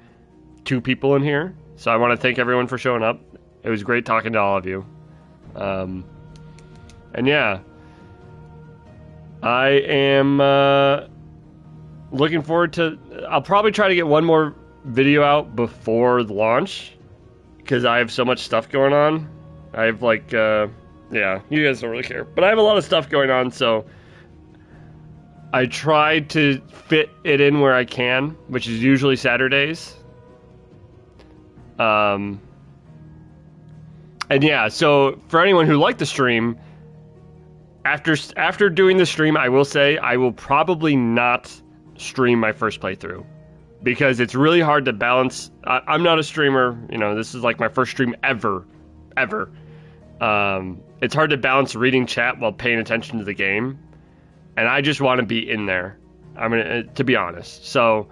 2 people in here. So I want to thank everyone for showing up. It was great talking to all of you. And yeah, I am looking forward to... I'll probably try to get one more video out before the launch because I have so much stuff going on. I have like... yeah, you guys don't really care. But I have a lot of stuff going on, so I try to fit it in where I can, which is usually Saturdays. And yeah, so for anyone who liked the stream, after doing the stream, I will say I will probably not stream my first playthrough because it's really hard to balance. I'm not a streamer, you know, this is like my first stream ever. It's hard to balance reading chat while paying attention to the game, and I just want to be in there. To be honest. So,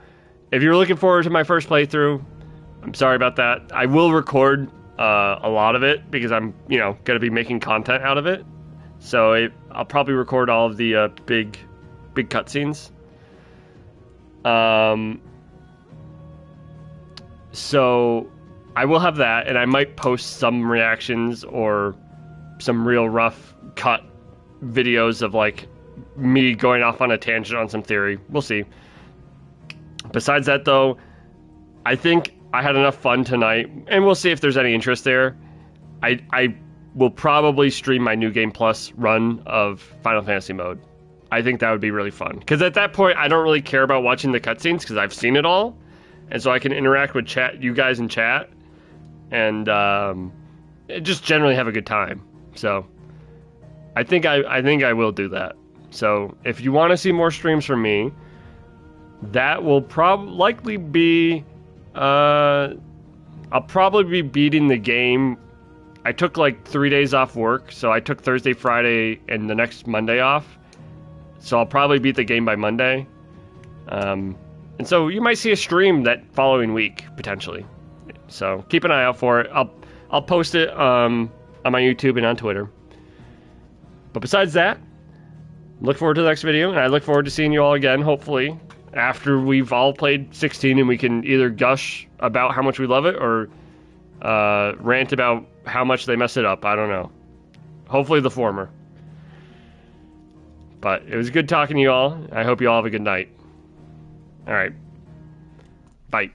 if you're looking forward to my first playthrough, I'm sorry about that. I will record a lot of it because I'm, you know, going to be making content out of it. So I'll probably record all of the big cutscenes. So I will have that, and I might post some reactions or some real rough cut videos of like me going off on a tangent on some theory. We'll see. Besides that though, I think I had enough fun tonight, and we'll see if there's any interest there. I will probably stream my New Game Plus run of Final Fantasy mode. I think that would be really fun. Because at that point, I don't really care about watching the cutscenes because I've seen it all. And so I can interact with you guys in chat, and just generally have a good time. So I think I will do that. So if you want to see more streams from me, that will likely be I'll probably be beating the game. I took like 3 days off work, so I took Thursday, Friday, and the next Monday off. So I'll probably beat the game by Monday. And so you might see a stream that following week, potentially. So keep an eye out for it. I'll post it on my YouTube and on Twitter. But besides that, look forward to the next video, and I look forward to seeing you all again, hopefully, after we've all played 16 and we can either gush about how much we love it or rant about how much they mess it up. I don't know. Hopefully the former. But it was good talking to you all. I hope you all have a good night. All right. Bye.